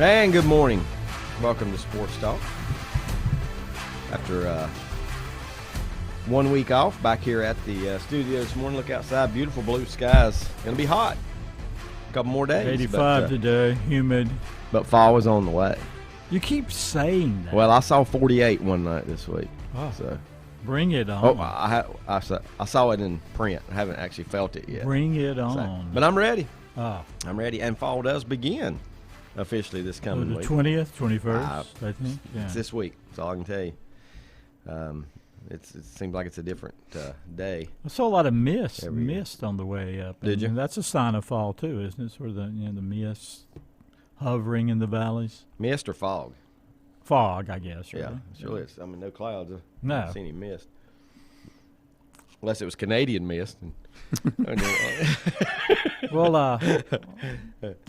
And good morning. Welcome to Sports Talk. After 1 week off, back here at the studio this morning. Look outside, beautiful blue skies. Going to be hot. A couple more days. 85 today, humid. But fall is on the way. You keep saying that. Well, I saw 48 one night this week. Oh, So bring it on. Oh, I saw it in print. I haven't actually felt it yet. Bring it on. But I'm ready. Oh. I'm ready. And fall does begin officially this coming the week. 20th, 21st, I think. Yeah. It's this week. That's all I can tell you. It seems like it's a different day. I saw a lot of mist year. on the way up. Did you? And that's a sign of fall too, isn't it? Sort of the mist hovering in the valleys. Mist or fog? Fog, I guess. Really. Yeah, surely it's. I mean, no clouds. No. I haven't seen any mist. Unless it was Canadian mist. Well, I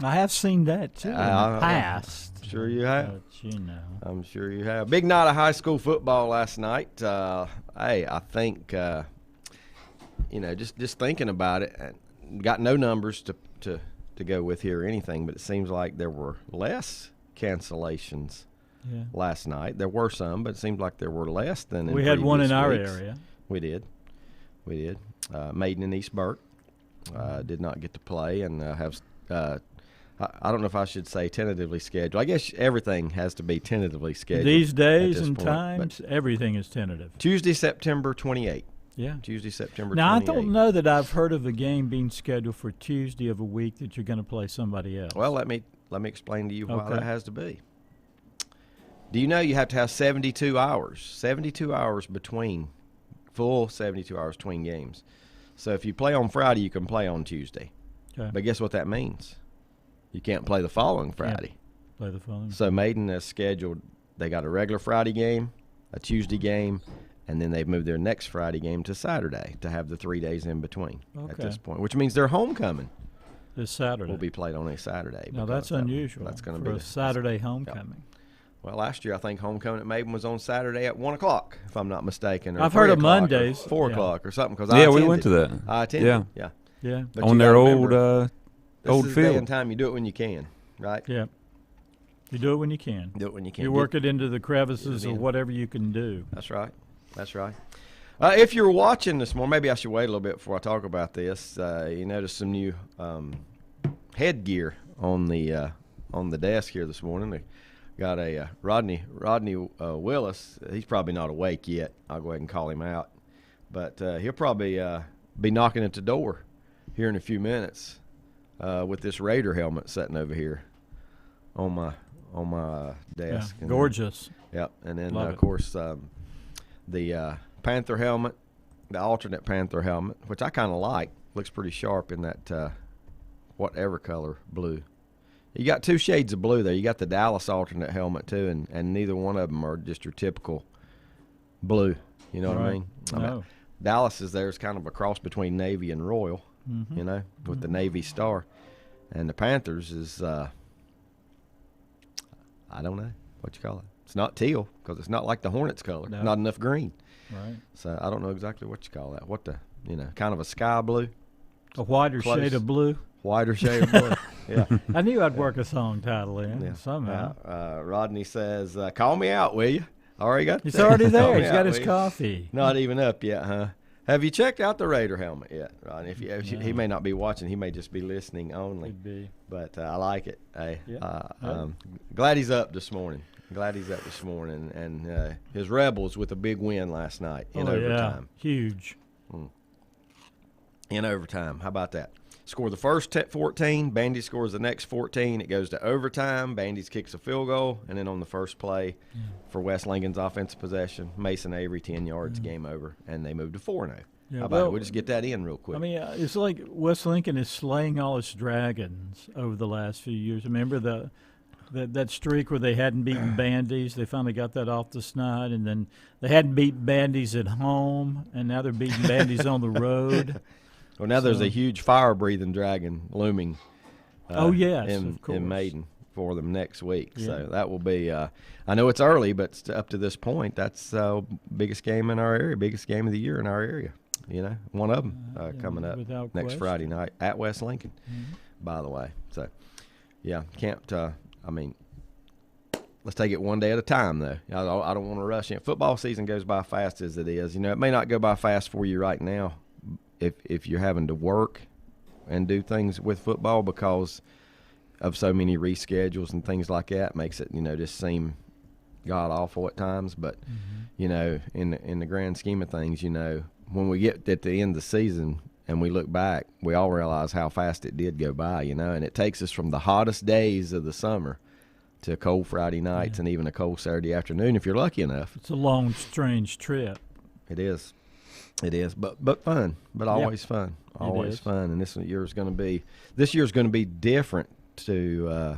have seen that too in the past. Sure you have. But, I'm sure you have. Big night of high school football last night. Hey, I think, just thinking about it, got no numbers to go with here or anything, but it seems like there were less cancellations last night. There were some, but it seems like there were less than in we had one in our weeks. area. We did. Maiden and East Burke did not get to play and have I don't know if I should say tentatively scheduled. I guess everything has to be tentatively scheduled. These days and times, everything is tentative. Tuesday, September 28th. Yeah. Tuesday, September 28th. Now, I don't know that I've heard of a game being scheduled for Tuesday of a week that you're going to play somebody else. Well, let me explain to you why that has to be. Do you know you have to have 72 hours? 72 hours between, full 72 hours between games. So if you play on Friday, you can play on Tuesday. Okay. But guess what that means? You can't play the following Friday. Play the following. So Maiden has scheduled, they got a regular Friday game, a Tuesday game, and then they've moved their next Friday game to Saturday to have the 3 days in between at this point, which means their homecoming this Saturday will be played on a Saturday. Now, that's unusual. That's going to be a Saturday homecoming. Well, last year I think homecoming at Maiden was on Saturday at 1 o'clock, if I'm not mistaken. Or I've heard of Mondays. 4 o'clock or something. Cause we went to that. I attended. Yeah. But on their old field. Day and time. You do it when you can, right? Yeah. You do it when you can. Do it when you can. You work it into the crevices of whatever you can do. That's right. If you're watching this morning, maybe I should wait a little bit before I talk about this. You notice some new headgear on the desk here this morning. They got a Rodney Willis. He's probably not awake yet. I'll go ahead and call him out, but he'll probably be knocking at the door here in a few minutes with this Raider helmet sitting over here on my desk. Yeah, gorgeous. Yep, and then Love of it. course the Panther helmet, the alternate Panther helmet, which I kind of like. Looks pretty sharp in that whatever color blue. You got two shades of blue there. You got the Dallas alternate helmet too, and neither one of them are just your typical blue. You know what I mean? No. Dallas is there's kind of a cross between Navy and Royal, with the Navy star, and the Panthers is I don't know what you call it. It's not teal because it's not like the Hornets color. No. Not enough green. Right. So I don't know exactly what you call that. What the kind of a sky blue, A whiter shade of blue. Whiter shade of blue. Yeah. I knew I'd work a song title in somehow. Rodney says, "Call me out, will you?" Already got. He's already Call there. me He's out, got his will you? coffee. Not even up yet, huh? Have you checked out the Raider helmet yet, Rodney? He may not be watching. He may just be listening only. Could be. But I like it. Hey, Yeah. glad he's up this morning. And his Rebels with a big win last night in overtime. Yeah. Huge. In overtime. How about that? Score the first 14. Bandy scores the next 14. It goes to overtime. Bandy's kicks a field goal. And then on the first play for West Lincoln's offensive possession, Mason Avery, 10 yards, game over. And they moved to 4-0. Yeah, How about it? We'll just get that in real quick. I mean, it's like West Lincoln is slaying all its dragons over the last few years. Remember that streak where they hadn't beaten Bandies? They finally got that off the snide. And then they hadn't beaten Bandies at home, and now they're beating Bandies on the road. Well, now there's a huge fire-breathing dragon looming in Maiden for them next week. Yeah. So that will be I know it's early, but up to this point, that's biggest game in our area, biggest game of the year in our area. One of them coming up next Friday night at West Lincoln, by the way. So, yeah, can't let's take it one day at a time, though. I don't want to rush in. Football season goes by fast as it is. You know, it may not go by fast for you right now if you're having to work and do things with football because of so many reschedules and things like that. Makes it, just seem god awful at times. But in the grand scheme of things, when we get at the end of the season and we look back, we all realize how fast it did go by. And it takes us from the hottest days of the summer to cold Friday nights and even a cold Saturday afternoon if you're lucky enough. It's a long, strange trip. It is, but fun, but always fun, always fun. And this year's going to be different to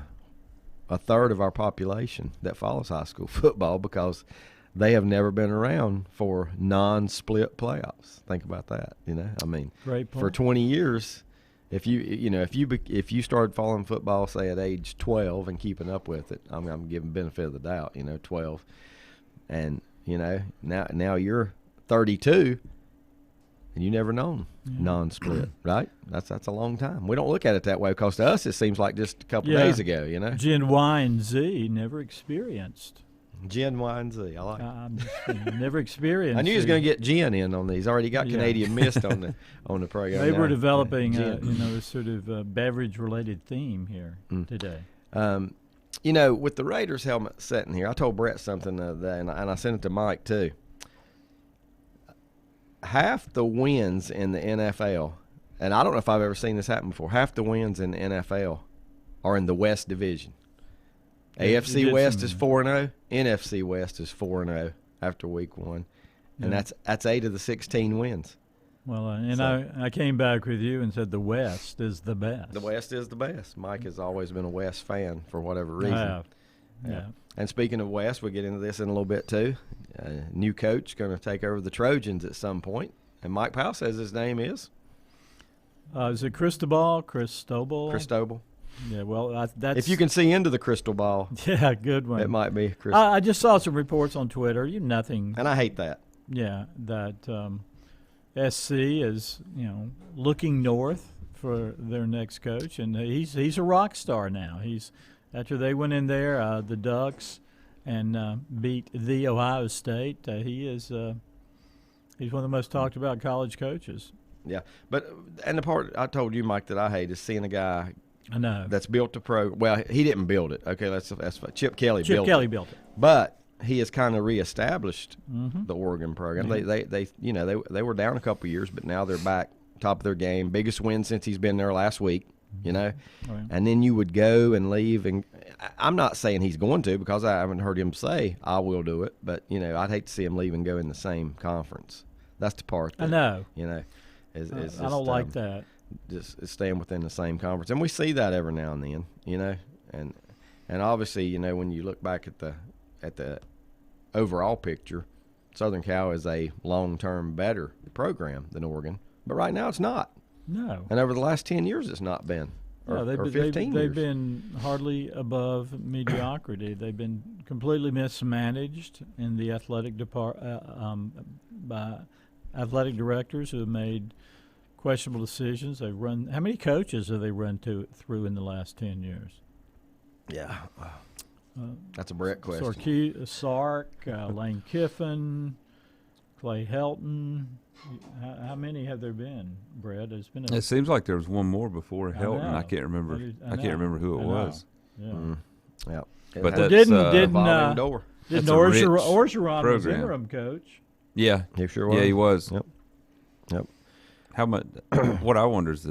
a third of our population that follows high school football because they have never been around for non-split playoffs. Think about that. Great point. For 20 years, if you started following football, say at age 12 and keeping up with it, I'm giving benefit of the doubt. 12, and now you're 32. And you never known non-split, right? That's a long time. We don't look at it that way because to us it seems like just a couple days ago, Gen Y and Z never experienced. Gen Y and Z, I like it. Never experienced. I knew he was going to get Gen in on these. Already got Canadian Mist on the program. They were developing, a sort of beverage-related theme here today. With the Raiders helmet sitting here, I told Brett something the other day, and I sent it to Mike too. Half the wins in the NFL, and I don't know if I've ever seen this happen before, half the wins in the NFL are in the West Division. AFC West is 4-0, NFC West is 4-0 after week 1, and that's 8 of the 16 wins. Well, I came back with you and said the West is the best. The West is the best. Mike has always been a West fan for whatever reason. Yeah. And speaking of West, we'll get into this in a little bit too. New coach going to take over the Trojans at some point. And Mike Powell says his name is? Is it Cristobal? Cristobal. Yeah, well, that's... If you can see into the crystal ball. Yeah, good one. It might be Cristobal. I just saw some reports on Twitter. Nothing. And I hate that. Yeah, that SC is, looking north for their next coach. And he's a rock star now. After they went in there, the Ducks, and beat the Ohio State, he's one of the most talked about college coaches. Yeah, and the part I told you, Mike, that I hate is seeing a guy. I know that's built a program. Well, he didn't build it. Okay, that's Chip Kelly. Chip Kelly built it, but he has kind of reestablished the Oregon program. Mm-hmm. They were down a couple of years, but now they're back top of their game. Biggest win since he's been there last week. And then you would go and leave, and I'm not saying he's going to because I haven't heard him say I will do it, but I'd hate to see him leave and go in the same conference. That's the part that, I know. Is I don't like that. Just staying within the same conference, and we see that every now and then, and obviously, when you look back at the overall picture, Southern Cal is a long-term better program than Oregon, but right now it's not. No. And over the last 10 years, it's not been. Or 15 years. They've been hardly above mediocrity. They've been completely mismanaged in the athletic by athletic directors who have made questionable decisions. They've run. How many coaches have they run through in the last 10 years? Yeah, that's a Brett question. Sark, Lane Kiffin, Clay Helton. How many have there been, Brett? It seems like there was one more before Helton. I can't remember. I can't remember who it was. Yeah. Yeah. But that's didn't Orgeron was interim coach? Yeah, he sure was. Yeah, he was. Yep. How much? What I wonder is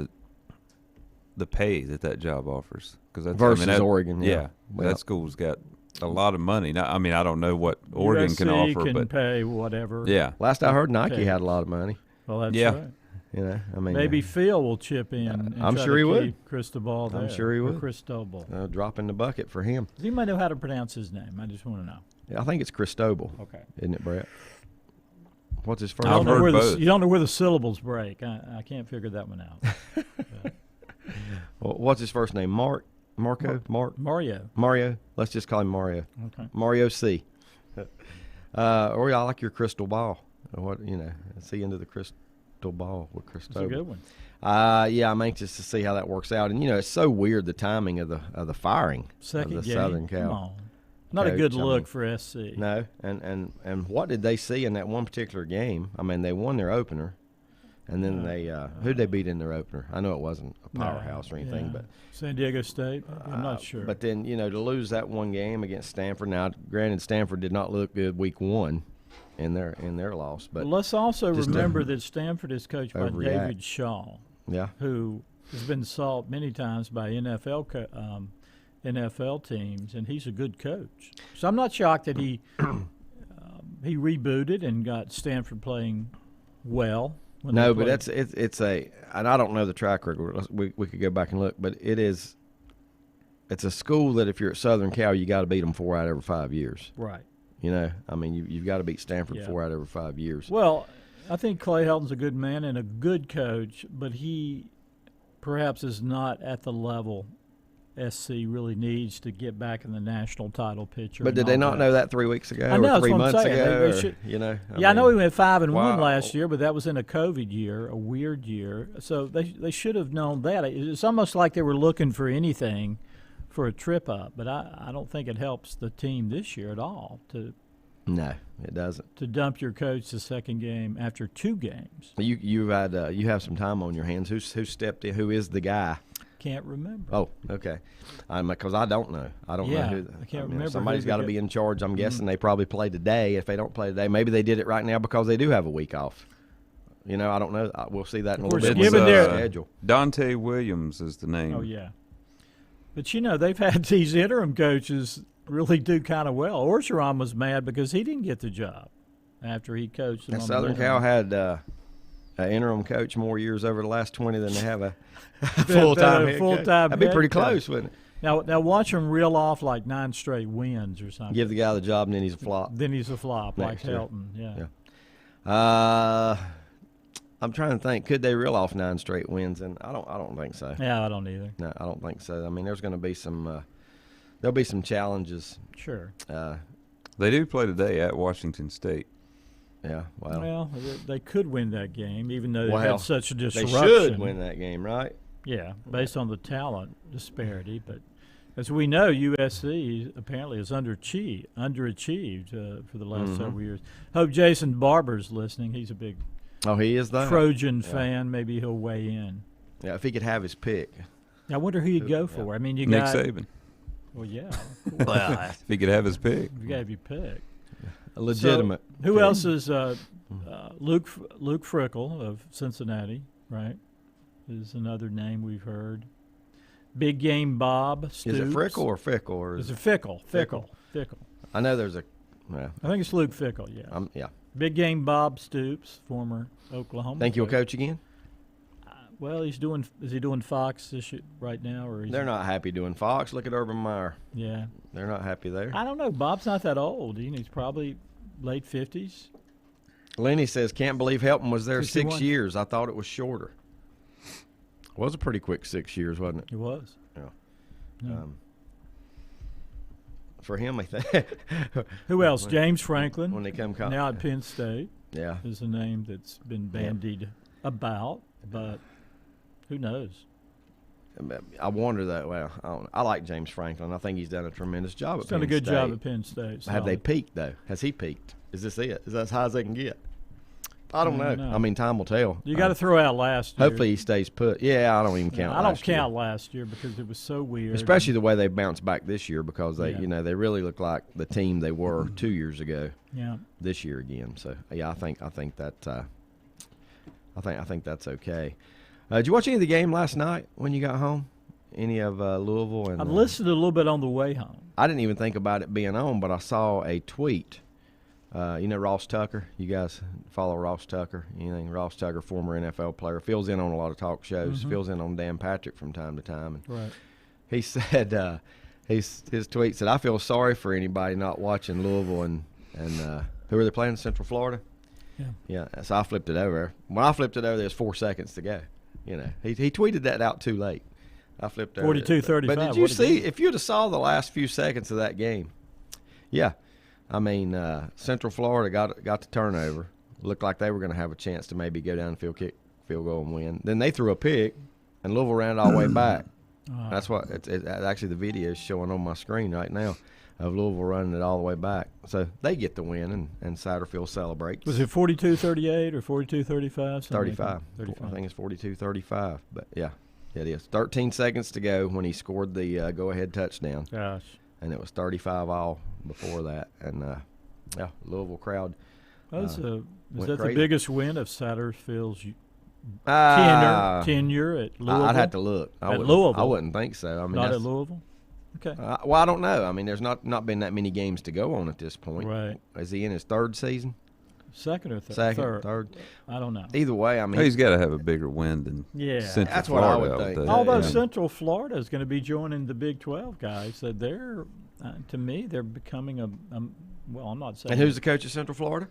the pay that job offers, because versus Oregon. Yeah, that school's got a lot of money. Now, I don't know what Oregon can offer, can but pay whatever. Yeah. Last I heard, Nike had a lot of money. Well, that's right. Maybe Phil will chip in. And I'm sure he would. Cristobal there. I'm sure he would. Cristobal. Drop in the bucket for him. Does anybody know how to pronounce his name? I just want to know. Yeah, I think it's Cristobal. Okay. Isn't it, Brett? What's his first name? You don't know where the syllables break. I can't figure that one out. Well, what's his first name? Mark? Marco? Mark? Mario. Let's just call him Mario. Okay. Mario C. Or I like your crystal ball. See into the crystal ball with Cristobal. That's a good one. I'm anxious to see how that works out. And it's so weird the timing of the firing Second of the game. Southern Cal. Come on. Not a good coach. I look mean, for SC. No, and what did they see in that one particular game? I mean, they won their opener, and then who'd they beat in their opener? I know it wasn't a powerhouse or anything, Yeah. but San Diego State. I'm not sure. But then to lose that one game against Stanford. Now, granted, Stanford did not look good week one in their loss, but well, let's also just remember that Stanford is coached by overreact. David Shaw, yeah, who has been sought many times by NFL teams, and he's a good coach. So I'm not shocked that he rebooted and got Stanford playing well. No, but it's and I don't know the track record. We could go back and look, but it's a school that if you're at Southern Cal, you got to beat them 4 out of every 5 years. Right. I mean, you've got to beat Stanford Yeah. 4 out of every 5 years. Well, I think Clay Helton's a good man and a good coach, but he perhaps is not at the level SC really needs to get back in the national title picture. But did they not know that 3 weeks ago? I know, or 3 that's what I'm months saying. ago? They or, should- I know we went 5-1 wow. last year, but that was in a COVID year, a weird year. So they should have known that. It's almost like they were looking for anything for a trip up, but I don't think it helps the team this year at all No, it doesn't. to dump your coach the second game after 2 games. You have some time on your hands. Who stepped in? Who is the guy? Can't remember. Oh, okay. Because I don't know. I don't know Yeah, who. I can't remember Somebody's who got to the be in charge. I'm guessing they probably play today. If they don't play today, maybe they did it right now because they do have a week off. I don't know. We'll see that in a Of little course, bit. given when their- the schedule. Dante Williams is the name. Oh, yeah. But, they've had these interim coaches really do kind of well. Orgeron was mad because he didn't get the job after he coached them. And on Southern the Cal had an interim coach more years over the last 20 than they have a full-time head coach. That'd be head pretty coach. close, wouldn't it? Now watch him reel off like 9 straight wins or something. Give the guy the job and then he's a flop. Then he's a flop Next like year. Helton. Yeah. I'm trying to think. Could they reel off 9 straight wins? And I don't think so. Yeah, I don't either. No, I don't think so. I mean, there's going to be some. There'll be some challenges. Sure. They do play today at Washington State. Yeah. Well, they could win that game, even though they Well, had such a they disruption. should win that game, right? Yeah, based on the talent disparity. But as we know, USC apparently has underachieved for the last several years. Hope Jason Barber's listening. He's a big Oh, he is though. Trojan fan. Maybe he'll weigh in. Yeah, if he could have his pick. I wonder who you'd go for. I mean, you Nick got Saban. Well, yeah, Well, if he could have his pick. you got your pick. A legitimate. So, who pick. else is Luke Frickle of Cincinnati? Right, is another name we've heard. Big Game Bob Stoops. Is it Frickle or Fickle? Or Is it Fickle? Fickle. I know there's a. Well, I think it's Luke Fickle. Yeah. yeah. Big Game Bob Stoops, former Oklahoma. Think you'll coach again? Well, he's doing. Is he doing Fox this year, right now, or They're not happy doing Fox. Look at Urban Meyer. Yeah. They're not happy there. I don't know. Bob's not that old. He's probably late 50s. Lenny says, can't believe Helton was there 61. 6 years. I thought it was shorter. It was a pretty quick 6 years, wasn't it? He was. Yeah. Yeah. For him, I think. Who else? James Franklin. When they come Now at Penn State Yeah. is a name that's been bandied about, but who knows? I wonder that. Well, I like James Franklin. I think he's done a tremendous job He's at Penn done a good State. job at Penn State. Have they solid. peaked, though? Has he peaked? Is this it? Is that as high as they can get? I don't know. know. I mean, time will tell. You got to throw out last year. Hopefully he stays put. Yeah, I don't even count. I don't last year. count last year because it was so weird. Especially the way they bounced back this year because they, Yeah. they really look like the team they were 2 years ago. Yeah. This year again. So yeah, I think that I think that's okay. Did you watch any of the game last night when you got home? Any of Louisville? And I listened a little bit on the way home. I didn't even think about it being on, but I saw a tweet. Ross Tucker. You guys follow Ross Tucker? Anything? Ross Tucker, former NFL player, fills in on a lot of talk shows. Fills in on Dan Patrick from time to time. And Right. he said, his tweet said, "I feel sorry for anybody not watching Louisville and who are they playing? Central Florida." Yeah. Yeah. So I flipped it over. When I flipped it over, there's 4 seconds to go. He tweeted that out too late. I flipped over. 42-35. But did you What a see? game. If you'd have saw the last few seconds of that game, yeah. I mean, Central Florida got the turnover. Looked like they were going to have a chance to maybe go down field goal and win. Then they threw a pick, and Louisville ran it all the way back. That's what actually the video is showing on my screen right now. of Louisville running it all the way back. So they get the win, and Satterfield celebrates. Was it 42-38 or 42-35? 35. 35. I think it's 42-35. But, yeah, it is. 13 seconds to go when he scored the go-ahead touchdown. Gosh. And it was 35 all before that. And, yeah, Louisville crowd. Is that went the crazy. biggest win of Satterfield's tenure at Louisville? I'd have to look. At Louisville? I wouldn't think so. I mean, Not that's, at Louisville? Okay. well, I don't know. I mean, there's not been that many games to go on at this point. Right. Is he in his third season? Second or third? Second, third. I don't know. Either way, I mean, He's got to have a bigger win than Central That's what I Florida. would think. Although Yeah. Central Florida is going to be joining the Big 12 guys, that they're, to me, they're becoming well, I'm not saying. And who's the coach of Central Florida?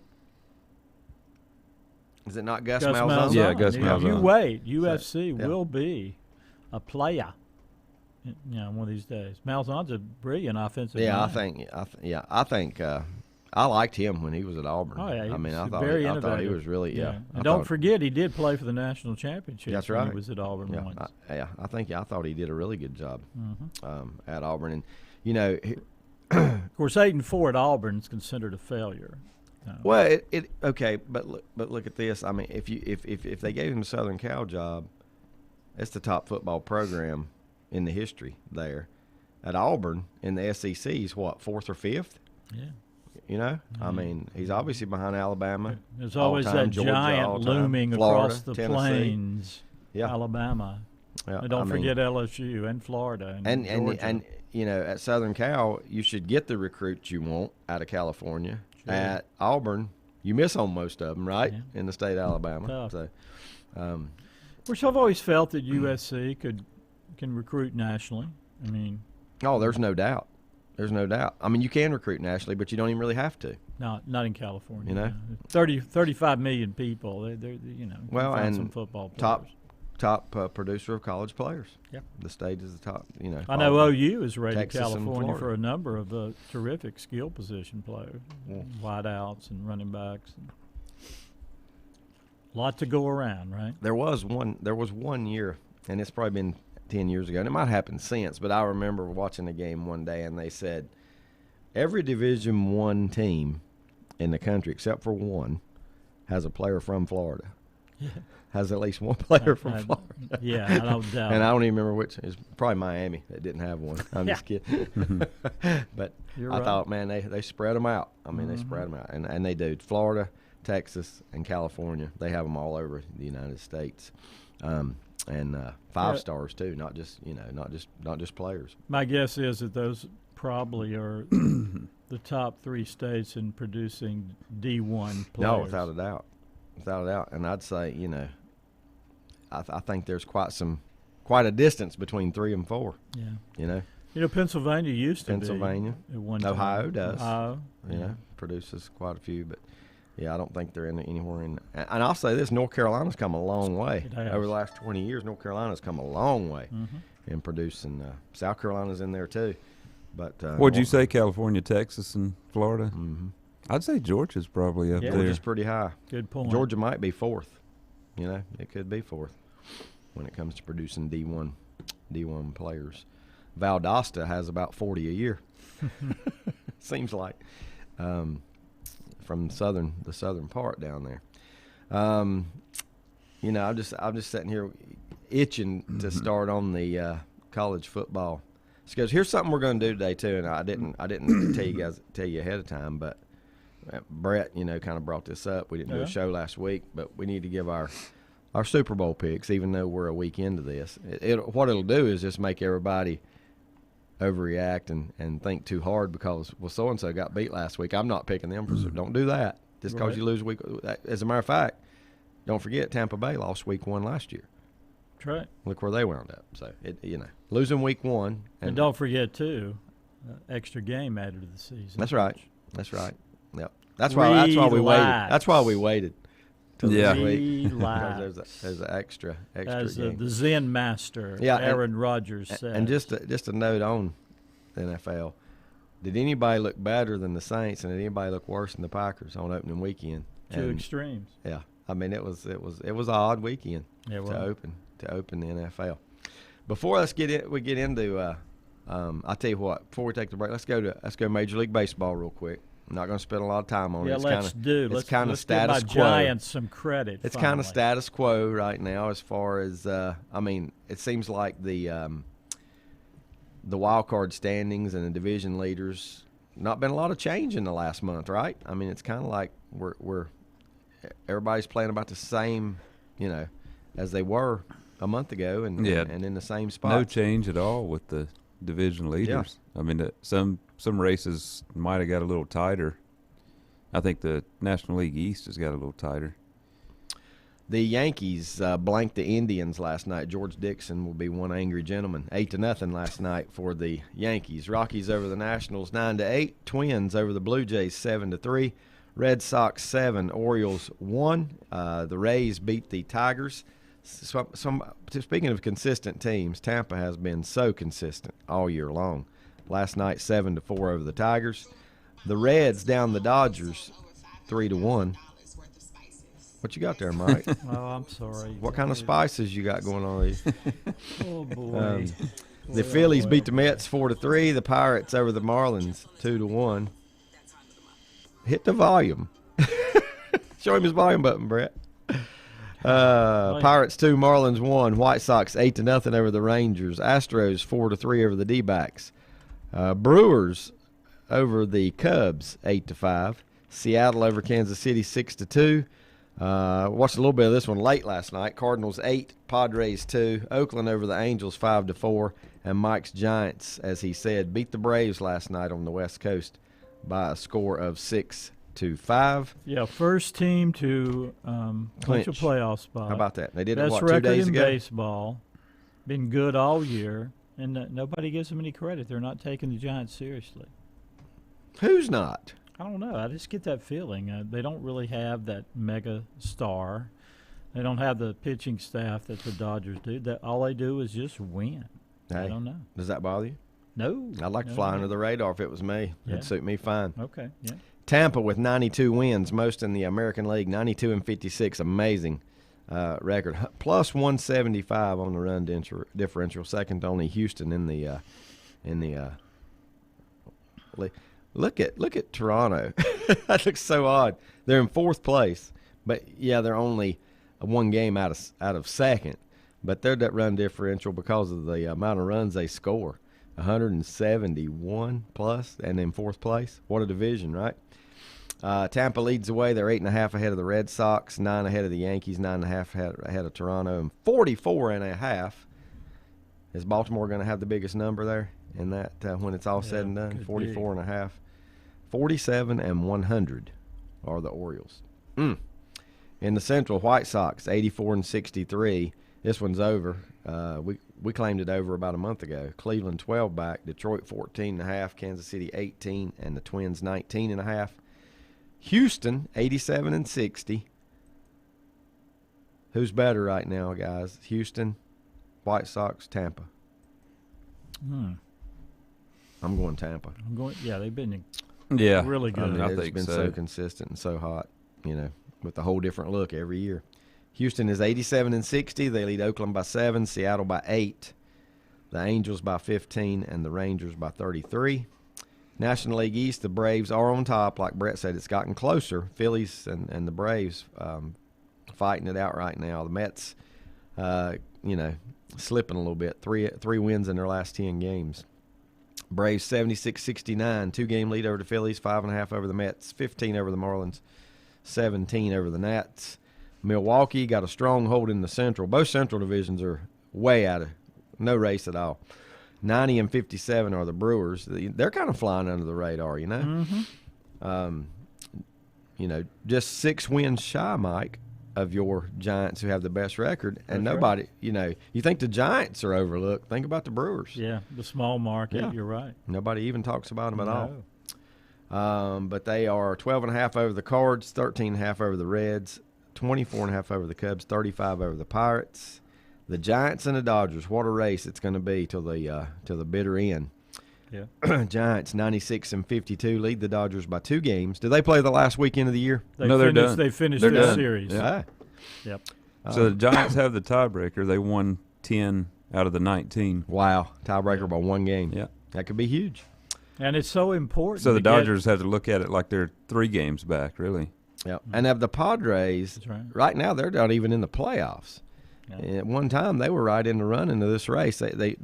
Is it not Gus Gus Malzahn? Malzahn? Yeah, Gus You Malzahn. wait. USC yeah. will be a player. One of these days. Malzahn's a brilliant offensive Yeah, mind. I think I liked him when he was at Auburn. Oh, yeah, I mean, I he's thought very he innovative. was really I And don't thought- forget, he did play for the national championship. That's when right. He was at Auburn Yeah, once. I thought he did a really good job Mm-hmm. at Auburn, and you know, Of course, 8-4 at Auburn is considered a failure. well, it okay, but look at this. I mean, if they gave him a Southern Cal job, it's the top football program in the history there. At Auburn in the SEC, he's what, 4th or 5th? Yeah. You know, I mean, he's obviously behind Alabama. There's always all-time, that Georgia, giant all-time, looming Florida, across the Tennessee. plains, Yeah. Alabama. Yeah, And don't I mean, forget LSU and Florida and Georgia. and you know, at Southern Cal, you should get the recruits you want out of California. Sure. At Auburn, you miss on most of them, right? Yeah. In the state of Alabama. Tough. So, Which I've always felt that USC can recruit nationally. I mean, oh, there's no doubt. There's no doubt. I mean, you can recruit nationally, but you don't even really have to. not in California. You know? 35 million people. They're Well, find and some football top players. top producer of college players. Yep. The state is the top. You know, I know Auburn. OU has rated Texas and California Florida. for a number of terrific skill position players, Yeah. wideouts and running backs. A lot to go around, right? There was one year, and it's probably been 10 years ago, and it might have happened since, but I remember watching a game one day, and they said every Division I team in the country, except for one, has a player from Florida. Yeah. Has at least one player from Florida. Yeah, I don't doubt. And I don't even remember which. It's probably Miami that didn't have one. I'm just kidding. But You're I right. thought, man, they spread them out. I mean, they spread them out, and they do. Florida, Texas, and California. They have them all over the United States, and 5 stars too. Not just not just players. My guess is that those probably are the top 3 states in producing D1 players. No, without a doubt. And I'd say, you know, I think there's quite a distance between 3 and 4. Yeah. You know, Pennsylvania used to Pennsylvania. be at one time. Ohio does. Ohio. You know, produces quite a few, but yeah, I don't think they're anywhere in. And I'll say this: North Carolina's come a long way It has. over the last 20 years. North Carolina's come a long way in producing. South Carolina's in there too, but What'd you say? California, Texas, and Florida. Mm-hmm. I'd say Georgia's probably up Yeah. there. Georgia's pretty high. Good point. Georgia might be 4th. You know, it could be 4th when it comes to producing D1 players. Valdosta has about 40 a year. Seems like from the southern part down there. You know, I'm just sitting here itching to start on the college football. Because here's something we're going to do today too, and I didn't tell you ahead of time, but Brett, you know, kind of brought this up. We didn't do a show last week, but we need to give our Super Bowl picks, even though we're a week into this. What it'll do is just make everybody overreact and think too hard because, well, so-and-so got beat last week. I'm not picking them. Don't do that. Just because you lose a week. As a matter of fact, don't forget Tampa Bay lost week 1 last year. That's right. Look where they wound up. So, losing week 1. And don't forget, too, extra game added to the season. That's right. That's right. Yep. That's why we waited. That's why we waited till Yeah. this week. Relax. Because there's an extra As game. the Zen master, Yeah, and- Aaron Rodgers said. And just a note on the NFL. Did anybody look better than the Saints, and did anybody look worse than the Packers on opening weekend? Two extremes. Yeah, I mean it was an odd weekend Yeah, to open the NFL. Before we get into I'll tell you what. Before we take the break, let's go Major League Baseball real quick. I'm not going to spend a lot of time on it. Yeah, let's kind of give status my quo. Giants some credit. It's finally. kind of status quo right now as far as it seems like the wild card standings and the division leaders. Not been a lot of change in the last month, right? I mean, it's kind of like we're everybody's playing about the same, as they were a month ago, and in the same spot. No change at all with the division leaders. Yeah. I mean, some races might have got a little tighter. I think the National League East has got a little tighter. The Yankees blanked the Indians last night. George Dixon will be one angry gentleman. 8-0 last night for the Yankees. Rockies over the Nationals 9-8. Twins over the Blue Jays 7-3. Red Sox 7. Orioles 1. The Rays beat the Tigers. Speaking of consistent teams, Tampa has been so consistent all year long. Last night 7-4 over the Tigers. The Reds down the Dodgers 3-1. What you got there, Mike? Oh, I'm sorry. What kind of spices you got going on? Oh boy. The Phillies beat the Mets 4-3. The Pirates over the Marlins 2-1. Hit the volume. Show him his volume button, Brett. Pirates 2, Marlins 1. White Sox 8-0 over the Rangers. Astros 4-3 over the D-backs. Brewers over the Cubs 8-5. Seattle over Kansas City 6-2. Watched a little bit of this one late last night. Cardinals 8, Padres 2. Oakland over the Angels 5-4. And Mike's Giants, as he said, beat the Braves last night on the West Coast by a score of 6-5. Yeah, first team to clinch a playoff spot. How about that? They did it, Best 2 record days in ago? baseball. Been good all year, and nobody gives them any credit. They're not taking the Giants seriously. Who's not? I don't know. I just get that feeling. They don't really have that mega star. They don't have the pitching staff that the Dodgers do. That all they do is just win. Hey, I don't know. Does that bother you? No. I'd like to fly under the radar if it was me. Yeah. It'd suit me fine. Okay. Yeah. Tampa with 92 wins, most in the American League, 92-56, amazing record. Plus 175 on the run differential, second to only Houston in the league. Look at Toronto. That looks so odd. They're in fourth place, but yeah, they're only one game out of second. But they're that run differential because of the amount of runs they score. 171 plus, and in fourth place. What a division, right? Tampa leads the way. They're 8.5 ahead of the Red Sox, 9 ahead of the Yankees, 9.5 ahead of Toronto, and 44.5. Is Baltimore going to have the biggest number there in that when it's all said and done? 44.5. 47-100 are the Orioles. In the Central, White Sox 84-63. This one's over. We claimed it over about a month ago. Cleveland 12 back, Detroit 14.5, Kansas City 18, and the Twins 19.5. Houston 87-60. Who's better right now, guys? Houston, White Sox, Tampa. I'm going Tampa. Yeah, they've been really good. I It's think been so consistent and so hot, with a whole different look every year. Houston is 87-60. They lead Oakland by 7, Seattle by 8, the Angels by 15, and the Rangers by 33. National League East, the Braves are on top. Like Brett said, it's gotten closer. Phillies and the Braves fighting it out right now. The Mets, slipping a little bit. Three wins in their last 10 games. Braves 76-69, 2-game lead over the Phillies, 5.5 over the Mets, 15 over the Marlins, 17 over the Nats. Milwaukee got a strong hold in the Central. Both Central divisions are way out of no race at all. 90-57 are the Brewers. They're kind of flying under the radar, just 6 wins shy, Mike, of your Giants, who have the best record. And That's nobody, you think the Giants are overlooked. Think about the Brewers. Yeah, the small market. Yeah. You're right. Nobody even talks about them at all. But they are 12.5 over the Cards, 13.5 over the Reds, 24.5 over the Cubs, 35 over the Pirates. The Giants and the Dodgers, what a race it's going to be till the bitter end. Yeah. Giants 96-52 lead the Dodgers by 2 games. Do they play the last weekend of the year? They're done. They finished They're their done. series. Yeah. Yep. So the Giants have the tiebreaker. They won 10 out of the 19. Wow, tiebreaker by 1 game. Yeah. That could be huge. And it's so important. So the to get- Dodgers have to look at it like they're 3 games back, really. Yeah, and of the Padres, That's right. right now they're not even in the playoffs. Yeah. And at one time, they were right in the running of this race. They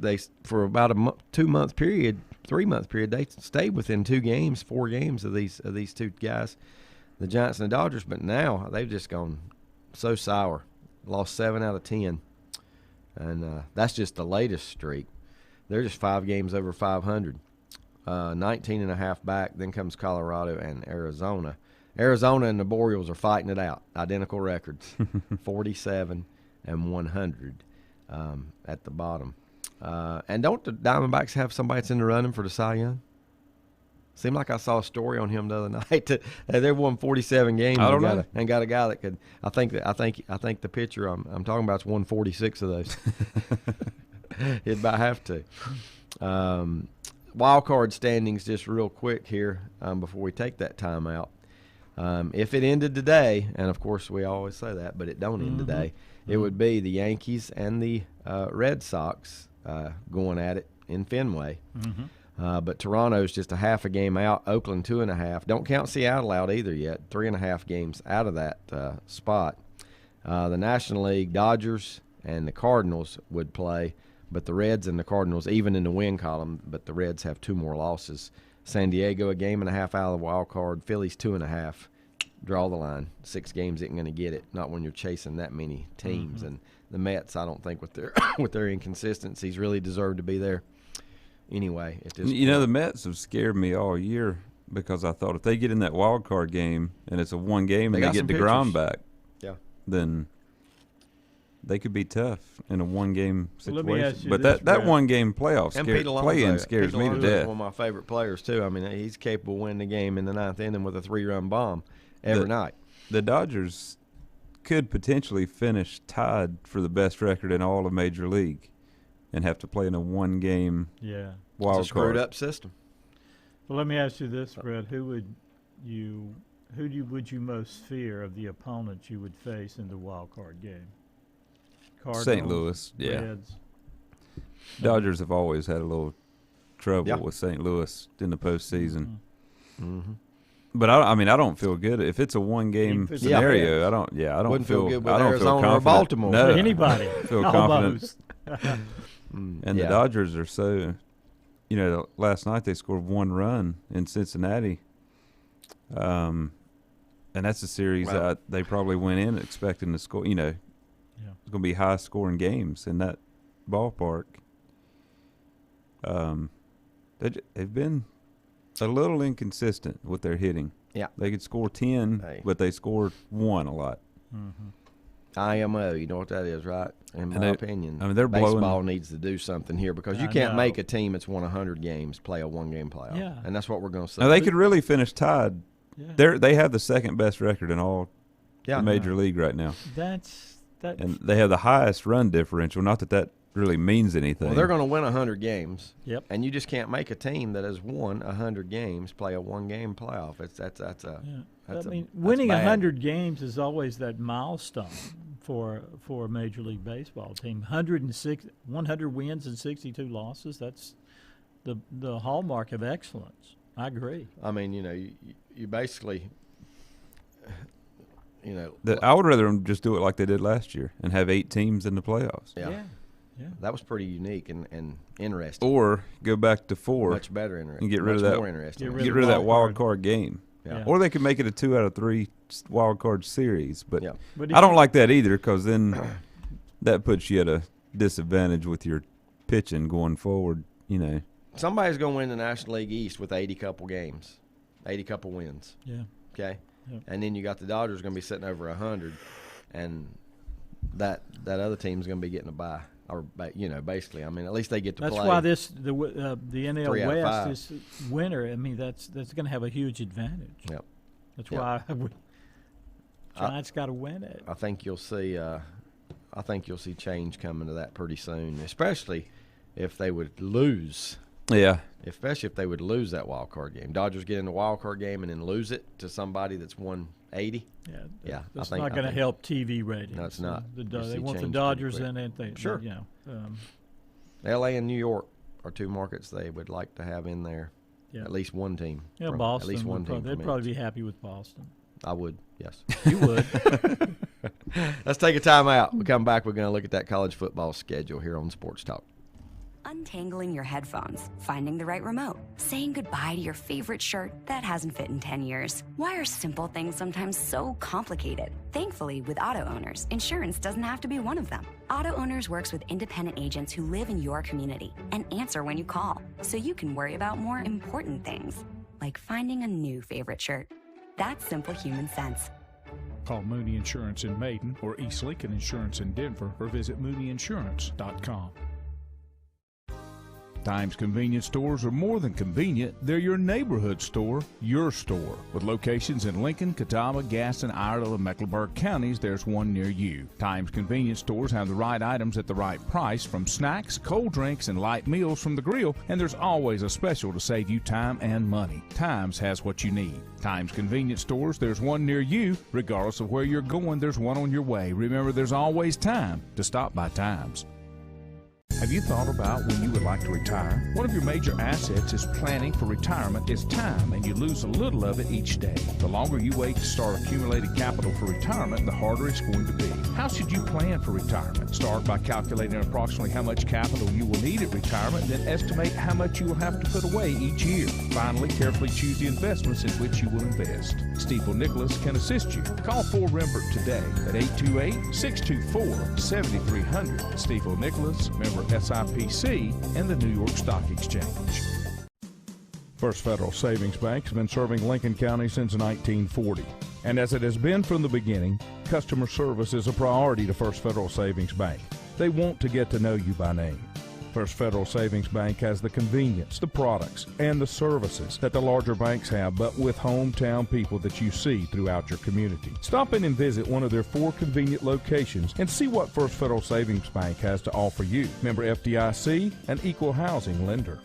for about a 2-month period, 3-month period, they stayed within 2 games, 4 games of these 2 guys, the Giants and the Dodgers. But now they've just gone so sour. Lost 7 out of 10, and that's just the latest streak. They're just 5 games over 500, 19 and a half back. Then comes Colorado and Arizona. Arizona and the Orioles are fighting it out. Identical records, 47 and 100 at the bottom. And don't the Diamondbacks have somebody that's in the running for the Cy Young? Seemed like I saw a story on him the other night. They won 47 games. I don't know. And got a guy that could. I think the pitcher I'm talking about's won 46 of those. He'd about have to. Wild card standings, just real quick here before we take that time out. If it ended today, and of course we always say that, but it don't end today, it would be the Yankees and the Red Sox going at it in Fenway. But Toronto's just a half a game out. Oakland 2.5. Don't count Seattle out either yet. 3.5 games out of that spot. The National League, Dodgers and the Cardinals would play, but the Reds and the Cardinals even in the win column. But the Reds have 2 more losses. San Diego 1.5 games out of the wild card. Phillies 2.5. Draw the line. 6 games isn't going to get it. Not when you're chasing that many teams. And the Mets, I don't think with their with their inconsistencies, really deserve to be there. Anyway, at this You know, the Mets have scared me all year because I thought if they get in that wild card game and it's a 1 game They and they got get some DeGrom pitchers. back, Yeah. then they could be tough in a 1 game Well, let me ask situation. you But this, that Brad. 1 game playoff And Pete Alonso, play-in scares Pete me to Alonso's death. one of my favorite players too. I mean, he's capable of winning the game in the 9th inning with a 3-run bomb every night. The Dodgers could potentially finish tied for the best record in all of Major League and have to play in a 1 game Yeah. wild It's a screwed card. up system. Well, let me ask you this, Brett. Who would you most fear of the opponents you would face in the wild card game? Cardinals, St. Louis, yeah. Reds. Dodgers have always had a little trouble Yeah. with St. Louis in the postseason. Mm-hmm. But I mean, I don't feel good if it's a 1 game If it's scenario. a- I don't. Yeah, I don't Wouldn't feel good with I don't Arizona or feel confident. Baltimore. No, Anybody. feel confident. Almost. And the Dodgers are so. You know, last night they scored 1 run in Cincinnati. And that's a series Wow. that they probably went in expecting to score. You know, Yeah. it's going to be high-scoring games in that ballpark. They've been a little inconsistent with their hitting. Yeah. They could score 10, Hey. but they scored 1 a lot. IMO, you know what that is, right? In my they- opinion, I mean, they're baseball blowing- needs to do something here because you I can't know. make a team that's won 100 games play a 1-game playoff. Yeah. And that's what we're going to see. Now, they could really finish tied. Yeah. They have the second best record in all yeah. the Major League right now. That's that. And they have the highest run differential. Not that really means anything. Well, they're going to win 100 games. Yep. And you just can't make a team that has won 100 games play a 1-game playoff. That's a Yeah. that's I mean, that's winning bad. 100 games is always that milestone for a Major League Baseball team. 100 wins and 62 losses. That's the hallmark of excellence. I agree. I mean, you basically, I would rather them just do it like they did last year and have 8 teams in the playoffs. yeah, Yeah. that was pretty unique and interesting. Or go back to 4 Much better interesting. and get rid of Much that- more interesting. Get get rid of that wild wild card game. Yeah. Or they could make it a 2 out of 3 wild card series. But Yeah. But I don't like that either because then that puts you at a disadvantage with your pitching going forward. You know, Somebody's going to win the National League East with 80 couple games, 80 couple wins. Yeah. Okay, Yep. and then you got the Dodgers going to be sitting over 100, and that other team's going to be getting a bye, or basically, I mean, at least they get to That's play. why the NL 3 out of 5. West this winter. I mean, that's going to have a huge advantage. Yep. That's Yep. why Giants got to win it. I think you'll see. I think you'll see change coming to that pretty soon, especially if they would lose. yeah. Especially if they would lose that wild card game. Dodgers get in the wild card game and then lose it to somebody that's won 80. Yeah, I that's think- not I going to think- help TV ratings. No, it's not. The You'll they see want the change pretty Dodgers quick. in it. They, Sure. L.A. and New York are two markets they would like to have in there. Yeah. At least one team. Yeah, from, Boston. At least one team. They'd probably be happy with Boston. I would, yes. You would. Let's take a time out. We'll come back. We're going to look at that college football schedule here on Sports Talk. Untangling your headphones, finding the right remote, saying goodbye to your favorite shirt that hasn't fit in 10 years. Why are simple things sometimes so complicated? Thankfully, with auto owners, insurance doesn't have to be one of them. Auto Owners works with independent agents who live in your community and answer when you call, so you can worry about more important things, like finding a new favorite shirt. That's simple human sense. Call Mooney Insurance in Maiden or East Lincoln Insurance in Denver or visit mooneyinsurance.com. Times convenience stores are more than convenient. They're your neighborhood store, your store. With locations in Lincoln, Catawba, Gaston, Iredell, and Mecklenburg counties, there's one near you. Times convenience stores have the right items at the right price, from snacks, cold drinks, and light meals from the grill, and there's always a special to save you time and money. Times has what you need. Times convenience stores, there's one near you. Regardless of where you're going, there's one on your way. Remember, there's always time to stop by Times. Have you thought about when you would like to retire? One of your major assets is planning for retirement is time, and you lose a little of it each day. The longer you wait to start accumulating capital for retirement, the harder it's going to be. How should you plan for retirement? Start by calculating approximately how much capital you will need at retirement, then estimate how much you will have to put away each year. Finally, carefully choose the investments in which you will invest. Stifel Nicholas can assist you. Call Fort Rembert today at 828-624-7300. Stifel Nicholas, member SIPC, and the New York Stock Exchange. First Federal Savings Bank has been serving Lincoln County since 1940. And as it has been from the beginning, customer service is a priority to First Federal Savings Bank. They want to get to know you by name. First Federal Savings Bank has the convenience, the products, and the services that the larger banks have, but with hometown people that you see throughout your community. Stop in and visit one of their 4 convenient locations and see what First Federal Savings Bank has to offer you. Member FDIC, an equal housing lender.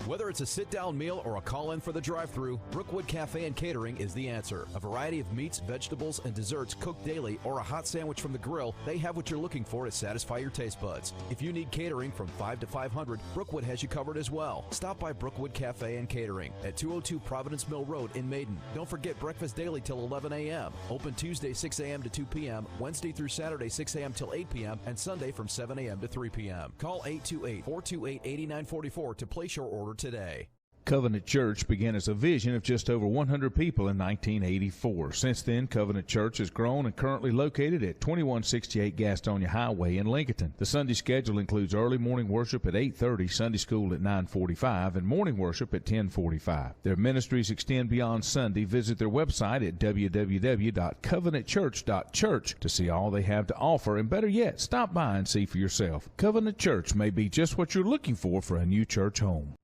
Whether it's a sit-down meal or a call-in for the drive-thru, Brookwood Cafe and Catering is the answer. A variety of meats, vegetables, and desserts cooked daily, or a hot sandwich from the grill, they have what you're looking for to satisfy your taste buds. If you need catering from 5 to 500, Brookwood has you covered as well. Stop by Brookwood Cafe and Catering at 202 Providence Mill Road in Maiden. Don't forget breakfast daily till 11 a.m. Open Tuesday 6 a.m. to 2 p.m., Wednesday through Saturday 6 a.m. till 8 p.m., and Sunday from 7 a.m. to 3 p.m. Call 828-428-8944 to place your order today. Covenant Church began as a vision of just over 100 people in 1984. Since then, Covenant Church has grown and currently located at 2168 Gastonia Highway in Lincoln. The Sunday schedule includes early morning worship at 8:30, Sunday school at 9:45, and morning worship at 10:45. Their ministries extend beyond Sunday. Visit their website at www.covenantchurch.church to see all they have to offer, and better yet, stop by and see for yourself. Covenant Church may be just what you're looking for a new church home.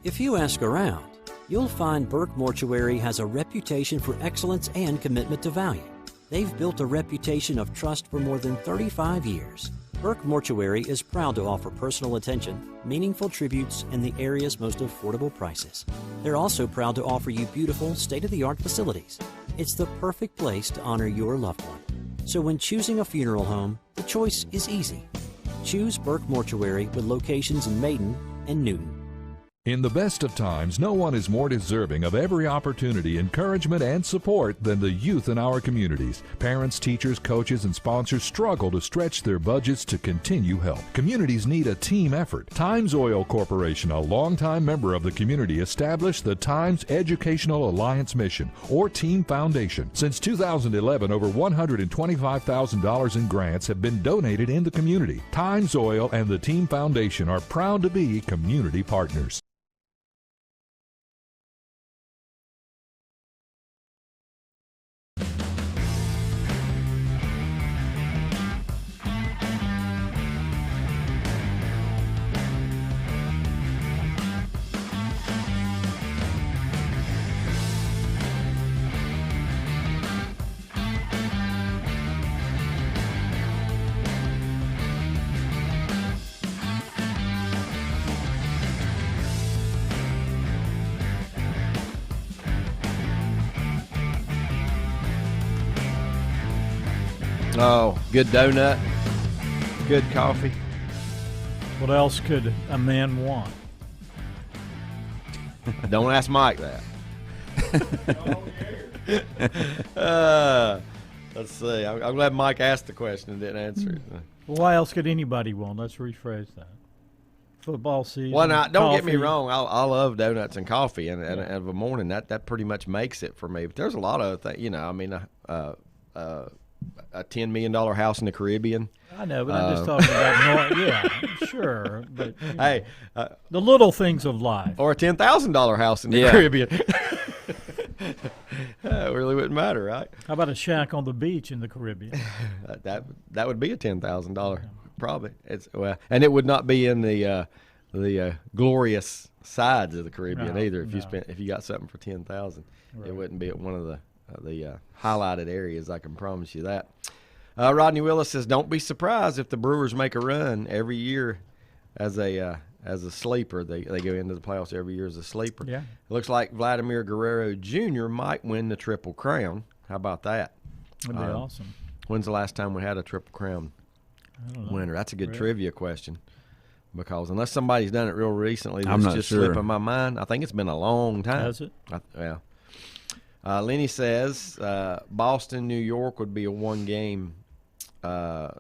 If you ask around, you'll find Burke Mortuary has a reputation for excellence and commitment to value. They've built a reputation of trust for more than 35 years. Burke Mortuary is proud to offer personal attention, meaningful tributes, and the area's most affordable prices. They're also proud to offer you beautiful, state-of-the-art facilities. It's the perfect place to honor your loved one. So when choosing a funeral home, the choice is easy. Choose Burke Mortuary with locations in Maiden and Newton. In the best of times, no one is more deserving of every opportunity, encouragement, and support than the youth in our communities. Parents, teachers, coaches, and sponsors struggle to stretch their budgets to continue help. Communities need a team effort. Times Oil Corporation, a longtime member of the community, established the Times Educational Alliance Mission, or Team Foundation. Since 2011, over $125,000 in grants have been donated in the community. Times Oil and the Team Foundation are proud to be community partners. Oh, good donut, good coffee. What else could a man want? Don't ask Mike that. Let's see. I'm glad Mike asked the question and didn't answer it. Well, why else could anybody want? Let's rephrase that. Football season. Well, now, don't get me coffee. wrong. I love donuts and coffee, and of a morning that pretty much makes it for me. But there's a lot of other things. You know, I mean, a $10 million house in the Caribbean. I know, but I'm just talking about yeah, sure. But Hey, the little things of life. or a $10,000 house in the Yeah. Caribbean. It really wouldn't matter, right? How about a shack on the beach in the Caribbean? That would be a $10,000 probably. And it would not be in the glorious sides of the Caribbean No, either. If no. if you got something for $10,000, Right. it wouldn't be at one of the highlighted areas. I can promise you that. Rodney Willis says, "Don't be surprised if the Brewers make a run every year as a sleeper. They go into the playoffs every year as a sleeper. Yeah. It looks like Vladimir Guerrero Jr. might win the Triple Crown. How about that? That'd be awesome. When's the last time we had a Triple Crown I don't know. winner? That's a good Really? trivia question. Because unless somebody's done it real recently, I'm that's not just sure. slipping my mind. I think it's been a long time. Has it? Yeah. Lenny says Boston, New York would be a one-game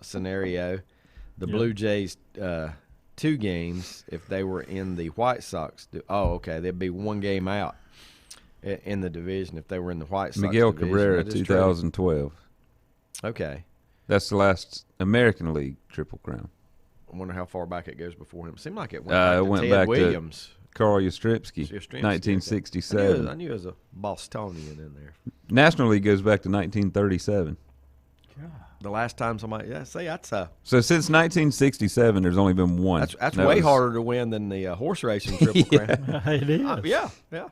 scenario. The Yep. Blue Jays 2 games if they were in the White Sox. Okay, they'd be 1 game out in the division if they were in the White Sox Miguel division. Cabrera, That is true. 2012. Okay. That's the last American League Triple Crown. I wonder how far back it goes before him. Seemed like it It went went back back to to- Ted Williams. Carl Yastrzemski, Yastrzemski, 1967. I knew there was a Bostonian in there. National League goes back to 1937. The last time somebody, see, that's So since 1967, there's only been one. that's That way was harder to win than the horse racing Triple Crown. It is. Yeah.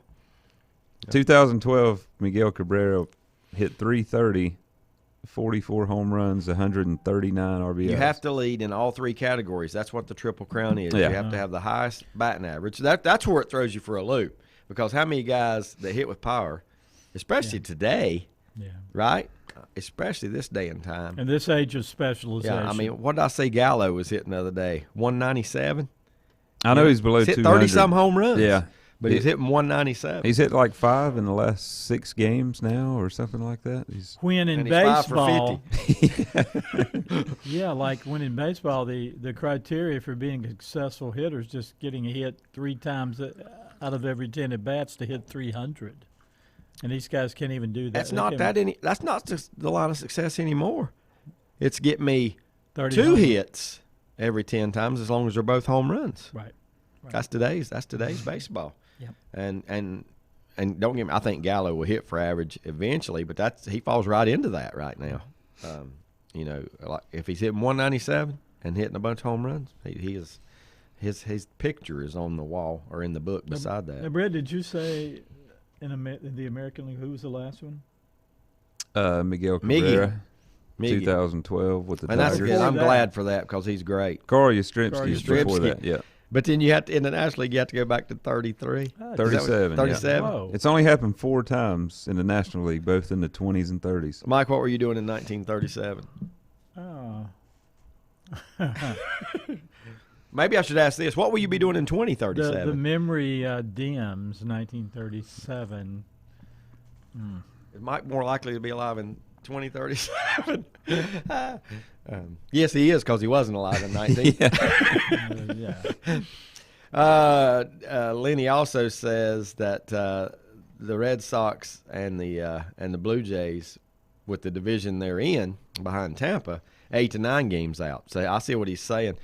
2012, Miguel Cabrera hit 330, 44 home runs, 139 RBIs. You have to lead in all 3 categories. That's what the Triple Crown is. Yeah. You have to have the highest batting average. That's where it throws you for a loop. Because how many guys that hit with power, especially today, Yeah. right? Especially this day and time. And this age of specialization. Yeah, I mean, what did I say Gallo was hitting the other day? 197? I know he's below He's hit 200. 30-some home runs. Yeah. But he's hitting 197. He's hit like 5 in the last 6 games now or something like that. when in and he's 5 for baseball, 50. yeah, like when in baseball, the criteria for being a successful hitter is just getting a hit 3 times out of every 10 at bats to hit 300. And these guys can't even do that. That's They not can- that any. That's not just the line of success anymore. It's get me 30 2 home- hits every 10 times as long as they're both home runs. Right. That's today's baseball. Yep. And don't get me. I think Gallo will hit for average eventually, but he falls right into that right now. Like if he's hitting 197 and hitting a bunch of home runs, he is. His picture is on the wall or in the book beside Now, that. Brett, did you say in the American League, who was the last one? Miguel Miggy. Cabrera, Miggy. 2012 with the And that's Tigers. good. I'm Before that- glad for that because he's great. Carl Yastrzemski Carl is before Yastrzemski. that. Yeah, But then you have to in the National League, you have to go back to 33. 37. yeah. 37. Whoa. It's only happened 4 times in the National League, both in the 20s and 30s. Mike, what were you doing in 1937? Oh. Maybe I should ask this. What will you be doing in The 2037? memory dims, 1937. Is Mike more likely to be alive in 2037? Yes, he is because he wasn't alive in 19. Yeah. Lenny also says that the Red Sox and the Blue Jays, with the division they're in behind Tampa, 8 to 9 games out. So I see what he's saying.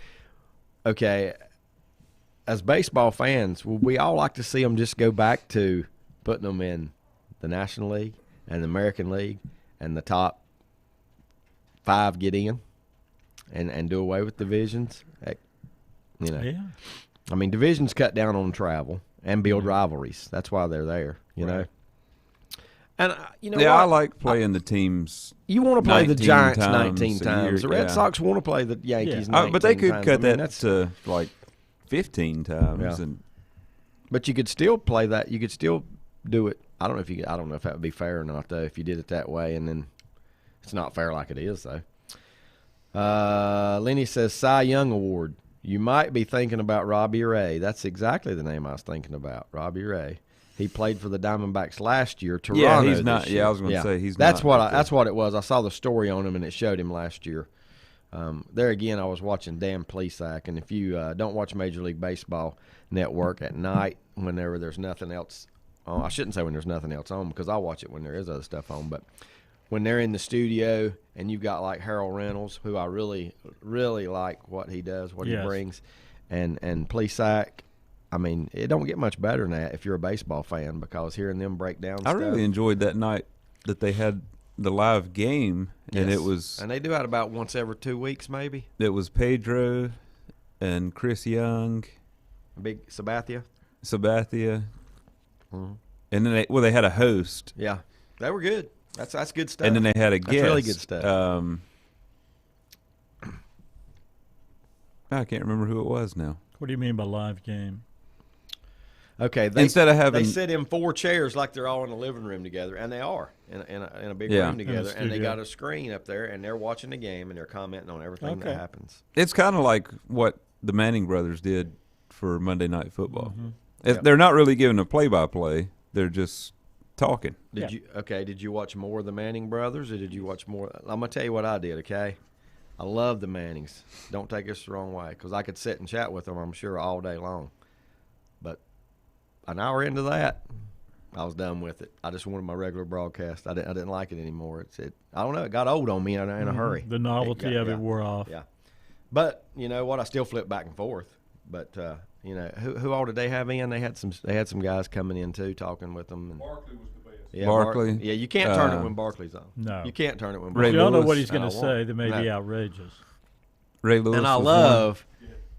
Okay, as baseball fans, would we all like to see them just go back to putting them in the National League and the American League and the top 5 get in and do away with divisions? Yeah. I mean, divisions cut down on travel and build rivalries. That's why they're there, you know. And Yeah, what? I like playing the teams. You want to play the 19 Giants times 19 a times. year, The Red yeah. Sox want to play the Yankees 19 But they could times. cut I mean, that that's- to like 15 times. Yeah. And But you could still play that. You could still do it. I don't know if that would be fair or not, though, if you did it that way. And then it's not fair like it is, though. Lenny says Cy Young Award. you might be thinking about Robbie Ray. That's exactly the name I was thinking about, Robbie Ray. He played for the Diamondbacks last year. Toronto. Yeah, he's not. this year. Yeah, I was going to say he's that's not. what that's what it was. I saw the story on him, and it showed him last year. There again, I was watching Dan Plesac, and if you don't watch Major League Baseball Network at night whenever there's nothing else on, I shouldn't say when there's nothing else on because I watch it when there is other stuff on, but when they're in the studio and you've got like Harold Reynolds, who I really, really like what he does, what he brings, and Plesac, I mean, it don't get much better than that if you're a baseball fan because hearing them break down I stuff. really enjoyed that night that they had the live game, and it was. And they do that about once every 2 weeks, maybe. It was Pedro and Chris Young, Big Sabathia. and then they had a host. Yeah, they were good. That's good stuff. And then they had a guest. That's really good stuff. I can't remember who it was now. What do you mean by live game? Okay, Instead of having they sit in 4 chairs like they're all in a living room together, and they are in a big room together, and they got a screen up there, and they're watching the game, and they're commenting on everything that happens. It's kind of like what the Manning brothers did for Monday Night Football. Yep. They're not really giving a play-by-play; they're just talking. Did you watch more of the Manning brothers, or did you watch more? I'm gonna tell you what I did. Okay, I love the Mannings. Don't take us the wrong way, because I could sit and chat with them, I'm sure, all day long. But an hour into that, I was done with it. I just wanted my regular broadcast. I didn't like it anymore. I don't know. It got old on me in a hurry. The novelty of it wore off. Yeah, but you know what? I still flip back and forth. But you know, who all did they have in? They had some guys coming in too, talking with them. And Barkley was the best. yeah, Barkley. Yeah, you can't turn it when Barkley's on. No. You can't turn it when Ray Barkley's You don't know Lewis. what he's going I to won't. say that may be No. outrageous. Ray Lewis. And I was love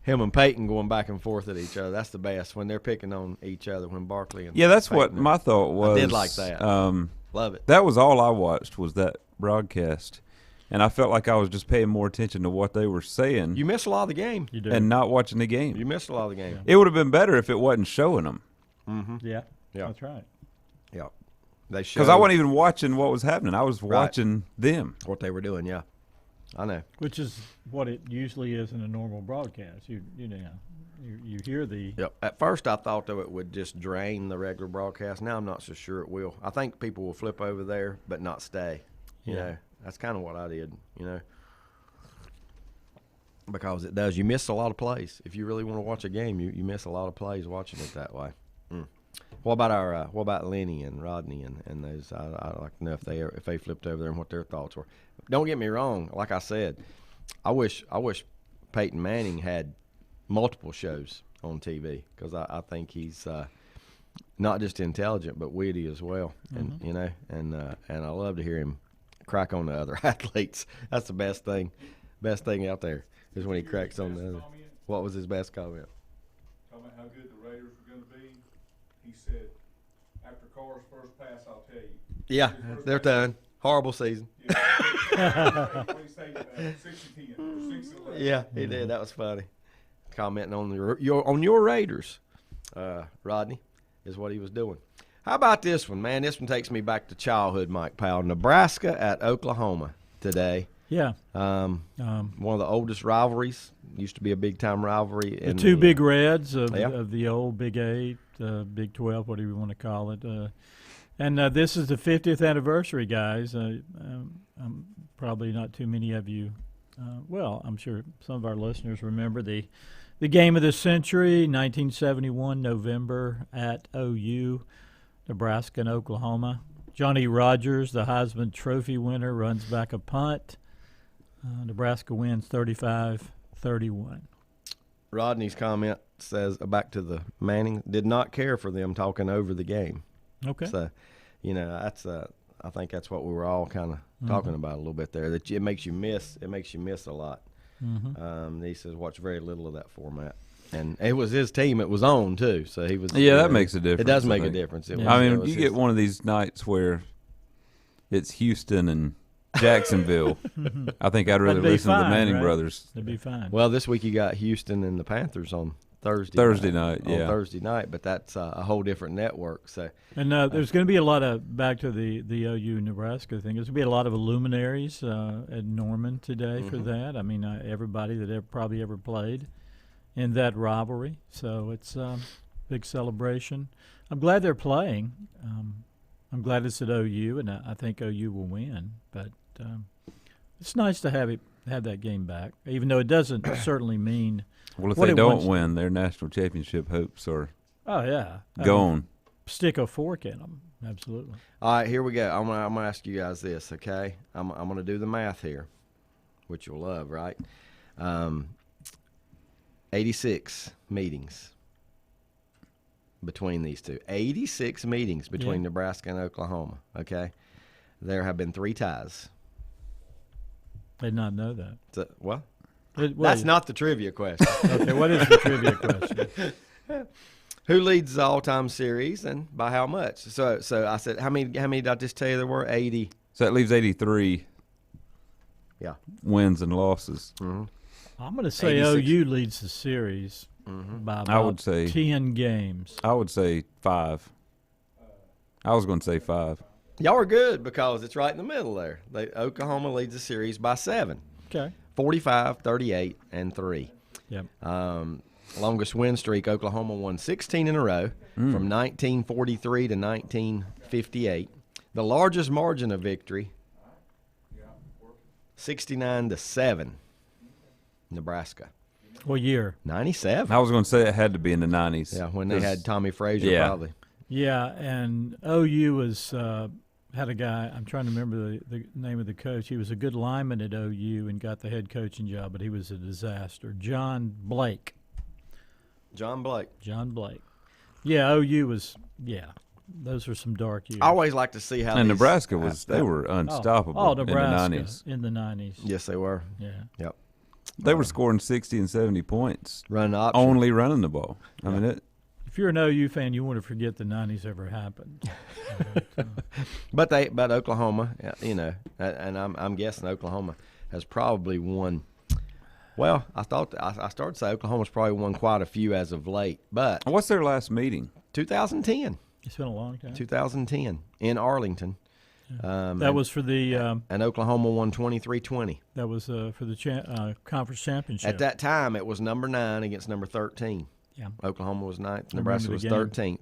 him and Peyton going back and forth at each other. That's the best when they're picking on each other. When Barkley and one. Yeah, that's Peyton what my thought was. I did like that. Love it. That was all I watched was that broadcast, and I felt like I was just paying more attention to what they were saying You missed a lot of the game. You do. and not watching the game. You missed a lot of the game. It would have been better if it wasn't showing them, Yeah, Yeah. that's right. Yeah, they because showed I wasn't even watching what was happening. I was watching them. what they were doing. Yeah, I know. Which is what it usually is in a normal broadcast. You hear the Yep. At first, I thought though it would just drain the regular broadcast. Now I'm not so sure it will. I think people will flip over there, but not stay. You know, that's kind of what I did. You know, because it does. You miss a lot of plays if you really want to watch a game. You miss a lot of plays watching it that way. What about Lenny and Rodney and those? I'd like to know if they flipped over there and what their thoughts were. Don't get me wrong. Like I said, I wish Peyton Manning had multiple shows on TV because I think he's not just intelligent but witty as well. And you know, and I love to hear him crack on the other athletes. That's the best thing out there is when he cracks on the other. What was his best comment? Talking about how good the Raiders were going to be, he said, after Carr's first pass, I'll tell you. Yeah, they're done. Horrible season. What do you say, 6-10 or 6-11? Yeah, he did. That was funny. Commenting on your Raiders, Rodney, is what he was doing. How about this one, man? This one takes me back to childhood, Mike Powell. Nebraska at Oklahoma today. yeah. One of the oldest rivalries. Used to be a big-time rivalry. The two Big Reds of Yeah. the old Big 8, Big 12, whatever you want to call it. And this is the 50th anniversary, guys. Probably not too many of you. Well, I'm sure some of our listeners remember the game of the century, 1971, November at OU, Nebraska and Oklahoma. Johnny Rogers, the Heisman Trophy winner, runs back a punt. Nebraska wins 35-31. Rodney's comment says, back to the Manning, did not care for them talking over the game. Okay. So, you know, that's I think that's what we were all kind of talking about a little bit there. That it makes you miss a lot. He says watch very little of that format, and it was his team. It was on too, so he was. Yeah, that makes a difference. It does I make a think. difference. It I was- it mean, was you his- get one of these nights where it's Houston and Jacksonville. I think I'd rather That'd be listen to the fine, Manning right? brothers. That'd be fine. Well, this week you got Houston and the Panthers on Thursday night, yeah. On Thursday night, but that's a whole different network. So And there's going to be a lot of, back to the OU Nebraska thing, there's going to be a lot of luminaries at Norman today for that. I mean, everybody that probably ever played in that rivalry. So it's big celebration. I'm glad they're playing. I'm glad it's at OU, and I think OU will win. But it's nice to have that game back, even though it doesn't certainly mean. Well, if what they it don't wants- win, their national championship hopes are Oh yeah, gone. Stick a fork in them. Absolutely. All right, here we go. I'm gonna ask you guys this, okay? I'm gonna do the math here, which you'll love, right? 86 meetings between these two. 86 meetings between Yeah. Nebraska and Oklahoma, okay? There have been 3 ties. I did not know that. So, well, Wait, that's not the trivia question. okay. What is the trivia question? Who leads the all-time series and by how much? So I said, how many did I just tell you there were? 80. So that leaves 83 Yeah. wins and losses. Mm-hmm. I'm going to say 86. OU leads the series by about I would say 10 games. I would say 5. I was going to say 5. Y'all are good because it's right in the middle there. Oklahoma leads the series by 7. Okay. 45, 38, and 3. Yep. Longest win streak, Oklahoma won 16 in a row from 1943 to 1958. The largest margin of victory, 69-7, Nebraska. What year? 97. I was going to say it had to be in the 90s. Yeah, when they had Tommy Frazier, Yeah. probably. Yeah, and OU was had a guy. I'm trying to remember the name of the coach. He was a good lineman at OU and got the head coaching job, but he was a disaster. John Blake. John Blake. John Blake. Yeah, OU was. Yeah, those were some dark years. I always like to see how And these- Nebraska was they were unstoppable Oh, Nebraska in the 90s. in the 90s. Yes, they were. Yeah. Yep. They were scoring 60 and 70 points Run option. only running the ball. I mean it. If you're an OU fan, you want to forget the 90s ever happened. But Oklahoma, you know, and I'm guessing Oklahoma has probably won. Well, I started to say Oklahoma's probably won quite a few as of late, but What's their last meeting? 2010 It's been a long time. 2010 in Arlington. That was for the And Oklahoma won 23-20. that was for the conference championship. At that time, it was number 9 against number 13. Yeah. Oklahoma was 9th, remember Nebraska the was game. 13th,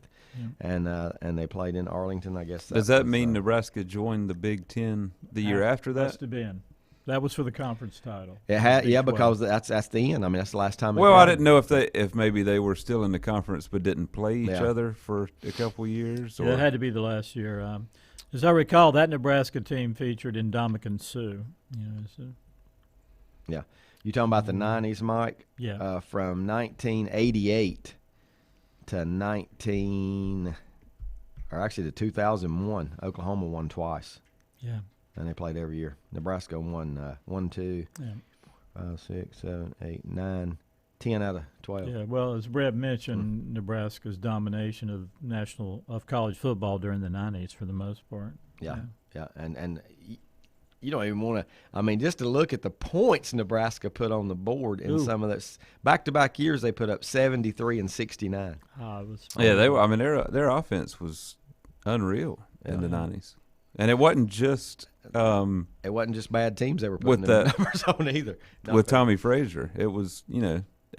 and they played in Arlington. I guess. Does that was, mean Nebraska joined the Big Ten the year after that? Must have been. That was for the conference title. It had, Big yeah, 12. because that's the end. I mean, that's the last time. Well, I didn't know if maybe they were still in the conference but didn't play each Yeah. other for a couple years. Or Yeah, it had to be the last year. As I recall, that Nebraska team featured Indomitian Sue. You know, so, Yeah, you talking about the '90s, Mike? yeah. From 1988 to 2001, Oklahoma won twice, Yeah. and they played every year. Nebraska won 1, 2, Yeah. 5, 6, 7, 8, 9, 10 out of 12. Yeah, well, as Brett mentioned, Nebraska's domination of college football during the 90s for the most part. Yeah, and you don't even want to. I mean, just to look at the points Nebraska put on the board in Ooh. some of those back-to-back years, they put up 73 and 69. It was Yeah, they were. I mean, their offense was unreal in the '90s, and it wasn't just It wasn't just bad teams they were putting With them that- numbers on either. No, with Tommy Frazier. It was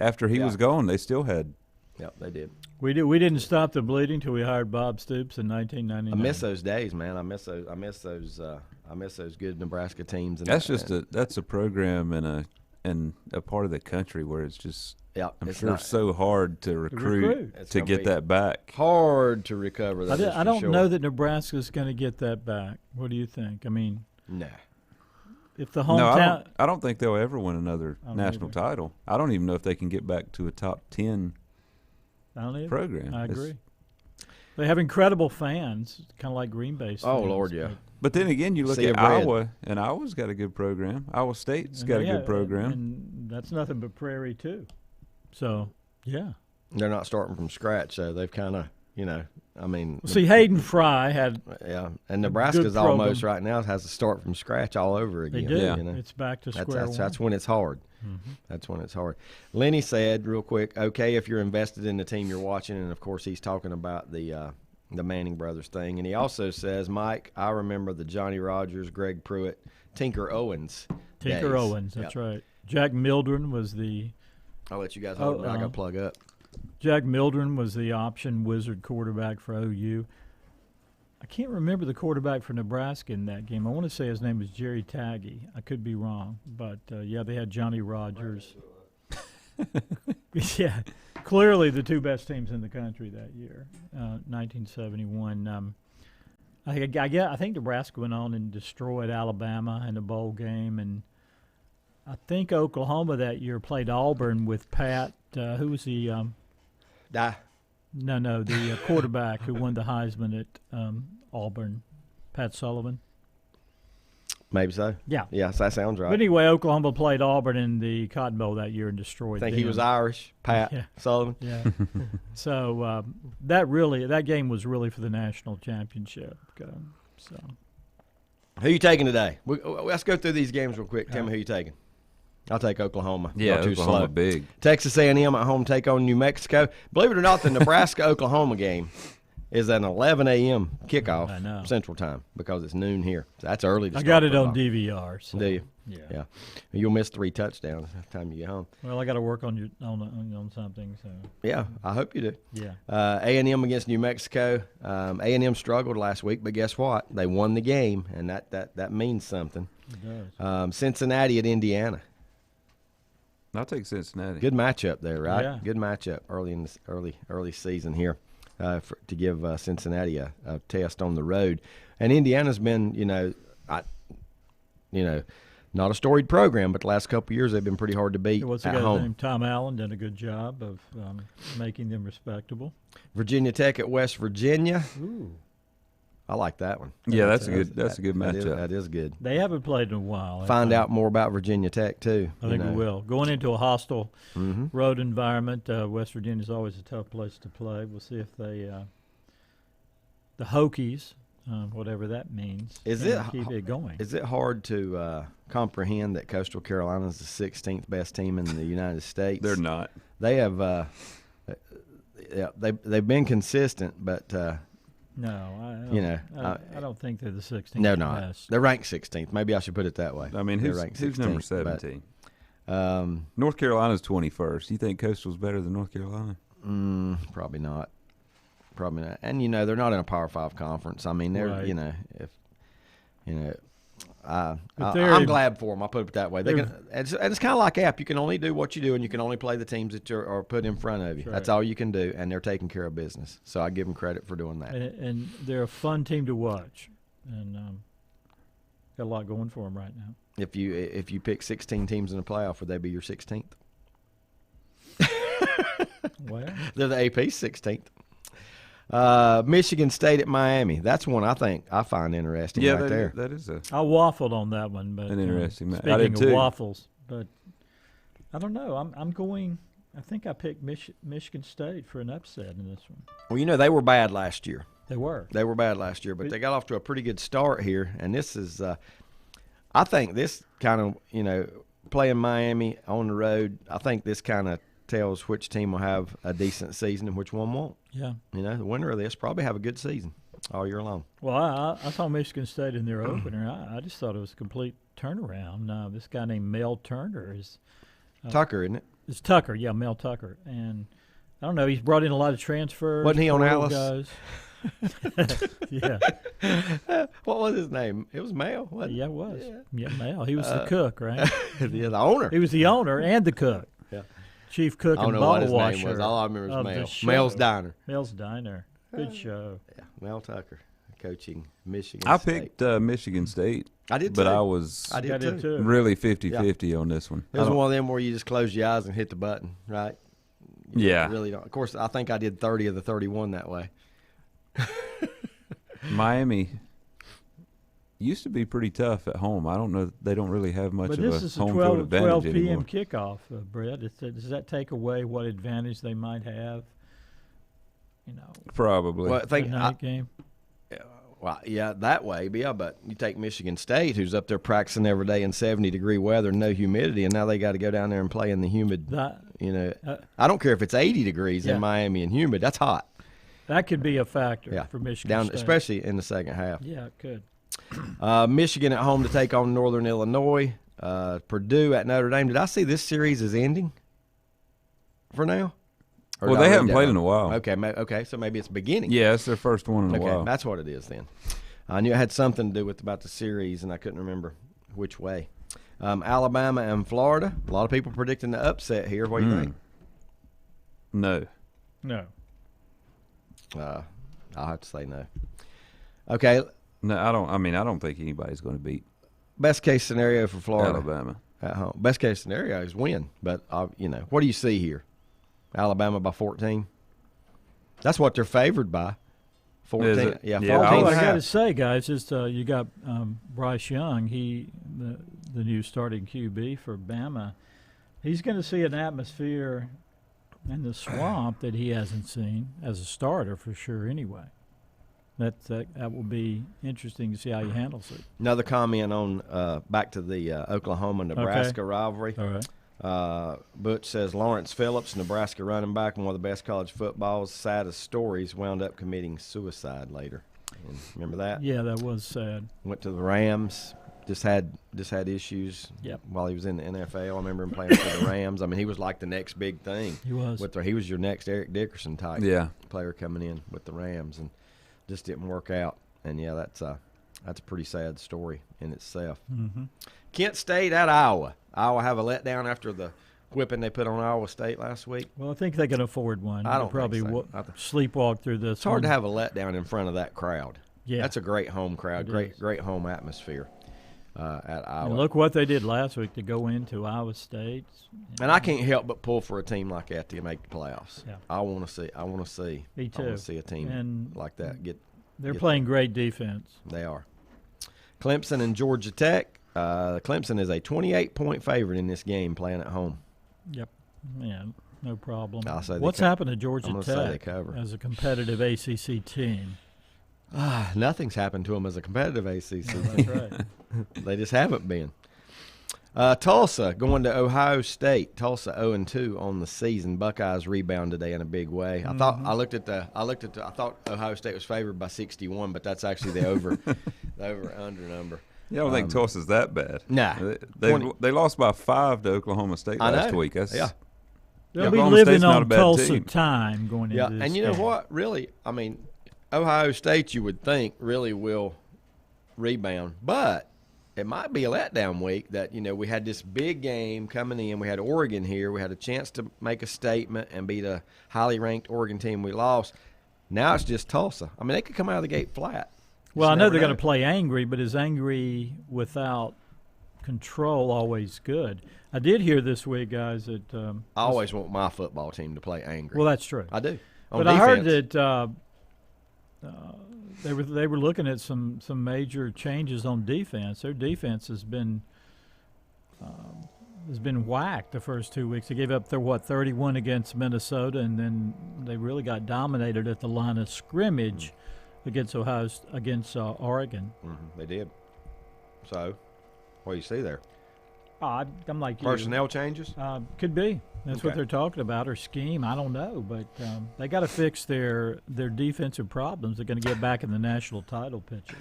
after he Yeah. was gone, they still had. Yeah, they did. We didn't stop the bleeding till we hired Bob Stoops in 1999. I miss those days, man. I miss those good Nebraska teams. And That's just that's a program and a part of the country where it's just yeah. I'm It's sure not so hard to recruit It's to gonna get be that back. hard to recover. That is I for don't sure. know that Nebraska's going to get that back. What do you think? I mean, No. if the No, hometown, I don't think they'll ever win another I don't national either. title. I don't even know if they can get back to a top 10 I don't either. program. I It's- agree. They have incredible fans, kind of like Green Bay. Oh fans, Lord, yeah. But then again, you look Sea at of red. Iowa, and Iowa's got a good program. Iowa State's And got a yeah, good program. and that's nothing but Prairie too. So yeah. They're not starting from scratch, so they've kind of, I mean. See, Hayden Fry had Yeah, and Nebraska's program. almost right now has to start from scratch all over they again. did. Yeah. You know? It's back to That's, square that's, one. that's when it's hard. That's when it's hard. Lenny said, real quick, okay, if you're invested in the team you're watching, and of course he's talking about the Manning brothers thing, and he also says, Mike, I remember the Johnny Rogers, Greg Pruitt, Tinker Owens. Tinker days. Owens. That's Yep. right. Jack Mildren was the I'll let you guys hold it. I got to plug up. Jack Mildren was the option wizard quarterback for OU. I can't remember the quarterback for Nebraska in that game. I want to say his name was Jerry Taggy. I could be wrong. But, yeah, they had Johnny Rogers. Yeah, clearly the two best teams in the country that year, 1971. I think Nebraska went on and destroyed Alabama in the bowl game. And I think Oklahoma that year played Auburn with Pat. Who was the the quarterback who won the Heisman at Auburn, Pat Sullivan. Maybe so. Yeah. Yes, that sounds right. But anyway, Oklahoma played Auburn in the Cotton Bowl that year and destroyed them. I think he was Irish, Pat Sullivan. Yeah. So that game was really for the national championship. So who you taking today? Let's go through these games real quick. Tell me who you taking. I'll take Oklahoma. Yeah, too Oklahoma slow. big. Texas A&M at home take on New Mexico. Believe it or not, the Nebraska-Oklahoma game is an 11 a.m. kickoff Central Time because it's noon here. So that's early to I start got it football. on DVR. So. Do you? Yeah. You'll miss 3 touchdowns by the time you get home. Well, I got to work on something. So. Yeah, I hope you do. Yeah. A&M against New Mexico. A&M struggled last week, but guess what? They won the game, and that means something. It does. Cincinnati at Indiana. I'll take Cincinnati. Good matchup there, right? Yeah. Good matchup early in this early season here to give Cincinnati a test on the road. And Indiana's been, not a storied program, but the last couple of years they've been pretty hard to beat What's at the guy's home. name? Tom Allen did a good job of making them respectable. Virginia Tech at West Virginia. Ooh. I like that one. Yeah, that's a good matchup. That is good. They haven't played in a while. Find out more about Virginia Tech too. I think we will. Going into a hostile Mm-hmm. road environment, West Virginia is always a tough place to play. We'll see if they, the Hokies, whatever that means, keep it going. Is it hard to comprehend that Coastal Carolina is the 16th best team in the United States? They're not. They have. They've been consistent, but. No, I don't think they're the 16th No, not. best. They're ranked 16th. Maybe I should put it that way. I mean, They're who's ranked number 16th, 17? but, North Carolina's 21st. You think Coastal's better than North Carolina? Probably not. Probably not. And they're not in a Power 5 conference. I mean, they're Right. I'm glad for them. I'll put it that way. It's kind of like App. You can only do what you do, and you can only play the teams that are put in front of you. Right. That's all you can do, and they're taking care of business. So I give them credit for doing that. And they're a fun team to watch, and got a lot going for them right now. If you pick 16 teams in the playoff, would they be your 16th? Well, They're the AP's 16th. Michigan State at Miami. That's one I find interesting right there. That is I waffled on that one, but an interesting match. speaking I did of too. waffles, but I don't know. I'm going. I think I picked Michigan State for an upset in this one. Well, they were bad last year. They were. They were bad last year, but they got off to a pretty good start here. And this is, I think this kind of, playing Miami on the road, I think this kind of tells which team will have a decent season and which one won't. Yeah. The winner of this probably have a good season all year long. Well, I saw Michigan State in their opener. I just thought it was a complete turnaround. This guy named Mel Turner is Tucker, isn't it? It's Tucker, yeah, Mel Tucker, and I don't know. He's brought in a lot of transfers. Wasn't he on portal Alice? Guys. Yeah. What was his name? It was Mel. Wasn't it? Yeah, it was. Yeah, Mel. He was the cook, right? Yeah, the owner. He was the owner and the cook. Yeah. Chief cook I don't and know what bottle his washer. name was. All I remember of was the Mel. show. Mel's Diner. Mel's Diner. Good show. Yeah, Mel Tucker coaching Michigan I State. picked Michigan State. I did but too. I was I did too. really 50-50 on this one. It was one of them where you just close your eyes and hit the button, right? Yeah. Really don't. Of course, I think I did 30 of the 31 that way. Miami used to be pretty tough at home. I don't know. They don't really have much But of this a is a home 12 field advantage p.m. anymore. kickoff, Brett. Does that take away what advantage they might have? Probably. Well, the night game. Well, yeah, that way, yeah. But you take Michigan State, who's up there practicing every day in 70-degree weather and no humidity, and now they got to go down there and play in the humid. I don't care if it's 80 degrees in Miami and humid. That's hot. That could be a factor for Michigan State. Especially in the second half. Yeah, it could. Michigan at home to take on Northern Illinois. Purdue at Notre Dame. Did I see this series is ending? for now? Or Well, did I they read haven't that played wrong? in a while. Okay, so maybe it's beginning. Yeah, it's their first one in a Okay, while. that's what it is then. I knew it had something to do with about the series, and I couldn't remember which way. Alabama and Florida. A lot of people predicting the upset here. What do you think? No. No. I'll have to say no. Okay, No, I don't. I mean, I don't think anybody's going to beat best case scenario for Florida Alabama. at home. Best case scenario is win, but what do you see here? Alabama by 14. That's what they're favored by. 14. Is it? Yeah, Yeah, 14 All and I a got to half. say, guys, is you got Bryce Young. The new starting QB for Bama. He's going to see an atmosphere in the swamp that he hasn't seen as a starter for sure. Anyway, that will be interesting to see how he handles it. Another comment on back to the Oklahoma-Nebraska rivalry. All right. Butch says Lawrence Phillips, Nebraska running back and one of the best college football's saddest stories, wound up committing suicide later. And remember that? Yeah, that was sad. Went to the Rams. Just had issues. Yep. While he was in the NFL. I remember him playing for the Rams. I mean, he was like the next big thing. He was. He was your next Eric Dickerson type player coming in with the Rams, and just didn't work out. And yeah, that's a pretty sad story in itself. Mm-hmm. Kent State at Iowa. Iowa have a letdown after the whipping they put on Iowa State last week. Well, I think they can afford one. I don't They'll probably think so. sleepwalk through this. It's hard to have a letdown in front of that crowd. Yeah, that's a great home crowd. It is. Great home atmosphere at Iowa. And look what they did last week to go into Iowa State. And I can't help but pull for a team like that to make the playoffs. Yeah. I want to see. Me too. I want to see a team And like that get. They're playing great defense. They are. Clemson and Georgia Tech. Clemson is a 28-point favorite in this game, playing at home. Yep. Yeah, no problem. I'll say What's happened to Georgia I'm gonna say they Tech cover. as a competitive ACC team? Nothing's happened to them as a competitive ACC. That's right. They just haven't been. Tulsa going to Ohio State. Tulsa 0-2 on the season. Buckeyes rebound today in a big way. I thought I thought Ohio State was favored by 61, but that's actually the over under number. Yeah, I don't think Tulsa's that bad. Nah. They lost by 5 to Oklahoma State last week. That's, yeah. They'll be Oklahoma living State's not a on bad Tulsa team. time going into this And you know game. what? Really, I mean, Ohio State, you would think, really will rebound, but it might be a letdown week that, we had this big game coming in. We had Oregon here. We had a chance to make a statement and beat a highly ranked Oregon team we lost. Now it's just Tulsa. I mean, they could come out of the gate flat. Well, I Just know never they're going to play angry, but is angry without control always good? I did hear this week, guys, that I always want my football team to play angry. well, that's true. I do. But I heard that they were looking at some major changes on defense. Their defense has been whacked the first 2 weeks. They gave up 31 against Minnesota, and then they really got dominated at the line of scrimmage against Oregon. They did. So, what do you see there? I'm like you. Personnel changes? Could be. That's what Okay. they're talking about, or scheme. I don't know, but they got to fix their defensive problems. They're going to get back in the national title picture.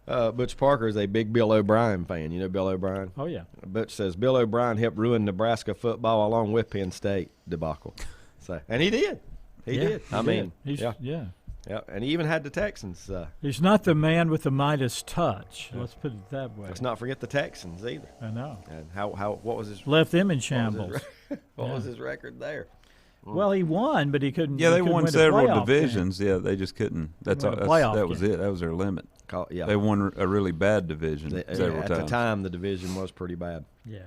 Butch Parker is a big Bill O'Brien fan. You know Bill O'Brien? Oh yeah. Butch says Bill O'Brien helped ruin Nebraska football along with Penn State debacle. And he did. He did. He did. Yeah. Yeah, and he even had the Texans. He's not the man with the Midas touch. Let's put it that way. Let's not forget the Texans either. I know. And what was his Left them in shambles. what was his record there? Well, he won, but he couldn't. Yeah, he they couldn't won win a several playoff divisions. Yeah, they just couldn't. That was game. it. That was their limit. Yeah. They won a really bad division several At times. the time, the division was pretty bad. Yeah.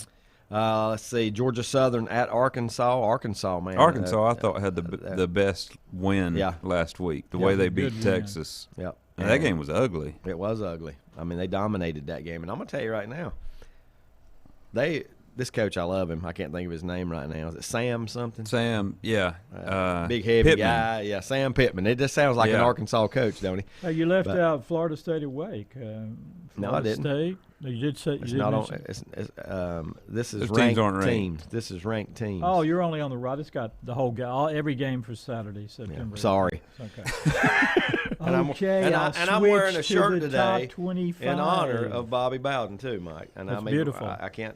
Let's see, Georgia Southern at Arkansas. Arkansas, man. Arkansas, I thought, had the best win last week. The way they beat good Texas. Yeah. And that game was ugly. It was ugly. I mean, they dominated that game. And I'm going to tell you right now, this coach, I love him. I can't think of his name right now. Is it Sam something? Sam, yeah. Big, heavy Pittman. guy. Yeah, Sam Pittman. It just sounds like an Arkansas coach, don't he? Oh, you left out Florida State at Wake. No, I didn't. State. You did say It's you not didn't on. mention- This is Those teams ranked aren't ranked. teams. This is ranked teams. Oh, you're only on the right. It's got the whole every game for Saturday, September. sorry. It's okay. And I'm- okay, and I'll I'm wearing a switch to shirt the today top 25. in honor of Bobby Bowden too, Mike. And That's I mean, beautiful. I can't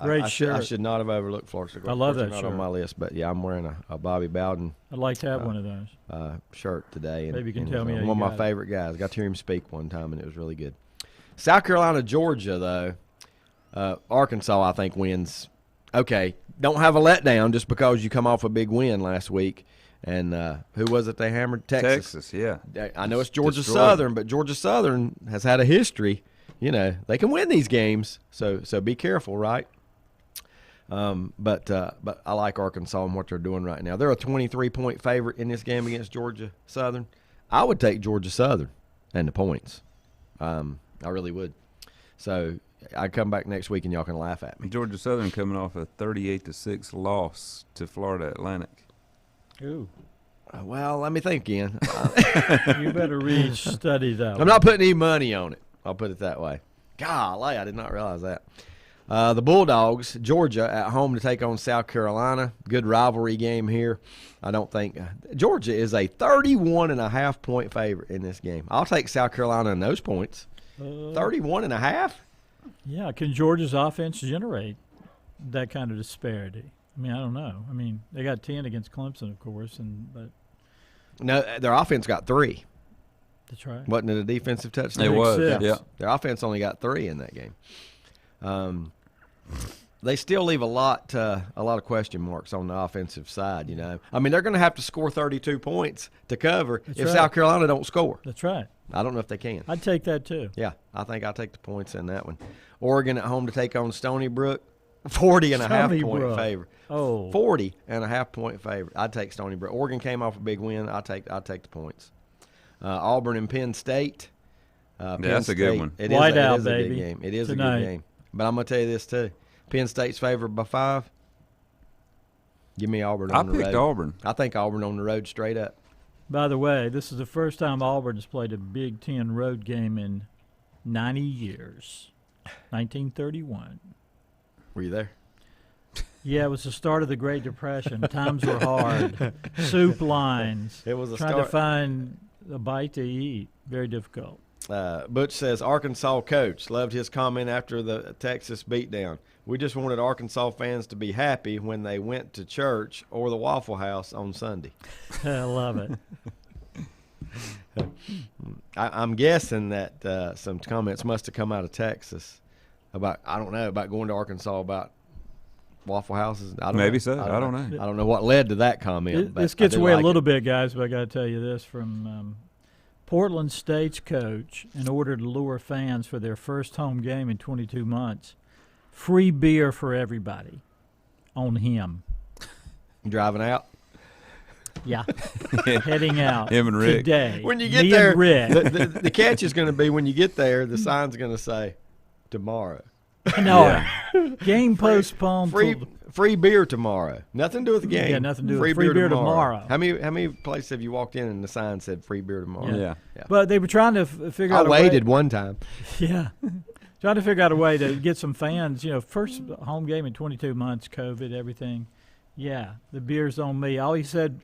Great I shirt. should not have overlooked Florida. I love that not shirt. on my list, but yeah, I'm wearing a Bobby Bowden I'd like to have one of those. shirt today. And, Maybe you can and tell me how one you of my got it. favorite guys. Got to hear him speak one time, and it was really good. South Carolina, Georgia, though. Arkansas, I think, wins. Okay, don't have a letdown just because you come off a big win last week. And who was it they hammered? Texas, yeah. I know it's Georgia Destroyed. Southern, but Georgia Southern has had a history. You know, they can win these games, so be careful, right? But I like Arkansas and what they're doing right now. They're a 23-point favorite in this game against Georgia Southern. I would take Georgia Southern and the points. I really would. So I'd come back next week and y'all can laugh at me. Georgia Southern coming off a 38-6 loss to Florida Atlantic. Ooh. Well, let me think again. You better study that. I'm not putting any money on it. I'll put it that way. Golly, I did not realize that. The Bulldogs, Georgia, at home to take on South Carolina. Good rivalry game here. I don't think Georgia is a 31.5-point favorite in this game. I'll take South Carolina in those points. 31.5? Yeah, can Georgia's offense generate that kind of disparity? I mean, I don't know. I mean, they got 10 against Clemson, of course, but No, their offense got 3. that's right. Wasn't it a defensive touchdown? It was, Six. yeah. Their offense only got 3 in that game. They still leave a lot of question marks on the offensive side, you know. I mean, they're going to have to score 32 points to cover if right. South Carolina don't score. That's right. I don't know if they can. I'd take that too. Yeah, I think I'll take the points in that one. Oregon at home to take on Stony Brook, 40.5-point favorite. Oh. 40.5-point favorite. I'd take Stony Brook. Oregon came off a big win. I'll take the points. Auburn and Penn State. Penn that's a good State, one. It White is, out, it is a baby, good game. It is tonight. a good game. But I'm going to tell you this, too. Penn State's favored by 5. Give me Auburn I on the road. picked Auburn. I think Auburn on the road straight up. By the way, this is the first time Auburn has played a Big Ten road game in 90 years. 1931. Were you there? Yeah, it was the start of the Great Depression. Times were hard. Soup lines. It was a trying start. to find a bite to eat. Very difficult. Butch says, Arkansas coach. Loved his comment after the Texas beatdown. We just wanted Arkansas fans to be happy when they went to church or the Waffle House on Sunday. I love it. I'm guessing that some comments must have come out of Texas about, I don't know, about going to Arkansas about Waffle Houses. I don't Maybe know. so. I don't know. I don't know what led to that comment. This gets away a little bit, guys, but I got to tell you this from Portland Stagecoach, in order to lure fans for their first home game in 22 months, free beer for everybody on him. Driving out. Yeah. Heading out Him and Rick. today. When you get Me there, and Rick. the catch is going to be when you get there, the sign's going to say tomorrow. No, game postponed. Free beer tomorrow. Nothing to do with the game. Yeah, nothing to do with free free beer tomorrow. How many places have you walked in and the sign said free beer tomorrow? Yeah. But they were trying to figure I out a waited way. one time. Yeah. Trying to figure out a way to get some fans. You know, first home game in 22 months, COVID, everything. Yeah, the beer's on me. All he said,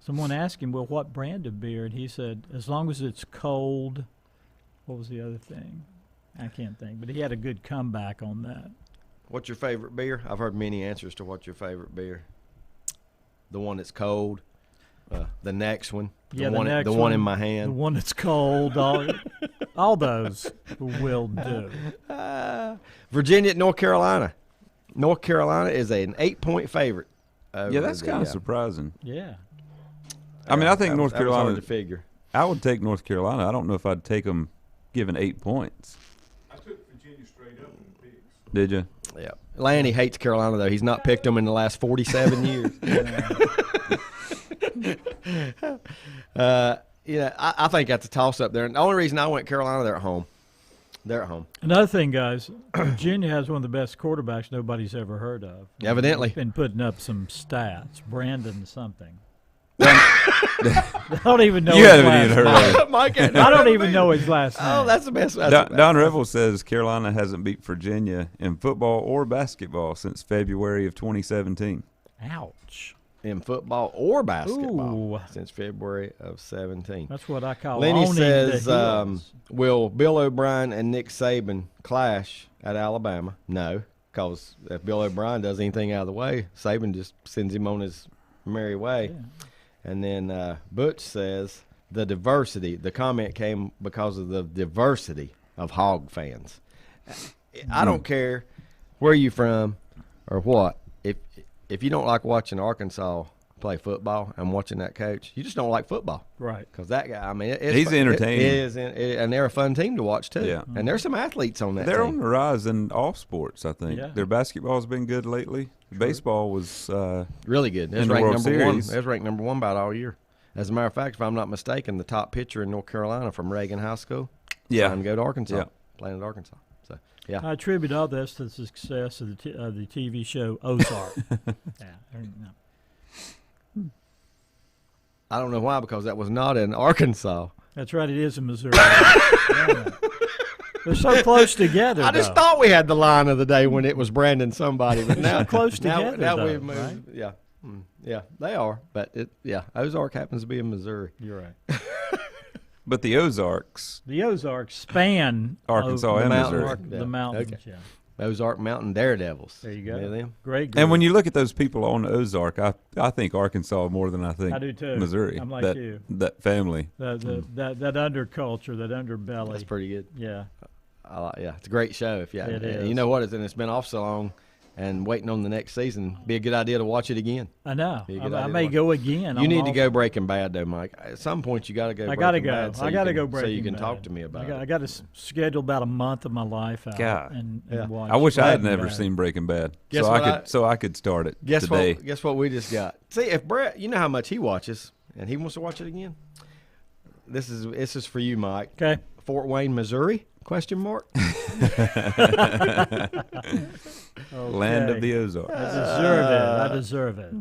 someone asked him, well, what brand of beer? And he said, as long as it's cold. What was the other thing? I can't think. But he had a good comeback on that. What's your favorite beer? I've heard many answers to what's your favorite beer. The one that's cold. The next one. Yeah, the one in my hand. The one that's cold. All those will do. Virginia at North Carolina. North Carolina is an 8-point favorite. Yeah, that's kind of surprising. Yeah. I mean, I think North that was hard Carolina. to figure. I would take North Carolina. I don't know if I'd take them given 8 points. I took Virginia straight up in the picks. Did you? Yeah. Lanny hates Carolina, though. He's not picked them in the last 47 years. I think that's a toss-up there. And the only reason I went Carolina, they're at home. They're at home. Another thing, guys, Virginia has one of the best quarterbacks nobody's ever heard of. Evidently. He's been putting up some stats. Brandon something. I don't even know You his haven't last even heard name. of it. Mike, I don't even know his last name. Oh, that's the best. Don Revel says Carolina hasn't beat Virginia in football or basketball since February of 2017. Ouch. in football or basketball Ooh. since February of 17. That's what I call Lenny owning says, the heels. will Bill O'Brien and Nick Saban clash at Alabama? No, because if Bill O'Brien does anything out of the way, Saban just sends him on his merry way. Yeah. And then Butch says, the diversity. The comment came because of the diversity of Hog fans. I don't care where you from or what. If you don't like watching Arkansas play football and watching that coach, you just don't like football. Right. Because that guy, I mean, He's entertaining. It is, and they're a fun team to watch too. Yeah. And there's some athletes on that They're team. on the rise in all sports, I think. Yeah. Their basketball's been good lately. Baseball was Really good. That's in the ranked World number one. Series. That's ranked number one about all year. As a matter of fact, if I'm not mistaken, the top pitcher in North Carolina from Reagan High School, trying to go to Arkansas, Yeah. playing at Arkansas. So yeah, I attribute all this to the success of the TV show Ozark. No. I don't know why, because that was not in Arkansas. That's right. It is in Missouri. Yeah. They're so close together. I just though. thought we had the line of the day when it was Brandon somebody, but now close now, together, Now though, we've moved. right? Yeah, yeah, they are. But Ozark happens to be in Missouri. You're right. But the Ozarks, The Ozarks span Arkansas over and the Missouri. mountain. the mountains. Okay. Yeah. Ozark Mountain Daredevils. There you go. Remember them? Great. And when group. you look at those people on Ozark, I think Arkansas more than I think I do too. Missouri. I'm like that, you. That family. that underculture, that underbelly. That's pretty good. Yeah. It's a great show. If you It is. you know what, it's been off so long, and waiting on the next season, be a good idea to watch it again. I know. Be a good I idea may to watch. go again. You need to go Breaking Bad though, Mike. At some point, you got to go. I got to Breaking go. Bad so I you got to can- go Breaking so you can Bad. talk to me about it. I got to schedule about a month of my life out God. and Yeah. watch. I wish I had Breaking never Bad. seen Breaking Bad, Guess so what I could start it Guess today. what? Guess what we just got. See, if Brett, you know how much he watches, and he wants to watch it again. This is for you, Mike. Okay. Fort Wayne, Missouri? Question mark. Land of Okay. the Ozarks. I deserve it.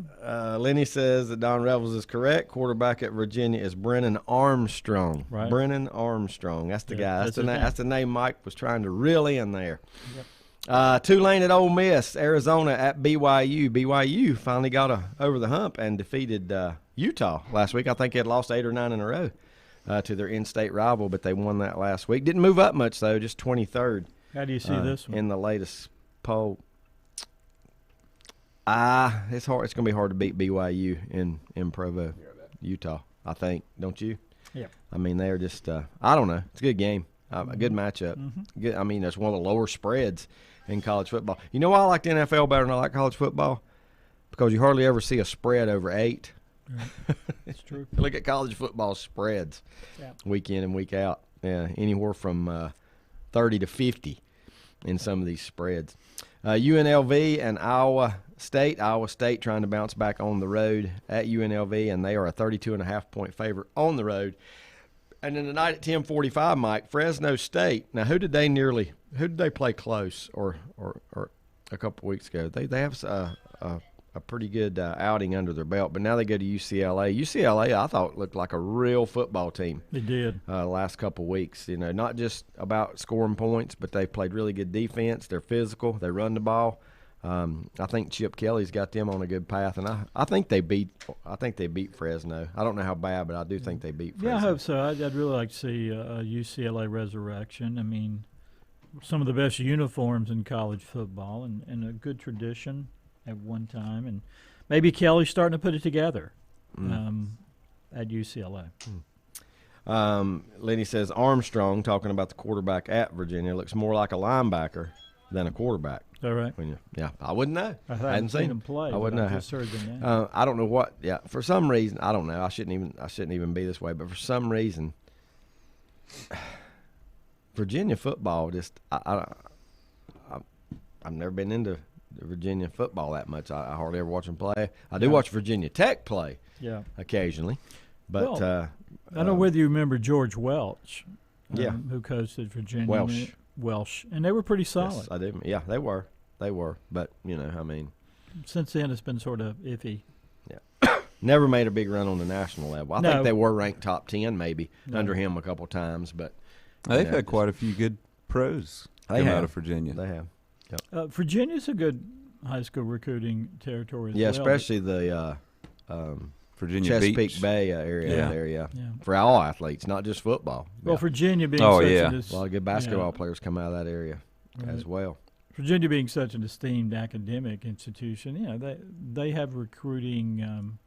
Lenny says that Don Revels is correct. Quarterback at Virginia is Brennan Armstrong. Right. Brennan Armstrong. That's the Yeah, guy. that's That's his name. that's the name Mike was trying to reel in there. Tulane at Ole Miss. Arizona at BYU. BYU finally got over the hump and defeated Utah last week. I think they had lost 8 or 9 in a row to their in-state rival, but they won that last week. Didn't move up much, though, just 23rd. How do you see this one? In the latest poll. It's hard. It's going to be hard to beat BYU in Provo, Utah, I think. Don't you? Yeah. I mean, they're just I don't know. It's a good game. A good matchup. Mm-hmm. Good. I mean, that's one of the lower spreads in college football. You know why I like the NFL better than I like college football? Because you hardly ever see a spread over 8. It's true. Look at college football spreads Yeah. week in and week out. Yeah, anywhere from 30 to 50 in some of these spreads. UNLV and Iowa State. Iowa State trying to bounce back on the road at UNLV, and they are a 32.5-point favorite on the road. And then tonight at 10:45, Mike, Fresno State. Now, who did they play close or a couple weeks ago? They have a pretty good outing under their belt, but now they go to UCLA. UCLA, I thought, looked like a real football team. They did. Last couple weeks, not just about scoring points, but they played really good defense. They're physical. They run the ball. I think Chip Kelly's got them on a good path, and I think they beat Fresno. I don't know how bad, but I do think they beat Fresno. Yeah, I hope so. I'd really like to see a UCLA resurrection. I mean, some of the best uniforms in college football and a good tradition at one time. And maybe Kelly's starting to put it together at UCLA. Lenny says Armstrong, talking about the quarterback at Virginia, looks more like a linebacker than a quarterback. Is that right? I wouldn't know. I hadn't haven't seen him play. I but wouldn't know. I just heard the name. I don't know what. Yeah, for some reason, I don't know. I shouldn't even be this way. But for some reason, Virginia football just I've never been into Virginia football that much. I hardly ever watch them play. I do watch Virginia Tech play Yeah. occasionally, but Well, I don't know whether you remember George Welch, Yeah. who coached at Virginia. Welsh. And they were pretty solid. yes, I do. Yeah, they were. But I mean, Since then, it's been sort of iffy. never made a big run on the national level. I No. think they were ranked top 10 maybe No. under him a couple times, but They've Yeah, had quite a few good pros They come have. out of Virginia. they have. Virginia's a good high school recruiting territory as Yeah, well. especially the Virginia Chesapeake Beach. Bay area Yeah. there, yeah. Yeah. For all athletes, not just football. Well, Yeah. Virginia being Oh, such yeah. an A lot of good basketball players come out of that area as Right. well. Virginia being such an esteemed academic institution, they have recruiting.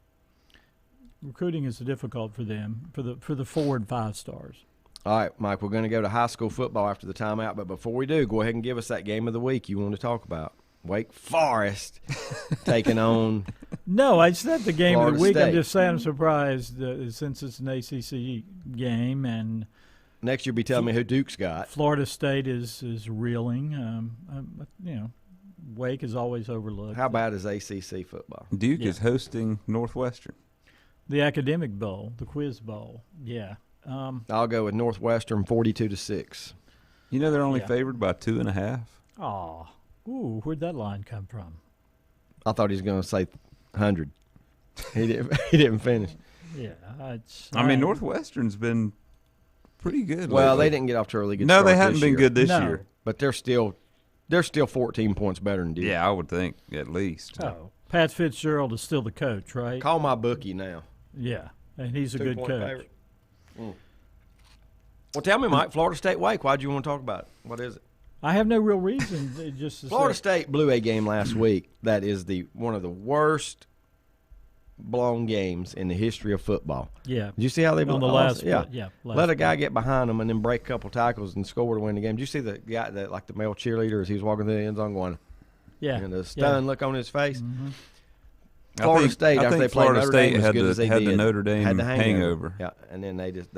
Recruiting is difficult for them for the 4 and 5 stars. All right, Mike, we're going to go to high school football after the timeout, but before we do, go ahead and give us that game of the week you want to talk about. Wake Forest taking on No, it's not the game of Florida the week. State. I'm just saying I'm surprised since it's an ACC game and next year. Be telling me who Duke's got. Florida State is reeling. Wake is always overlooked. How bad is ACC football? Duke Yeah. is hosting Northwestern. The Academic Bowl, the Quiz Bowl? Yeah. I'll go with Northwestern 42-6. You know they're only Yeah. favored by 2.5. Ooh, where'd that line come from? I thought he was going to say 100. He didn't. He didn't finish. Yeah, I mean, Northwestern's been pretty good. Well, lately. they didn't get off to a really good No, start they hadn't this been year. good this No. year. But they're still 14 points better than Duke. Yeah, I would think at least. Oh, Pat Fitzgerald is still the coach, right? Call my bookie now. Yeah, and he's a good 2-point coach. favorite. Well, tell me, Mike, Florida State Wake. Why'd you want to talk about it? What is it? I have no real reason. It just to Florida say- State blew a game last week that is one of the worst blown games in the history of football. Yeah. Did you see how they blew On the lost? last Yeah. play, yeah, last Let a guy play. get behind them and then break a couple tackles and score to win the game. Did you see the guy that like the male cheerleader as he was walking through the end zone going, Yeah. and the stunned look on his face? Mm-hmm. Florida State, I after think they played Florida Notre State Dame as had good the, as they had did, the Notre Dame had the hangover. Yeah, and then they just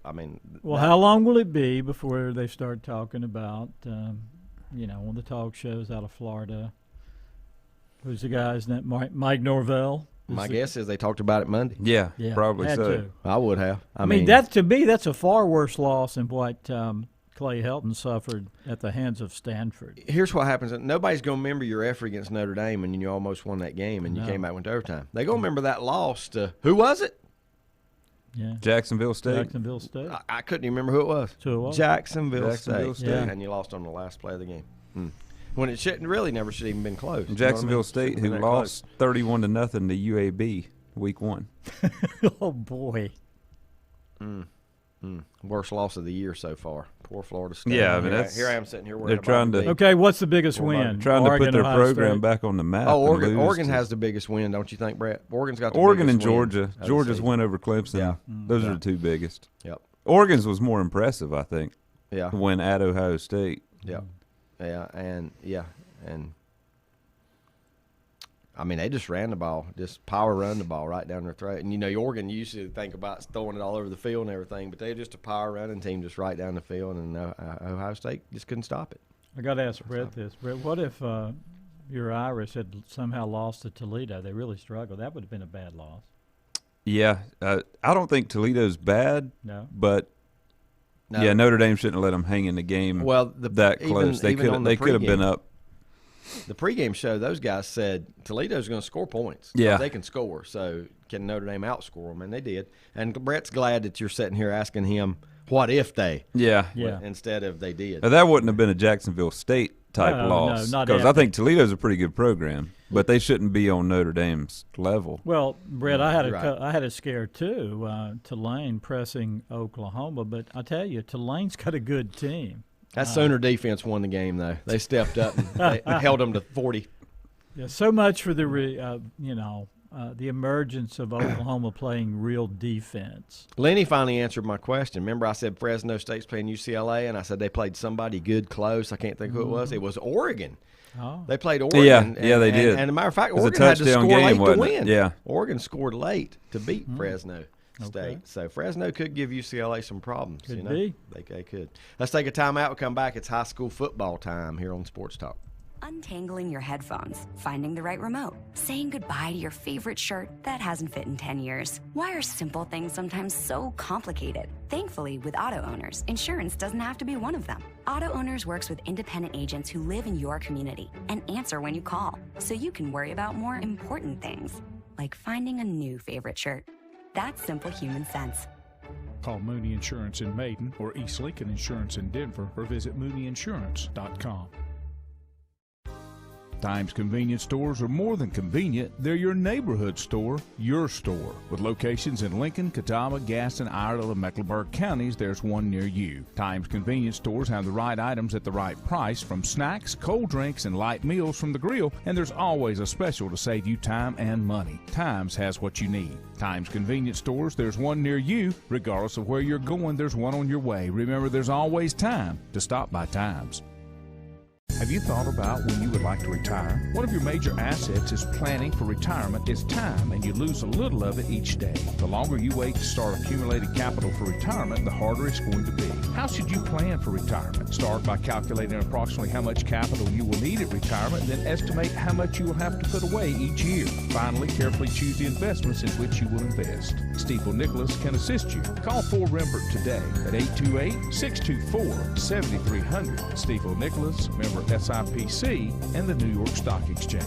I mean. Well, how long will it be before they start talking about, on the talk shows out of Florida? Who's the guy's name? Mike Norvell? My guess is they talked about it Monday. Yeah, Yeah, probably had so. to. I would have. I mean, that to me, that's a far worse loss than what Clay Helton suffered at the hands of Stanford. Here's what happens. Nobody's going to remember your effort against Notre Dame and you almost won that game and you No. came out went to overtime. They're going to remember that loss to – who was it? Yeah. Jacksonville State. Jacksonville State. I couldn't even remember who it was. Who it was? Jacksonville Jacksonville State. State. Yeah. And you lost on the last play of the game. When it never should even been close. You know what I Jacksonville mean? State, Shouldn't who been that lost 31-0 to UAB week 1. Oh, boy. close. Worst loss of the year so far. Poor Florida State. Yeah, I mean, that's- here I am sitting here worried they're about trying to- the Okay, what's the biggest Well, win? Trying to Oregon, put their Ohio program State? back on the map. Oh, and lose Oregon to- has the biggest win, don't you think, Brett? Oregon's got the Oregon and biggest win Georgia. of the Georgia's season. win over Clemson. Yeah. Those are the two biggest. Yep. Oregon's was more impressive, I think, Yeah. win at Ohio State. Yeah, and I mean they just ran the ball, just power run the ball right down their throat. And Oregon used to think about throwing it all over the field and everything, but they're just a power running team, just right down the field. And Ohio State just couldn't stop it. I got to ask Brett this. Brett, what if your Irish had somehow lost to Toledo? They really struggled. That would have been a bad loss. Yeah, I don't think Toledo's bad, No. but No. yeah, Notre Dame shouldn't have let them hang in the game Well, that close. They even on could the have been pregame. up. The pregame show, those guys said Toledo's going to score points. Yeah. They can score. So can Notre Dame outscore them? And they did. And Brett's glad that you're sitting here asking him, what if they? Yeah. Yeah. Instead of they did. Now, that wouldn't have been a Jacksonville State type No, loss no, not because I epic. think Toledo's a pretty good program, but they shouldn't be on Notre Dame's level. Well, Brett, I had you're right. I had a scare too. Tulane pressing Oklahoma, but I tell you, Tulane's got a good team. That Sooner defense won the game, though. They stepped up and they held them to 40. Yeah, so much for the the emergence of Oklahoma playing real defense. Lenny finally answered my question. Remember I said Fresno State's playing UCLA, and I said they played somebody good close. I can't think who it was. It was Oregon. Oh, They played Oregon. Yeah, they did. And a matter of fact, It was a Oregon had to touchdown score game, late to wasn't it? win. Yeah. Oregon scored late to beat Hmm. Fresno State. Okay. So Fresno could give UCLA some problems. Could you know? be. They could. Let's take a timeout. We'll come back. It's high school football time here on Sports Talk. Untangling your headphones, finding the right remote, saying goodbye to your favorite shirt that hasn't fit in 10 years. Why are simple things sometimes so complicated? Thankfully, with auto owners, insurance doesn't have to be one of them. Auto Owners works with independent agents who live in your community and answer when you call, so you can worry about more important things, like finding a new favorite shirt. That's simple human sense. Call Mooney Insurance in Maiden or East Lincoln Insurance in Denver or visit mooneyinsurance.com. Times Convenience Stores are more than convenient. They're your neighborhood store, your store. With locations in Lincoln, Catawba, Gaston, Iredell, and Mecklenburg counties, there's one near you. Times Convenience Stores have the right items at the right price, from snacks, cold drinks, and light meals from the grill, and there's always a special to save you time and money. Times has what you need. Times Convenience Stores, there's one near you. Regardless of where you're going, there's one on your way. Remember, there's always time to stop by Times. Have you thought about when you would like to retire? One of your major assets is planning for retirement is time, and you lose a little of it each day. The longer you wait to start accumulating capital for retirement, the harder it's going to be. How should you plan for retirement? Start by calculating approximately how much capital you will need at retirement, then estimate how much you will have to put away each year. Finally, carefully choose the investments in which you will invest. Stifel Nicholas can assist you. Call Ford Rembert today at 828-624-7300. Stifel Nicholas, member SIPC, and the New York Stock Exchange.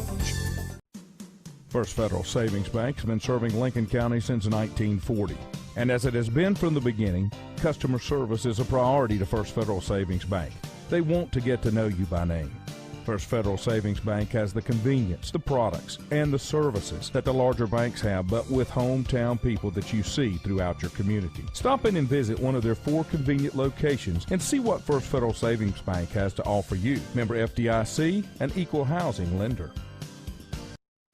First Federal Savings Bank has been serving Lincoln County since 1940. And as it has been from the beginning, customer service is a priority to First Federal Savings Bank. They want to get to know you by name. First Federal Savings Bank has the convenience, the products, and the services that the larger banks have, but with hometown people that you see throughout your community. Stop in and visit one of their 4 convenient locations and see what First Federal Savings Bank has to offer you. Member FDIC, an equal housing lender.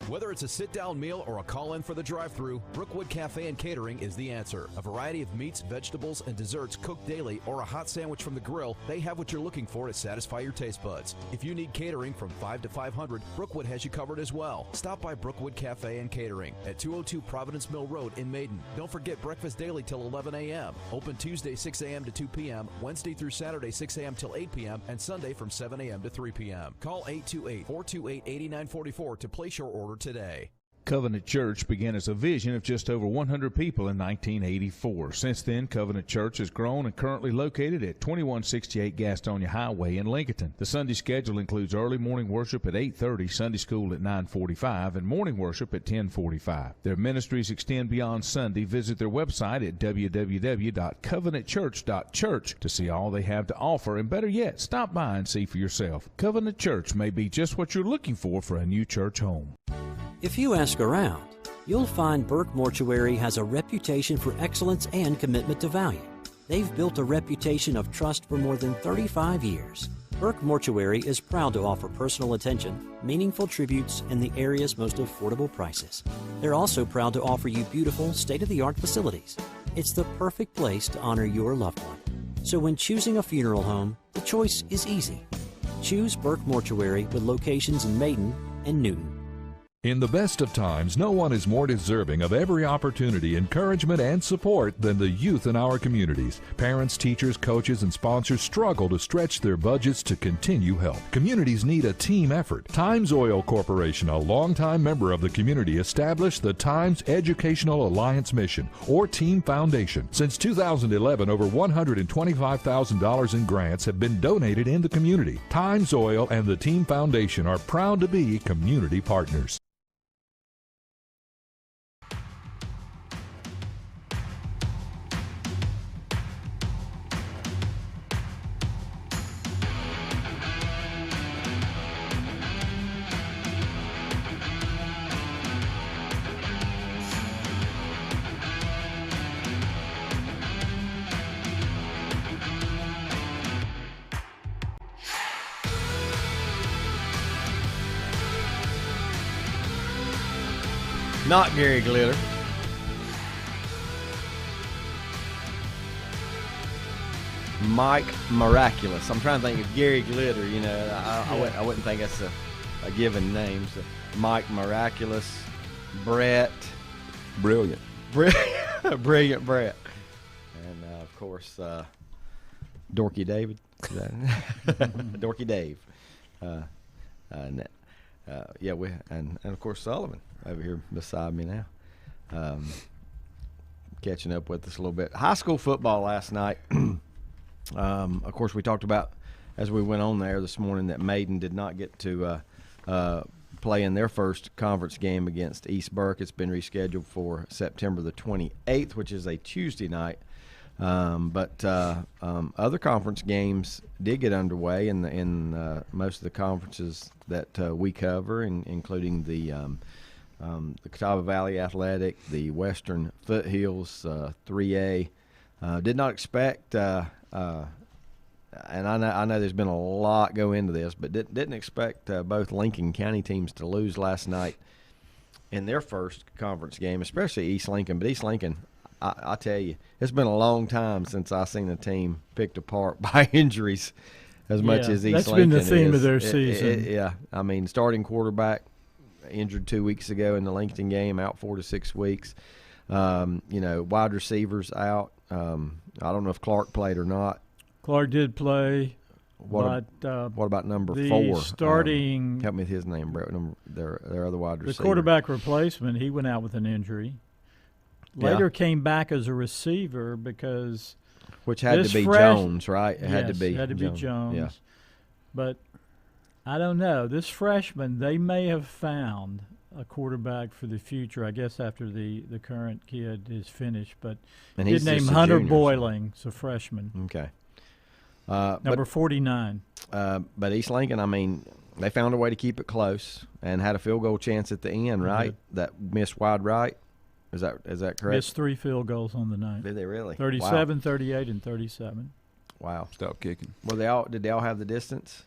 Whether it's a sit-down meal or a call-in for the drive-thru, Brookwood Cafe and Catering is the answer. A variety of meats, vegetables, and desserts cooked daily, or a hot sandwich from the grill, they have what you're looking for to satisfy your taste buds. If you need catering from 5 to 500, Brookwood has you covered as well. Stop by Brookwood Cafe and Catering at 202 Providence Mill Road in Maiden. Don't forget breakfast daily till 11 a.m. Open Tuesday 6 a.m. to 2 p.m., Wednesday through Saturday 6 a.m. till 8 p.m., and Sunday from 7 a.m. to 3 p.m. Call 828-428-8944 to place your order today. Covenant Church began as a vision of just over 100 people in 1984. Since then, Covenant Church has grown and currently located at 2168 Gastonia Highway in Lincoln. The Sunday schedule includes early morning worship at 8:30, Sunday school at 9:45, and morning worship at 10:45. Their ministries extend beyond Sunday. Visit their website at www.covenantchurch.church to see all they have to offer, and better yet, stop by and see for yourself. Covenant Church may be just what you're looking for a new church home. If you ask around, you'll find Burke Mortuary has a reputation for excellence and commitment to value. They've built a reputation of trust for more than 35 years. Burke Mortuary is proud to offer personal attention, meaningful tributes, and the area's most affordable prices. They're also proud to offer you beautiful, state-of-the-art facilities. It's the perfect place to honor your loved one. So when choosing a funeral home, the choice is easy. Choose Burke Mortuary with locations in Maiden and Newton. In the best of times, no one is more deserving of every opportunity, encouragement, and support than the youth in our communities. Parents, teachers, coaches, and sponsors struggle to stretch their budgets to continue help. Communities need a team effort. Times Oil Corporation, a longtime member of the community, established the Times Educational Alliance Mission, or Team Foundation. Since 2011, over $125,000 in grants have been donated in the community. Times Oil and the Team Foundation are proud to be community partners. Not Gary Glitter. Mike Miraculous. I'm trying to think of Gary Glitter. You know, I wouldn't think that's a given name. So Mike Miraculous, Brett. Brilliant. Brilliant Brett. And, of course, Dorky David. Dorky Dave. Yeah, and of course Sullivan over here beside me now, catching up with us a little bit. High school football last night. Of course, we talked about as we went on there this morning that Maiden did not get to play in their first conference game against East Burke. It's been rescheduled for September the 28th, which is a Tuesday night. But other conference games did get underway in most of the conferences that we cover, including the Catawba Valley Athletic, the Western Foothills 3A. Did not expect, and I know there's been a lot go into this, but didn't expect both Lincoln County teams to lose last night in their first conference game, especially East Lincoln. But East Lincoln, I tell you, it's been a long time since I've seen a team picked apart by injuries as much as East Lincoln. That's been the theme of their season. Yeah, I mean, starting quarterback injured 2 weeks ago in the Lincoln game, out 4 to 6 weeks. Wide receivers out. I don't know if Clark played or not. Clark did play. What about number the 4? Starting. Help me with his name, bro. Their other wide receiver. The quarterback replacement, he went out with an injury. Later came back as a receiver because which had to be Jones, right? It had to be Jones. Yeah. But I don't know. This freshman, they may have found a quarterback for the future, I guess, after the current kid is finished. But and he's named Hunter Boyling, so freshman. Okay. Number 49. But East Lincoln, I mean, they found a way to keep it close and had a field goal chance at the end, right? That missed wide right. Is that correct? Missed 3 field goals on the night. Did they really? 37, wow. 38, and 37. Wow. Stop kicking. Well, did they all have the distance?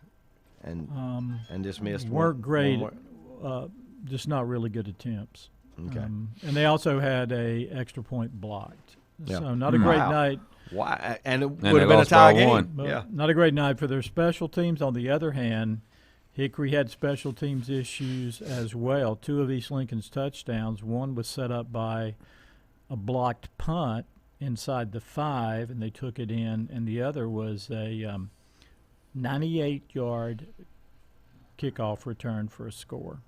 And just missed weren't great. Just not really good attempts. Okay. And they also had a extra point blocked. Yeah. So not a great night. Why? And it would have been a tie game. Yeah. Not a great night for their special teams. On the other hand, Hickory had special teams issues as well. 2 of East Lincoln's touchdowns. One was set up by a blocked punt inside the 5, and they took it in, and the other was a 98-yard kickoff return for a score.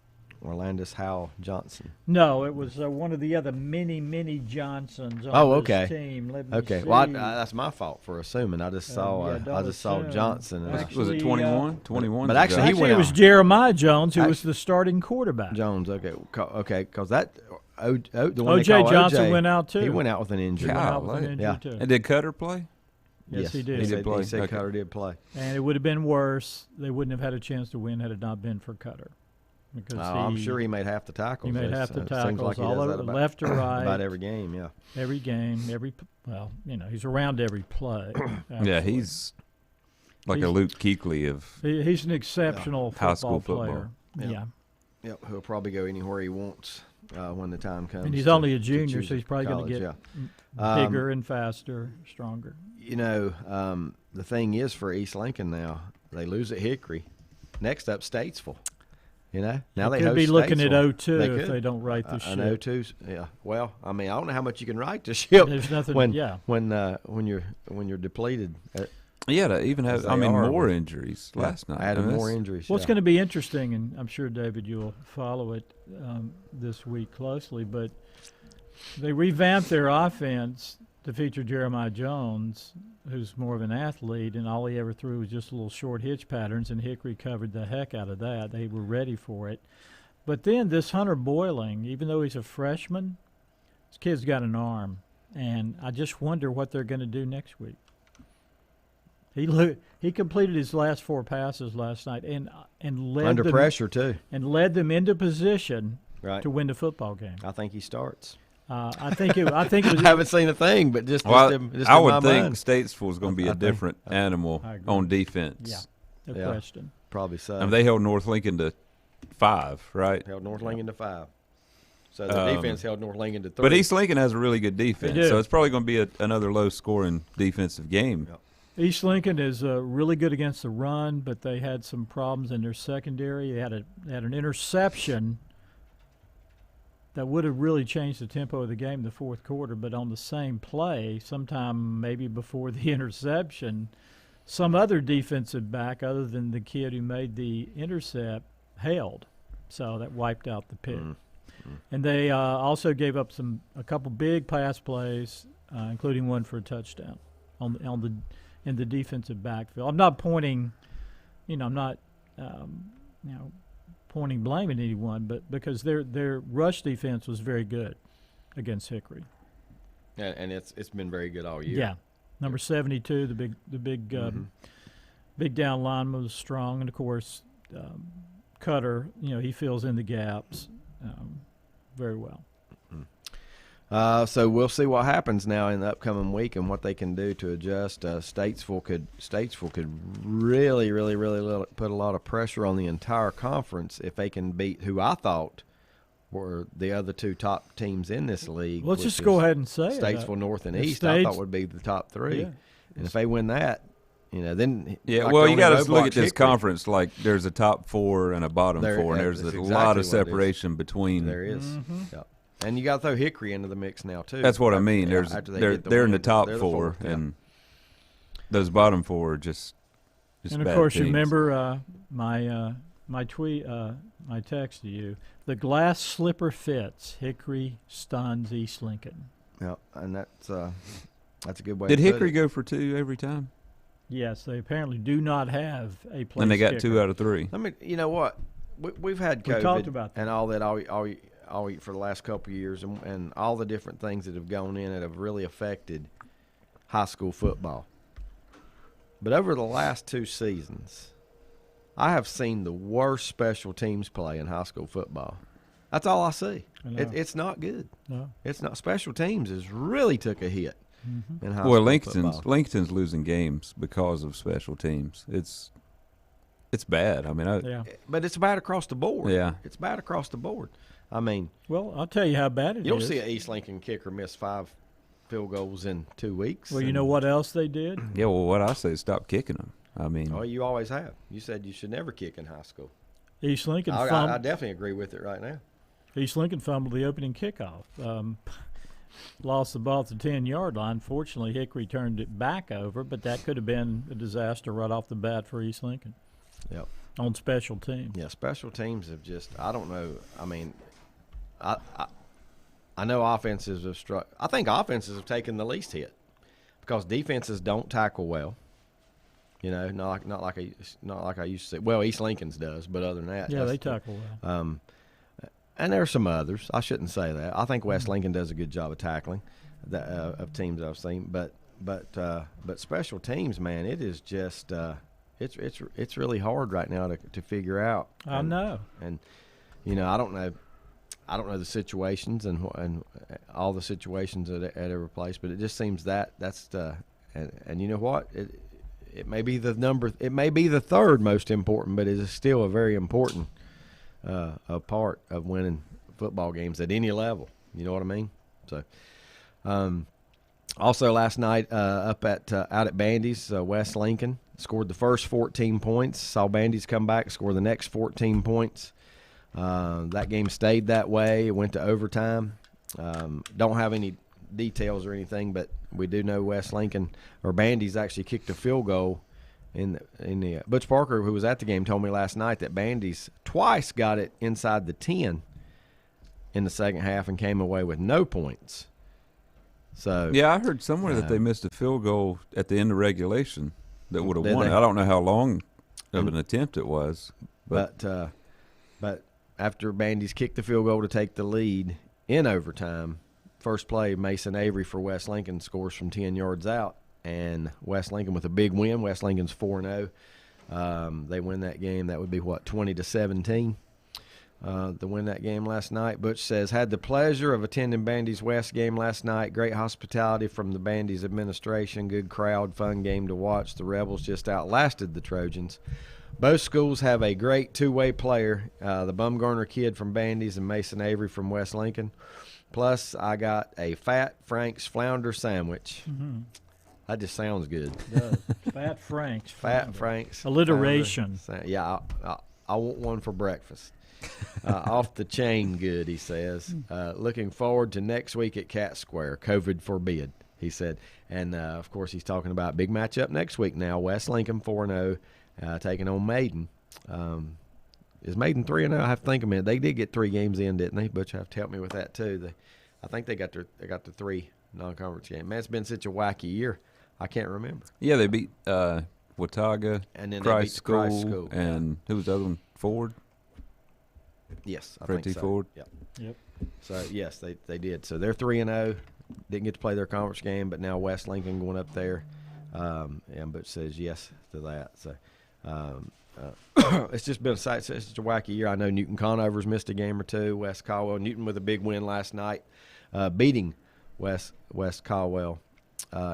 Orlandis Howell Johnson. No, it was one of the other many Johnsons on this team. Okay, well, that's my fault for assuming. I just saw Johnson. Was it 21? 21. But actually, it was Jeremiah Jones who was the starting quarterback. Jones, okay, because that the one O.J. Johnson went out too. He went out with an injury. Too. And did Cutter play? Yes, he did. He said Cutter did play. And it would have been worse. They wouldn't have had a chance to win had it not been for Cutter. Because I'm sure he made half the tackles. He made half the tackles, seems like all over, left to right. About every game, yeah. Every game, he's around every play. Yeah, he's a Luke Kuechly of he's an exceptional high school football player. Yeah. Yep, he'll probably go anywhere he wants when the time comes. And he's only a junior, so he's probably going to get bigger and faster, stronger. The thing is for East Lincoln now, they lose at Hickory. Next up, Statesville. Now they could be looking at 0-2 if they don't right the ship. An 0-2, yeah. Well, I mean, I don't know how much you can right the ship. There's nothing. When you're depleted. To even have more injuries last night. Added more injuries. Well, it's going to be interesting, and I'm sure David you'll follow it this week closely. But they revamped their offense to feature Jeremiah Jones, who's more of an athlete, and all he ever threw was just little short hitch patterns, and Hickory covered the heck out of that. They were ready for it. But then this Hunter Boyling, even though he's a freshman, this kid's got an arm, and I just wonder what they're going to do next week. He completed his last 4 passes last night and led under them, pressure too, and led them into position to win the football game. I think he starts. I think it was. I haven't seen a thing, but just I would in think mind. Statesville is going to be a different animal on defense. Yeah, no question. Probably so. I mean, they held North Lincoln to 5, right? Held North Lincoln to 5. So the defense held North Lincoln to 3. But East Lincoln has a really good defense, so it's probably going to be another low-scoring defensive game. Yep. East Lincoln is really good against the run, but they had some problems in their secondary. They had an interception that would have really changed the tempo of the game in the fourth quarter, but on the same play, sometime maybe before the interception, some other defensive back other than the kid who made the intercept held. So that wiped out the pick. And they also gave up a couple big pass plays, including one for a touchdown in the defensive backfield. I'm not pointing, pointing blame at anyone, but because their rush defense was very good against Hickory. And it's been very good all year. Yeah, Number 72, the big down lineman was strong, and of course, Cutter. He fills in the gaps very well. So we'll see what happens now in the upcoming week and what they can do to adjust. Statesville could really put a lot of pressure on the entire conference if they can beat who I thought were the other two top teams in this league. Let's just go ahead and say Statesville North and East. I thought would be the top three, and if they win that, then you got to look at this conference like there's a top four and a bottom four, and there's a lot of separation between. There is. Yep. And you got to throw Hickory into the mix now too. That's what I mean. They're in the top four, and those bottom four are just and of bad course, teams. You remember my tweet, my text to you. The glass slipper fits. Hickory stuns East Lincoln. Yeah, and that's a good way. Did to put Hickory it. go for 2 every time? Yes, they apparently do not have a place. And they got kicker. 2 out of 3. I mean, you know what? We've had COVID We talked about that. and all that all for the last couple of years, and all the different things that have gone in that have really affected high school football. But over the last 2 seasons, I have seen the worst special teams play in high school football. That's all I see. It's not good. No. It's not. Special teams has really took a hit in high Well, school football. Lincoln's losing games because of special teams. It's bad. I mean, But it's bad across the board. Yeah. It's bad across the board. I mean, well, I'll tell you how bad it is. you don't see an East Lincoln kicker miss 5 field goals in 2 weeks. Well, you know what else they did? Yeah, well, what I say is stop kicking them. I mean, Oh, you always have. You said you should never kick in high school. East Lincoln I fumbled. definitely agree with it right now. East Lincoln fumbled the opening kickoff. Lost the ball at the 10-yard line. Fortunately, Hickory turned it back over, but that could have been a disaster right off the bat for East Lincoln. Yep. On special teams. Yeah, special teams have just, I don't know. I mean, I know offenses have struck. I think offenses have taken the least hit because defenses don't tackle well. Not like I used to say. Well, East Lincoln's does, but other than that, Yeah, they tackle well. And there are some others. I shouldn't say that. I think West Lincoln does a good job of tackling of teams I've seen. But special teams, man, it is just it's really hard right now to figure out. I know. And I don't know the situations and all the situations at every place, but it just seems that's and you know what? It may be the third most important, but it is still a very important a part of winning football games at any level. You know what I mean? So, also last night out at Bandy's, West Lincoln scored the first 14 points. Saw Bandy's come back, score the next 14 points. That game stayed that way. It went to overtime. Don't have any details or anything, but we do know West Lincoln or Bandy's actually kicked a field goal in the Butch Parker, who was at the game, told me last night that Bandy's twice got it inside the 10 in the second half and came away with no points. So yeah, I heard somewhere that they missed a field goal at the end of regulation that would have won it. they? I don't know how long of an attempt it was, but after Bandy's kicked the field goal to take the lead in overtime, first play, Mason Avery for West Lincoln scores from 10 yards out, and West Lincoln with a big win. West Lincoln's 4-0. They win that game. That would be, 20-17 to win that game last night. Butch says, had the pleasure of attending Bandy's West game last night. Great hospitality from the Bandy's administration. Good crowd, fun game to watch. The Rebels just outlasted the Trojans. Both schools have a great two-way player, the Bumgarner kid from Bandy's and Mason Avery from West Lincoln. Plus, I got a Fat Frank's flounder sandwich. Mm-hmm. That just sounds good. Fat Frank's. Fat Frank's. Alliteration. Yeah, I want one for breakfast. Off the chain good, he says. Looking forward to next week at Cat Square. COVID forbid, he said. And, of course, he's talking about big matchup next week now. West Lincoln 4-0, taking on Maiden. Is Maiden 3-0? I have to think a minute. They did get 3 games in, didn't they? Butch, you have to help me with that too. I think they got the 3 non-conference games. Man, it's been such a wacky year. I can't remember. Yeah, they beat Watauga, and then Christ they beat Christ School, and who was the other one? Ford. Yes, I Fred think T. so. Ford. Yep. So yes, they did. So they're 3-0. didn't get to play their conference game, but now West Lincoln going up there, and but says yes to that. So it's just been it's just a wacky year. I know Newton Conover's missed a game or two. West Caldwell, Newton with a big win last night, beating West Caldwell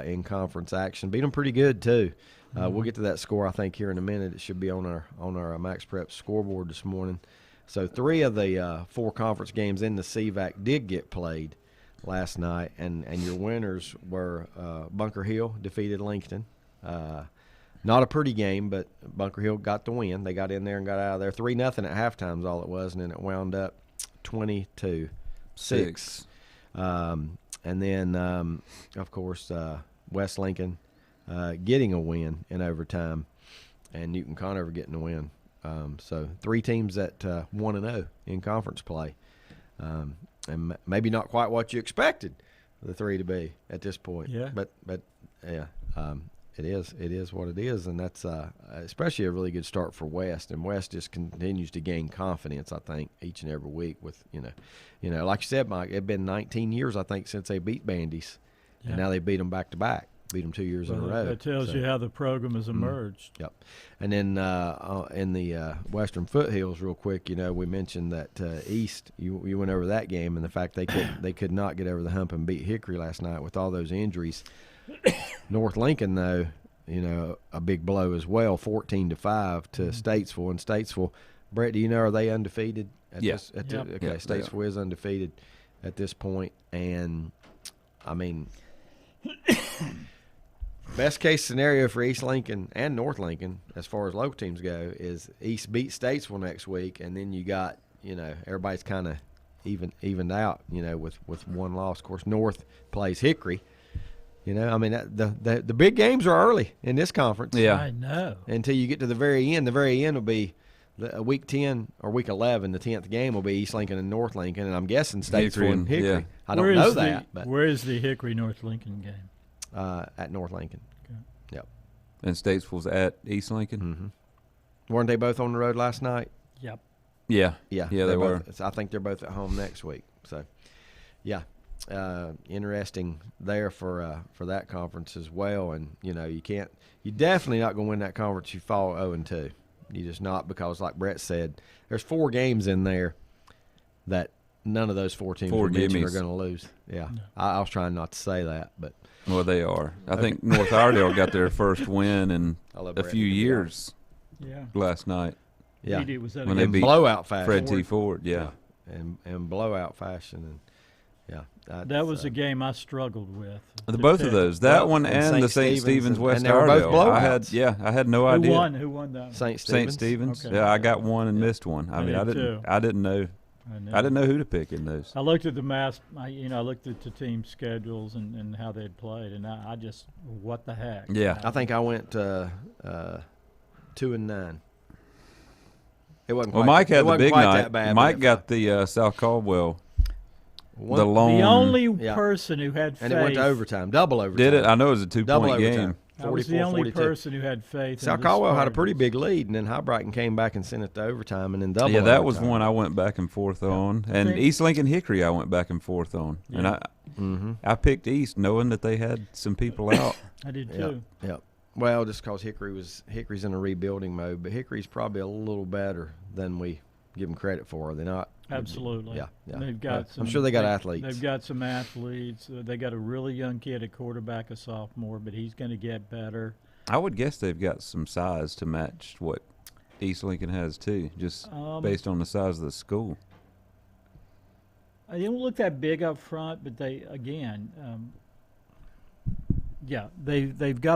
in conference action. Beat them pretty good too. We'll get to that score, I think, here in a minute. It should be on our Max Prep scoreboard this morning. So 3 of the 4 conference games in the CVAC did get played last night, and your winners were Bunker Hill defeated Lincoln. Not a pretty game, but Bunker Hill got the win. They got in there and got out of there. 3-0 at halftime is all it was, and then it wound up 22-6. And then, of course, West Lincoln getting a win in overtime, and Newton Conover getting a win. So 3 teams that 1-0 in conference play, and maybe not quite what you expected the 3 to be at this point. Yeah. But yeah, it is what it is, and that's especially a really good start for West. And West just continues to gain confidence, I think, each and every week. With you know, like you said, Mike, it's been 19 years, I think, since they beat Bandy's, and now they beat them back to back. Beat them 2 years in a row. That tells you how the program has emerged. Yep. And then in the Western Foothills, real quick, we mentioned that East. You went over that game and the fact they could not get over the hump and beat Hickory last night with all those injuries. North Lincoln, though, a big blow as well, 14-5 to Statesville. And Statesville, Brett, do you know, are they undefeated? Yes. Okay, Statesville is undefeated at this point, and I mean. Best case scenario for East Lincoln and North Lincoln, as far as local teams go, is East beat Statesville next week, and then you got, everybody's kind of evened out, with one loss. Of course, North plays Hickory. I mean, the big games are early in this conference. Yeah, I know. Until you get to the very end. The very end will be week 10 or week 11. The 10th game will be East Lincoln and North Lincoln, and I'm guessing Statesville and Hickory. Yeah. I don't know that. But where is the Hickory North Lincoln game? At North Lincoln. Okay. Yep. And Statesville's at East Lincoln. Mm-hmm. Weren't they both on the road last night? Yep. Yeah. They were. I think they're both at home next week. So, yeah, interesting there for that conference as well. And you're definitely not going to win that conference. You fall 0-2. You just not, because like Brett said, there's 4 games in there that none of those 4 teams are going to lose. Yeah, no. I was trying not to say that, but. Well, they are. I think North Iredale got their first win in a few years. Yeah. Last night. Yeah. When they beat blowout fashion. Fred T. Ford. Yeah. And blowout fashion, and that was a game I struggled with. Both of those, that one and the St. Stephen's West Iredale. I had no idea. Who won that? St. Stephen's. Okay. Yeah, I got one and missed one. I mean, I didn't know. I didn't know who to pick in those. I looked at the mass. I looked at the team schedules and how they'd played, and I just, what the heck? Yeah, I think I went 2-9. It wasn't. Well, Mike had the big night. Mike got the South Caldwell. The only person who had faith. And it went to overtime, double overtime. Did it? I know it was a 2-point game. I was the only person who had faith. South Caldwell had a pretty big lead, and then High Brighton came back and sent it to overtime, and then double. Yeah, that was one I went back and forth on, and East Lincoln Hickory I went back and forth on, and I picked East knowing that they had some people out. I did too. Yep. Well, just because Hickory's in a rebuilding mode, but Hickory's probably a little better than we give them credit for. Are they not? Absolutely. Yeah. They've got I'm sure they got athletes. They've got some athletes. They got a really young kid at quarterback, a sophomore, but he's going to get better. I would guess they've got some size to match what East Lincoln has too, just based on the size of the school. They don't look that big up front, but they've got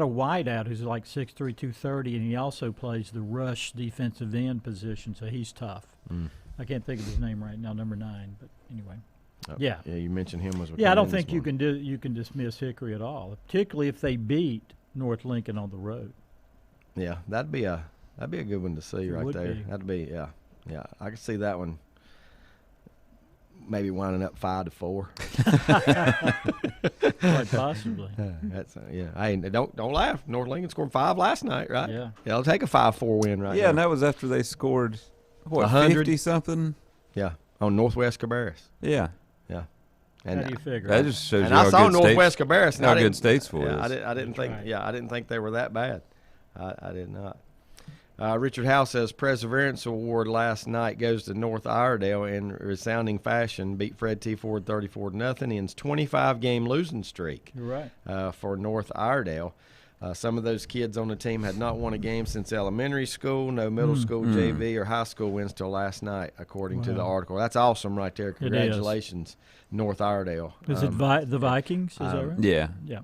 a wideout who's like 6'3", 230, and he also plays the rush defensive end position, so he's tough. I can't think of his name right now, number 9, but anyway. Yeah, you mentioned him as well. Yeah, I don't think you can dismiss Hickory at all, particularly if they beat North Lincoln on the road. Yeah, that'd be a good one to see right there. That'd be yeah. I could see that one. Maybe winding up 5-4. Quite possibly. That's Hey, don't laugh. North Lincoln scored 5 last night, right? Yeah. They'll take a 5-4 win right now. Yeah, and that was after they scored 50 something. Yeah, on Northwest Cabarrus. Yeah. How do you figure? That just shows And you I how saw good Northwest States, Cabarrus. and how I good didn't- Statesville yeah, is. I didn't think. right. Yeah, I didn't think they were that bad. I did not. Richard Howe says Perseverance Award last night goes to North Iredale in resounding fashion. Beat Fred T. Ford 34-0. Ends 25-game losing streak. You're right. For North Iredale. Some of those kids on the team had not won a game since elementary school. No middle school, JV, or high school wins till last night, according to the article. That's awesome right there. Congratulations, North Iredale. Is it the Vikings? Is that right? Yeah. Yeah.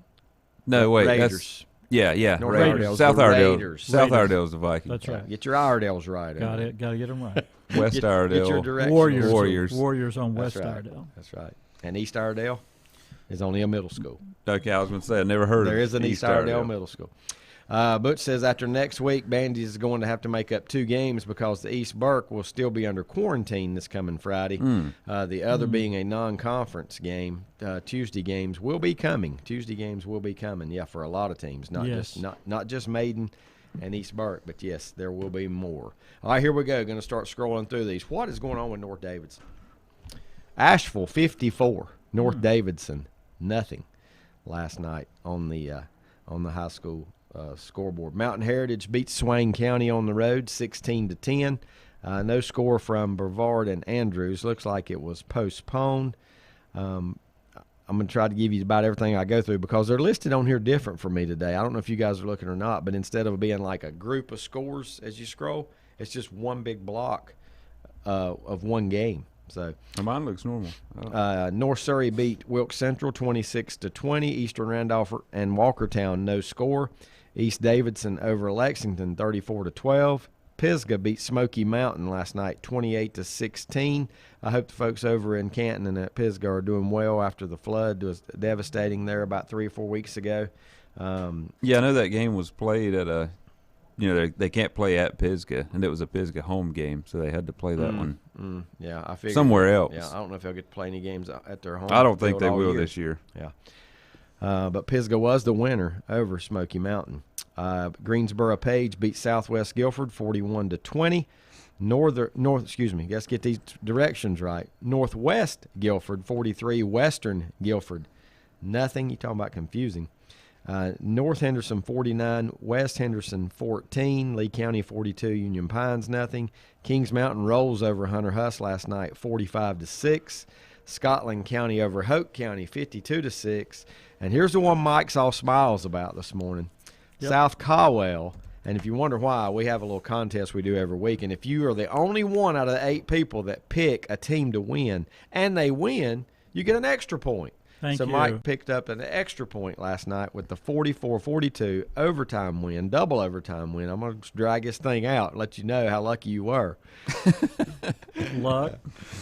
No, wait. Raiders. Yeah. North Raiders. Iredale's South the Iredale. Raiders. South Iredale's the Vikings. That's right. Get your Iredales right. Got it. Got to get them right. West Get Iredale. your directions. Warriors on That's West right. Iredale. That's right. And East Iredale is only a middle school. Okay, I was going to say, I never heard of There is an East Iredale middle school. Butch says after next week, Bandy is going to have to make up 2 games because the East Burke will still be under quarantine this coming Friday. The other being a non-conference game. Tuesday games will be coming. Yeah, for a lot of teams, not just Maiden and East Burke, but yes, there will be more. All right, here we go. Going to start scrolling through these. What is going on with North Davidson? Asheville 54, North Davidson nothing last night on the high school scoreboard. Mountain Heritage beats Swain County on the road 16-10. No score from Brevard and Andrews. Looks like it was postponed. I'm going to try to give you about everything I go through because they're listed on here different for me today. I don't know if you guys are looking or not, but instead of being like a group of scores as you scroll, it's just one big block of one game. So Mine looks normal. North Surrey beat Wilkes Central 26-20. Eastern Randolph and Walkertown no score. East Davidson over Lexington 34-12. Pisgah beat Smoky Mountain last night 28-16. I hope the folks over in Canton and at Pisgah are doing well after the flood. It was devastating there about 3 or 4 weeks ago. Yeah, I know that game was played at a, they can't play at Pisgah, and it was a Pisgah home game, so they had to play that one. Yeah, I figured somewhere else. Yeah, I don't know if they'll get to play any games at their home. I don't think field they all will year. this year. Yeah. But Pisgah was the winner over Smoky Mountain. Greensboro Page beat Southwest Guilford 41-20. Let's get these directions right. Northwest Guilford 43, Western Guilford nothing. You talking about confusing. North Henderson 49, West Henderson 14, Lee County 42, Union Pines nothing. Kings Mountain rolls over Hunter Huss last night 45-6. Scotland County over Hoke County 52-6. And here's the one Mike's all smiles about this morning. South Caldwell. And if you wonder why, we have a little contest we do every week. And if you are the only one out of the 8 people that pick a team to win, and they win, you get an extra point. Thank you. Mike picked up an extra point last night with the 44-42 overtime win, double overtime win. I'm going to drag this thing out and let you know how lucky you were. Luck.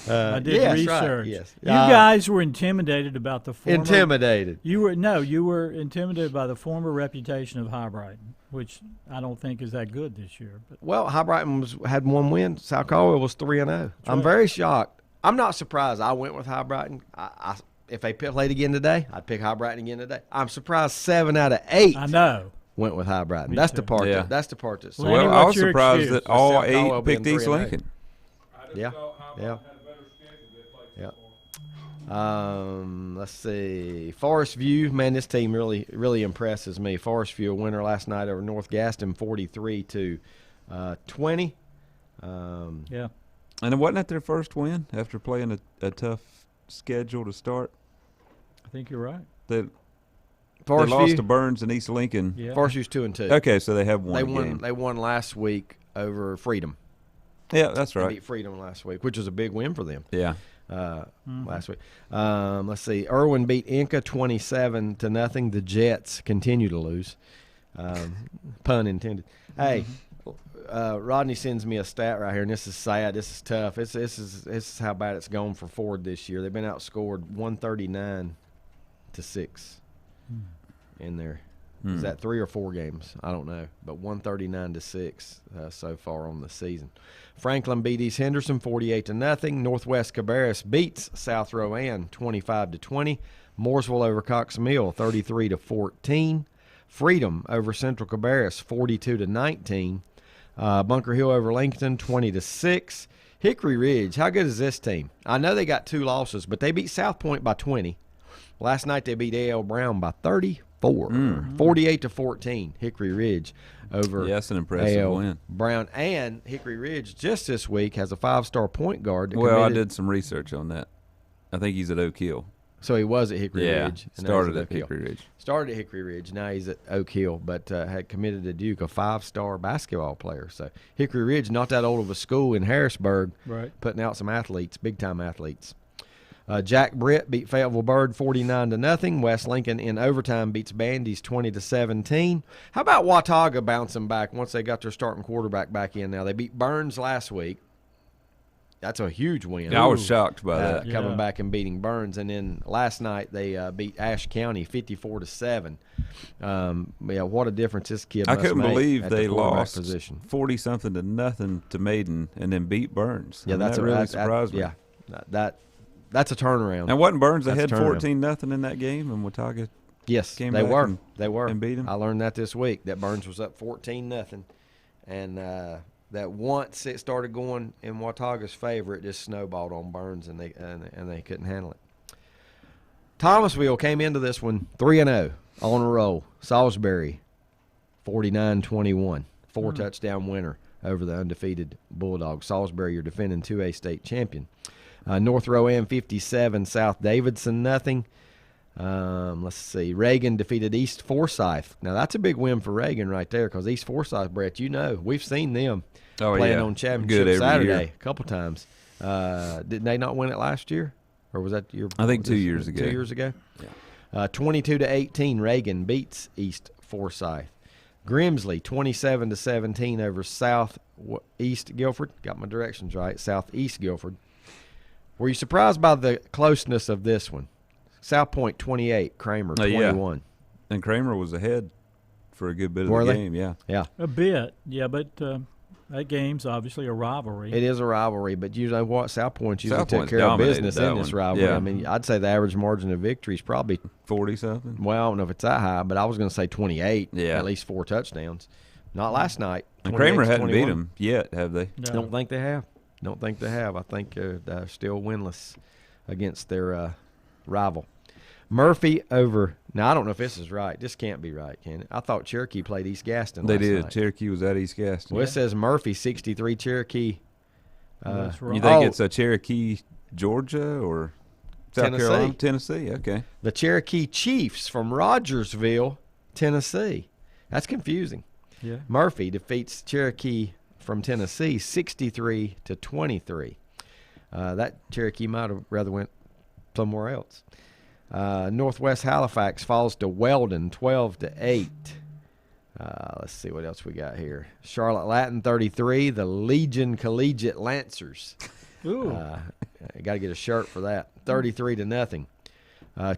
I did yes, research. Right, yes. You guys were intimidated about the former. Intimidated. You were intimidated by the former reputation of High Brighton, which I don't think is that good this year. But Well, High Brighton had 1 win. South Caldwell was 3-0. I'm very shocked. I'm not surprised. I went with High Brighton. If they played again today, I'd pick High Brighton again today. I'm surprised 7 out of 8 I know. went with High Brighton. Me That's too. the part. Yeah. That's the part that's. Well, Lenny, Well, I was what's your surprised excuse? that all South Caldwell 8 picked being East 3-0. Lincoln. Yeah. Let's see. Forest View, man, this team really impresses me. Forest View, a winner last night over North Gaston, 43-20. Yeah. And it wasn't that their first win after playing a tough schedule to start? I think you're right. They Forest lost View, to Burns and East Lincoln. Yeah. Forest View's 2-2. Okay, so they have They one won. game. They won last week over Freedom. Yeah, that's They right. beat Freedom last week, which was a big win for them. Yeah. Last week. Let's see. Irwin beat Inca 27-0. The Jets continue to lose. Pun intended. Hey, Rodney sends me a stat right here, and this is sad. This is tough. This is how bad it's gone for Ford this year. They've been outscored 139-6 in there. Is that 3 or 4 games? I don't know. But 139-6 so far on the season. Franklin beat East Henderson 48-0. Northwest Cabarrus beats South Rowan 25-20. Mooresville over Cox Mill 33-14. Freedom over Central Cabarrus 42-19. Bunker Hill over Lincoln 20-6. Hickory Ridge, how good is this team? I know they got 2 losses, but they beat South Point by 20. Last night they beat A.L. Brown by 34, 48-14. Hickory Ridge over that's an impressive A.L. win. Brown. And Hickory Ridge just this week has a 5-star point guard. Well, I did some research on that. I think he's at Oak Hill. So he was at Hickory Yeah, Ridge. and now started he's at Oak Hill. Hickory Ridge. Started at Hickory Ridge. Now he's at Oak Hill, but had committed to Duke, a 5-star basketball player. So Hickory Ridge, not that old of a school in Harrisburg, Right. putting out some athletes, big-time athletes. Jack Britt beat Fayetteville Bird 49-0. West Lincoln in overtime beats Bandy's 20-17. How about Watauga bouncing back once they got their starting quarterback back in now? They beat Burns last week. That's a huge win. Yeah, I was shocked by that. Coming back and beating Burns. And then last night they beat Ashe County 54-7. Yeah, what a difference this kid I must couldn't make believe at the they quarterback lost position. 40-something to nothing to Maiden and then beat Burns. Yeah, I mean, that's that really surprised me. Yeah, that's a turnaround. And wasn't Burns That's ahead a turnaround. 14-0 in that game, and Watauga Yes, came they back were. and- They were. and beat 'em? I learned that this week, that Burns was up 14-0. And that once it started going in Watauga's favor, it just snowballed on Burns, and they couldn't handle it. Thomasville came into this one 3-0 on a roll. Salisbury 49-21, 4-touchdown winner over the undefeated Bulldogs. Salisbury, your defending 2A state champion. North Rowan 57, South Davidson nothing. Let's see. Reagan defeated East Forsyth. Now, that's a big win for Reagan right there, because East Forsyth, Brett, we've seen them playing on championship Good every Saturday year. a couple times. Didn't they not win it last year? Or was that your? I think 2 years ago. 2 years ago? Yeah. 22-18, Reagan beats East Forsyth. Grimsley 27-17 over Southeast Guilford. Got my directions right. Southeast Guilford. Were you surprised by the closeness of this one? South Point 28, Kramer 21. And Kramer was ahead for a good bit of Were the they? game, yeah. Yeah. A bit, yeah, but that game's obviously a rivalry. It is a rivalry, but you know what? South Point usually South took Point's care of dominated business that in this one. rivalry. Yeah. I mean, I'd say the average margin of victory is probably, 40-something. well, I don't know if it's that high, but I was going to say 28, Yeah. at least 4 touchdowns. Not last night. And Kramer hadn't 28-21. beat him yet, have they? No. Don't think they have. Don't think they have. I think they're still winless against their rival. Murphy over. Now, I don't know if this is right. This can't be right, can it? I thought Cherokee played East Gaston They last did. night. Cherokee was at East Gaston. Well, it says Murphy 63, Cherokee. That's right. You think Oh. it's a Cherokee, Georgia, or South Tennessee. Carolina? Tennessee, okay. The Cherokee Chiefs from Rogersville, Tennessee. That's confusing. Yeah. Murphy defeats Cherokee from Tennessee 63-23. That Cherokee might have rather went somewhere else. Northwest Halifax falls to Weldon 12-8. Let's see what else we got here. Charlotte Latin 33, the Legion Collegiate Lancers. Ooh. Got to get a shirt for that. 33-0.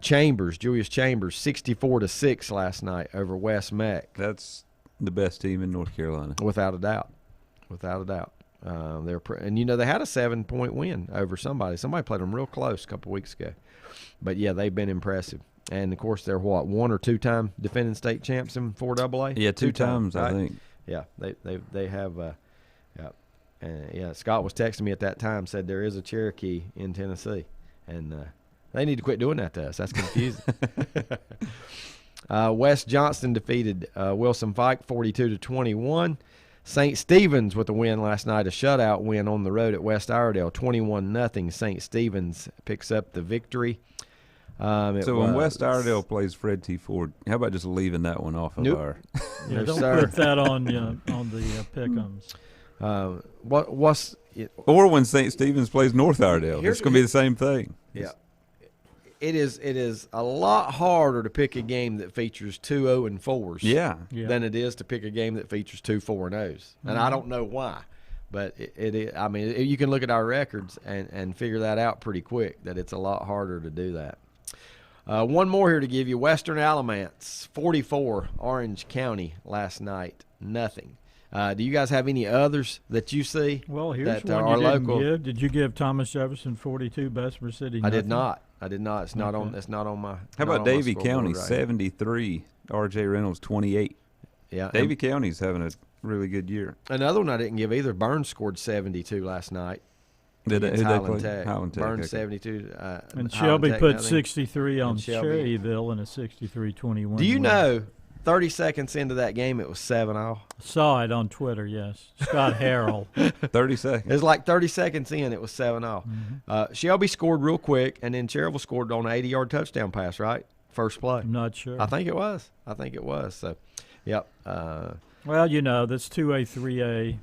Chambers, Julius Chambers, 64-6 last night over West Meck. That's the best team in North Carolina. Without a doubt. Without a doubt. And they had a 7-point win over somebody. Somebody played them real close a couple weeks ago. But yeah, they've been impressive. And of course, they're 1 or 2 time defending state champs in 4AA. Yeah, two times, right? I think. Yeah, they have. Scott was texting me at that time, said there is a Cherokee in Tennessee, and they need to quit doing that to us. That's confusing. West Johnston defeated Wilson Fike 42-21. St. Stephen's with a win last night, a shutout win on the road at West Iredale, 21-0. St. Stephen's picks up the victory. So when West Iredale plays Fred T. Ford, how about just leaving that one off of Nope. our? Yeah, No, don't sir. put that on the pick'ems. What's it? Or when St. Stephen's plays North Iredale, Here's- it's going to be the same thing. Yeah. It is a lot harder to pick a game that features 2 0-4s Yeah. Yeah. than it is to pick a game that features 2 4-0s. And I don't know why, but you can look at our records and figure that out pretty quick, that it's a lot harder to do that. One more here to give you. Western Alamance 44, Orange County last night, nothing. Do you guys have any others that you see? Well, here's that one are you didn't local? give. Did you give Thomas Jefferson 42, Bessemer City? I did nothing? not. I did not. It's not on. Okay. It's not on my. How not about on my Davie scoreboard County, right 73, R.J. Reynolds, 28. here. Yeah. Davie County's having a really good year. Another one I didn't give either. Burns scored 72 last night. against who'd they Highland play? Tech. Highland Tech, Burned okay. 72. And Highland Shelby Tech, put nothing. 63 on And Shelby- Cherryville in a 63-21. Do you win. know, 30 seconds into that game, it was 7-0. Saw it on Twitter, yes. Scott Harrell. 30 It seconds. was like 30 seconds in, it was 7-0. Shelby scored real quick, and then Cherryville scored on an 80-yard touchdown pass, right? First play. I'm not sure. I think it was. So, yep. Well, that's 2A, 3A.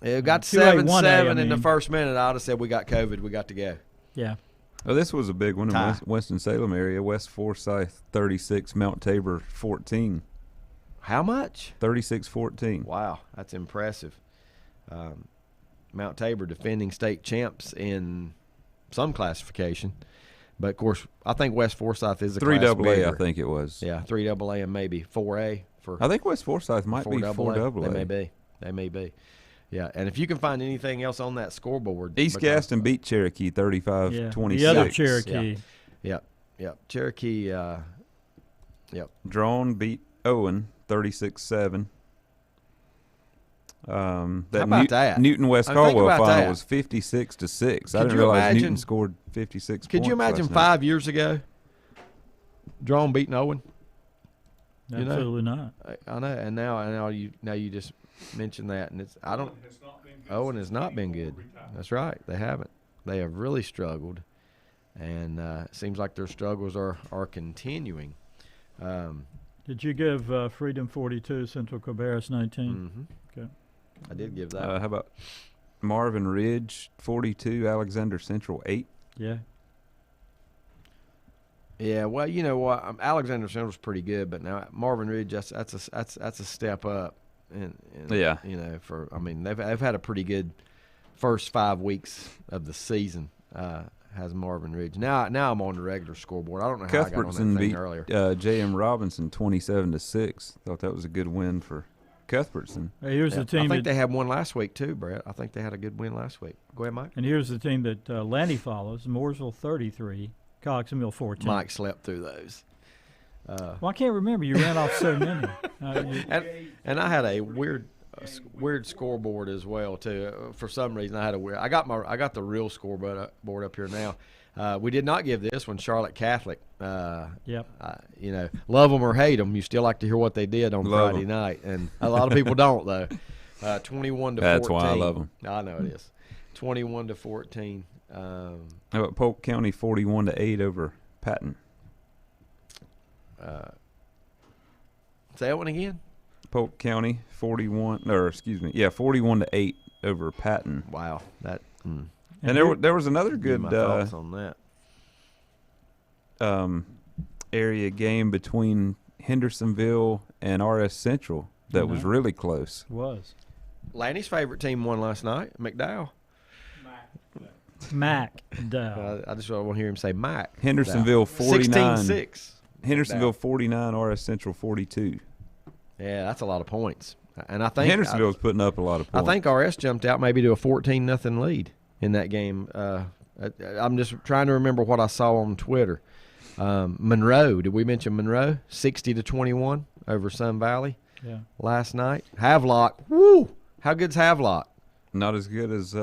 It got 2A, 1A, 7-7 I in the mean. first minute. I'd have said we got COVID. We got to go. Yeah. Oh, this was a big one in Tie. Winston-Salem area. West Forsyth 36, Mount Tabor 14. How much? 36-14. Wow, that's impressive. Mount Tabor defending state champs in some classification. But, of course, I think West Forsyth is a 3 class AA, bigger. I think it was. Yeah, 3 AA and maybe 4A for I think West Forsyth might be 4 AA. They may be. Yeah, and if you can find anything else on that scoreboard. East because- Gaston beat Cherokee 35-26. The other Cherokee. Yep. Cherokee, Drone beat Owen 36-7. How about that? Newton West I mean, think Caldwell about final that. was 56-6. I Could didn't you realize imagine- Newton scored 56 Could points you imagine last night. 5 years ago, Drone beating Owen? You know? Absolutely not. I know, and now you just mentioned that, and Owen has not been good. That's right, they haven't. They have really struggled, and it seems like their struggles are continuing. Did you give Freedom 42, Central Cabarrus 19? Okay. I did give that. How about Marvin Ridge 42, Alexander Central 8? Yeah. Yeah, well, you know what? Alexander Central's pretty good, but now Marvin Ridge, that's a step up. And Yeah. They've had a pretty good first 5 weeks of the season. Has Marvin Ridge now? I'm on the regular scoreboard. I don't know how I got on that Cuthbertson thing beat earlier. J.M. Robinson 27-6. Thought that was a good win for Cuthbertson. Hey, here's Yeah, the team. I think they had one last week too, Brett. I think they had a good win last week. Go ahead, Mike. And here's the team that Lanny follows: Mooresville 33, Coxville 14. Mike slept through those. Well, I can't remember. You ran off so many. And I had a weird scoreboard as well too. For some reason, I had a weird. I got the real scoreboard board up here now. We did not give this one. Charlotte Catholic. Yep. Love them or hate them, you still like to hear what they did on Love Friday 'em. night, and a lot of people don't though. 21-14. That's why I love them. I know it is. 21-14. How about Polk County 41-8 over Patton? Say that one again. Polk County 41-8 over Patton. Wow, that. And there was another good my thoughts on that. area game between Hendersonville and RS Central that was really close. Was. Lanny's favorite team won last night. McDowell. Mac Dow. I just want to hear him say Mac. Hendersonville 49. 16-6. Hendersonville 49, RS Central 42. Yeah, that's a lot of points. And I think Hendersonville's putting up a lot of I points. think RS jumped out maybe to a 14-0 lead in that game. I'm just trying to remember what I saw on Twitter. Monroe, did we mention Monroe? 60-21 over Sun Valley last night. Havelock, woo! How good's Havelock? Not as good as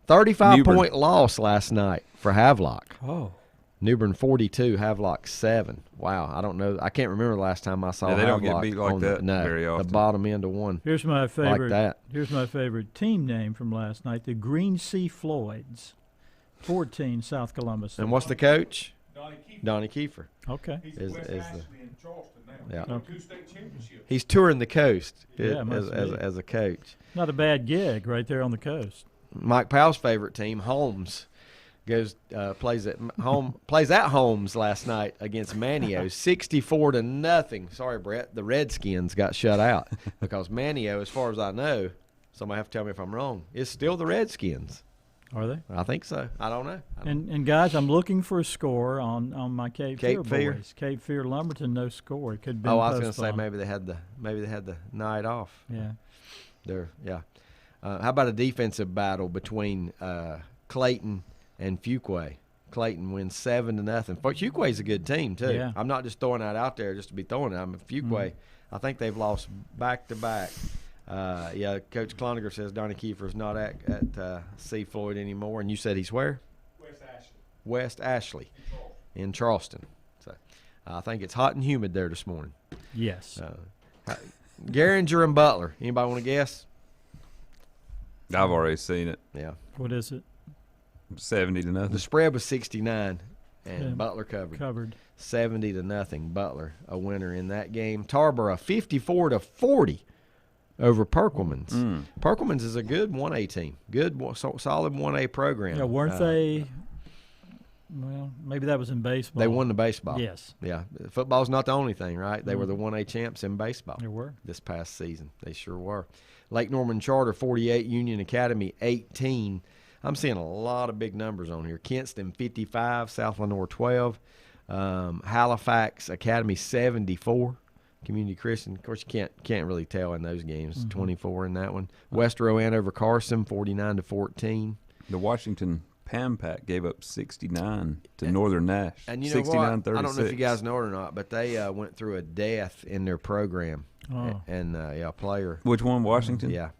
35-point loss last night for Havelock. Oh. New Bern 42, Havelock 7. Wow, I don't know. I can't remember the last time I saw Yeah, they don't Havelock get beat like on that the very often. the bottom end of one. Here's my favorite. that. Here's my favorite team name from last night: the Green Sea Floyds, 14, South Columbus. And what's the coach? Donnie Kiefer. Donnie Kiefer. Okay. He's Is West the- Ashley in Charleston now. Yeah. He won 2 state championships. He's touring the coast Yeah, must be. as a coach. Not a bad gig right there on the coast. Mike Powell's favorite team, Holmes, plays at Holmes last night against Manio, 64-0. Sorry, Brett, the Redskins got shut out because Manio, as far as I know, somebody have to tell me if I'm wrong, is still the Redskins. Are they? I think so. I don't know. And guys, I'm looking for a score on my Cape Fear Fear? boys. Cape Fear Lumberton, no score. It could be. I was going to say maybe they had the night off. Yeah. How about a defensive battle between Clayton and Fuquay? Clayton wins 7-0. Fuquay's a good team too. Yeah. I'm not just throwing that out there just to be throwing it. Fuquay, I think they've lost back to back. Yeah, Coach Cloninger says Donnie Kiefer's not at C. Floyd anymore. And you said he's where? West Ashley in Charleston. So I think it's hot and humid there this morning. Yes. Garinger and Butler. Anybody want to guess? I've already seen it. Yeah. What is it? 70-0. The spread was 69, and Yeah. Butler covered. 70-0. Butler a winner in that game. Tarboro 54-40 over Perkins. Perkins is a good 1A team. Good, solid 1A program. Yeah, weren't they? Well, maybe that was in baseball. They won the baseball. Yes. Yeah. Football's not the only thing, right? They were the 1A champs in baseball. They were. This past season. They sure were. Lake Norman Charter 48, Union Academy 18. I'm seeing a lot of big numbers on here. Kinston 55, South Lenore 12, Halifax Academy 74, Community Christian. Of course, you can't really tell in those games. 24 in that one. West Rowan over Carson 49-14. The Washington Pampack gave up 69 to Northern Nash. And you know what? I don't know if you guys know it or not, but they went through a death in their program. Oh. And a player. Which one, Washington? Yeah.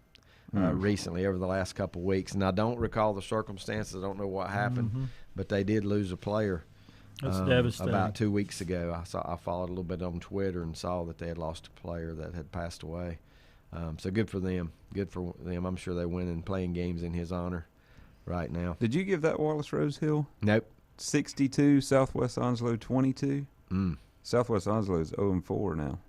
Recently, over the last couple of weeks. And I don't recall the circumstances. I don't know what happened. But they did lose a player. That's devastating. About 2 weeks ago. I followed a little bit on Twitter and saw that they had lost a player that had passed away. So good for them. Good for them. I'm sure they're winning playing games in his honor right now. Did you give that Wallace Rose Hill? Nope. 62, Southwest Onslow 22. Southwest Onslow is 0-4 now.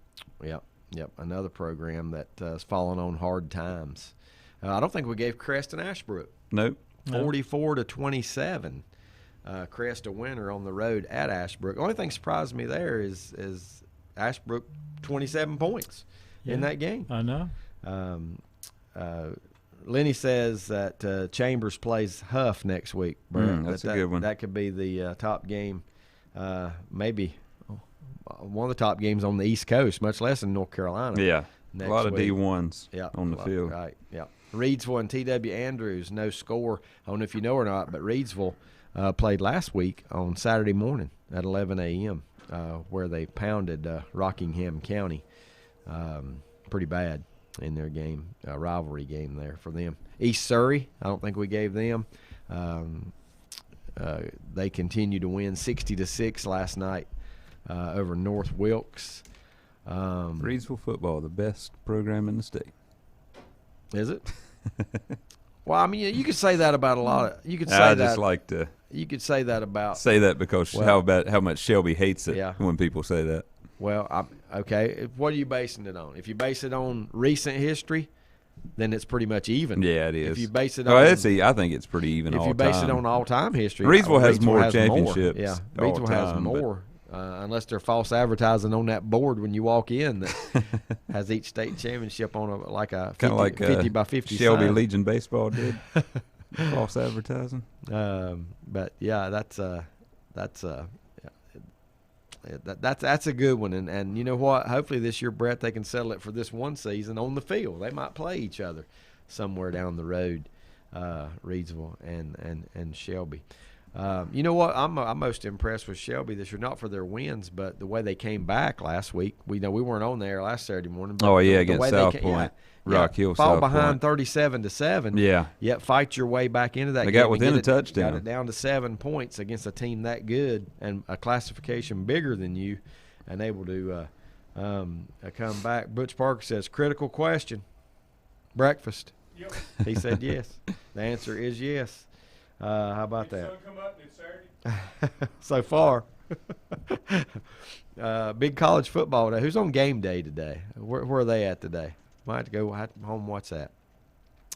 Yep. Another program that has fallen on hard times. I don't think we gave Crest and Ashbrook. Nope. 44-27. Crest a winner on the road at Ashbrook. The only thing surprised me there is Ashbrook 27 points in that game. I know. Lenny says that Chambers plays Huff next week. Brett. That's a good one. That could be the top game, maybe one of the top games on the East Coast, much less in North Carolina. Yeah, next a lot of week. D1s on the field. Right, yeah. Reedsville and T.W. Andrews, no score. I don't know if you know or not, but Reedsville played last week on Saturday morning at 11 a.m., where they pounded Rockingham County pretty bad in their game, rivalry game there for them. East Surrey, I don't think we gave them. They continue to win 60-6 last night over North Wilkes. Reedsville football, the best program in the state. Is it? Well, I mean, you could say that about a lot of. You could say I that. just like to. You could say that about. Say that because how much Shelby hates it when people say that. Well, okay. What are you basing it on? If you base it on recent history, then it's pretty much even. Yeah, it is. If you base it on, I think it's pretty even. If you base it on all-time history, Reedsville has more championships. Yeah, Reedsville has more. Unless they're false advertising on that board when you walk in that has each state championship on a 50 by 50 Shelby sign. Legion baseball did. False advertising. But yeah, that's a good one, and you know what? Hopefully this year, Brett, they can settle it for this one season on the field. They might play each other somewhere down the road, Reedsville and Shelby. You know what? I'm most impressed with Shelby this year, not for their wins, but the way they came back last week. We weren't on there last Saturday morning. But against South Point, Rock Hill, fall South behind Point. 37-7. Yeah, yet fight your way back into that. They game got within and a touchdown. Got it down to 7 points against a team that good and a classification bigger than you, and able to come back. Butch Parker says, critical question. Breakfast. Yep. He said yes. The answer is yes. How about that? Sun come up and it's Saturday? So far. Big college football day. Who's on game day today? Where are they at today? Might have to go home and watch that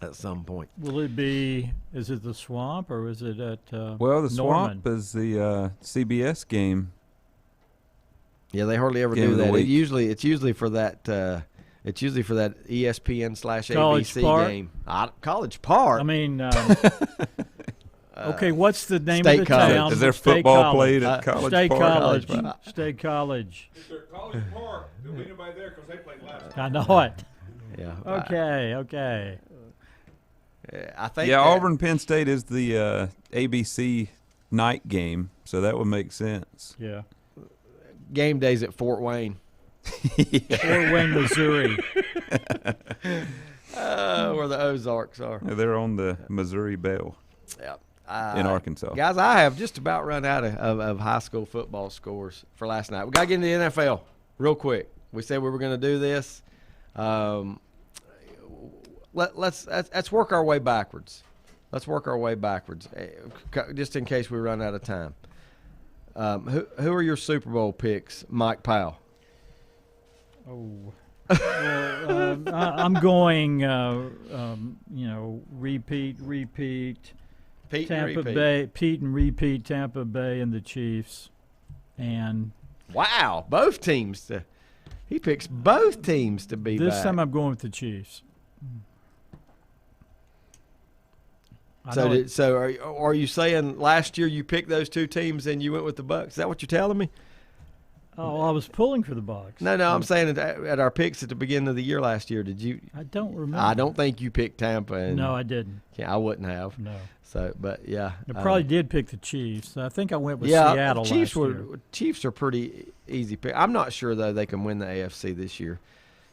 at some point. Will it be, is it the Swamp or is it at well, the Norman? Swamp is the CBS game. Yeah, they hardly ever Game do of the that. week. It's usually for that. It's usually for that College ESPN/ABC Park? game. College Park. I mean, okay, what's the name State of the College. town? Is there State football College. played at College State Park? College. College. State College. It's their College Park. There'll be nobody there because they played last night. I know it. Yeah. Okay. I think. Yeah, that- Auburn Penn State is the ABC night game, so that would make sense. Yeah. game days at Fort Wayne. Fort Wayne, Missouri. Where the Ozarks are. Yeah, they're on the Missouri Belle Yeah. in Arkansas. Guys, I have just about run out of high school football scores for last night. We got to get into the NFL real quick. We said we were going to do this. Let's work our way backwards. Let's work our way backwards, just in case we run out of time. Who are your Super Bowl picks, Mike Powell? Oh, well, I'm going. Repeat. Pete Tampa and repeat. Bay, Pete and repeat. Tampa Bay and the Chiefs, and Wow, both teams. He picks both teams to be this back. time I'm going with the Chiefs. So are you saying last year you picked those two teams and you went with the Bucs? Is that what you're telling me? Oh, I was pulling for the Bucs. No, I'm saying at our picks at the beginning of the year last year, did you? I don't remember. I don't think you picked Tampa. And No, I didn't. I wouldn't have. No. So, but yeah, I probably did pick the Chiefs. I think I went with yeah. Seattle Chiefs last year. Chiefs are pretty easy pick. I'm not sure though they can win the AFC this year.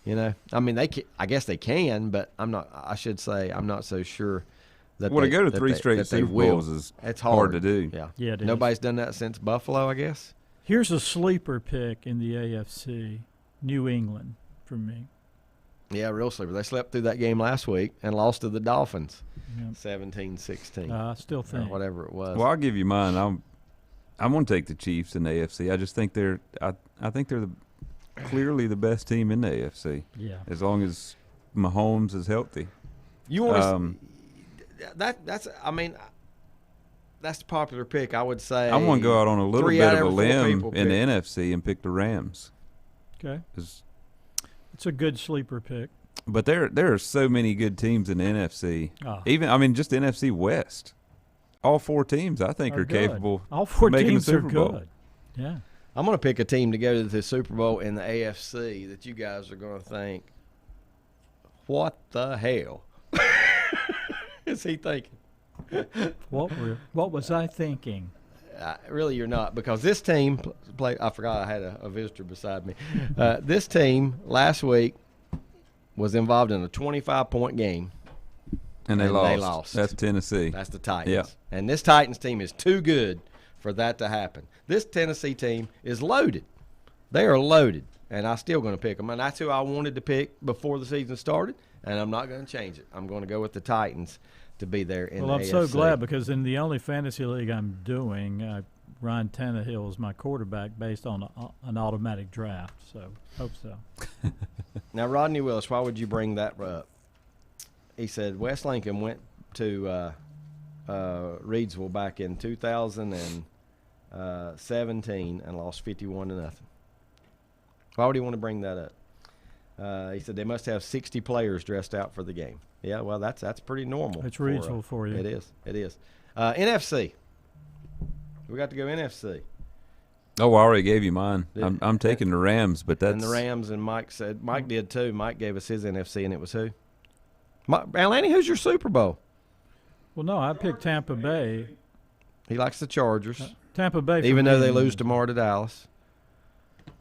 You know, I mean they can, I guess they can, but I'm not. I should say I'm not so sure. That Well, to go to that three straight that they Super will. Bowls is it's hard to do. Yeah, Yeah, it is. Nobody's done that since Buffalo, I guess. Here's a sleeper pick in the AFC, New England, for me. Yeah, real sleeper. They slept through that game last week and lost to the Dolphins, Yep. 17-16, I still or think. whatever it was. Well, I'll give you mine. I'm going to take the Chiefs in the AFC. I just think they're clearly the best team in the AFC. Yeah. As long as Mahomes is healthy. You want to? That's. I mean, that's the popular pick. I would say. I'm going to go out on a little 3 bit out of a every 4 limb people in the pick. NFC and pick the Rams. Okay. 'Cause- It's a good sleeper pick. But there are so many good teams in the NFC. Ah. Just the NFC West. All 4 teams, I think, are good. capable All 4 of making teams the Super are Bowl. good. Yeah. I'm going to pick a team to go to the Super Bowl in the AFC that you guys are going to think, what the hell is he thinking? What was I thinking? Really, you're not, because this team played. I forgot I had a visitor beside me. This team last week was involved in a 25-point game. And they And lost. they lost. That's Tennessee. That's the Titans. Yeah. And this Titans team is too good for that to happen. This Tennessee team is loaded. They are loaded, and I'm still going to pick them. And that's who I wanted to pick before the season started, and I'm not going to change it. I'm going to go with the Titans to be there in Well, the I'm AFC. so glad, because in the only fantasy league I'm doing, Ryan Tannehill is my quarterback based on an automatic draft. So hope so. Now, Rodney Willis, why would you bring that up? He said West Lincoln went to Reidsville back in 2017 and lost 51-0. Why would he want to bring that up? He said they must have 60 players dressed out for the game. Yeah, well, that's pretty normal. It's reasonable for you. It is. It is. NFC. We got to go NFC. Oh, I already gave you mine. Yeah. I'm taking the Rams, but that's And the Rams, and Mike did too. Mike gave us his NFC, and it was who? Lanny, who's your Super Bowl? Well, no, I picked Tampa Bay. He likes the Chargers, Tampa Bay. for even though me. they lose tomorrow to Dallas.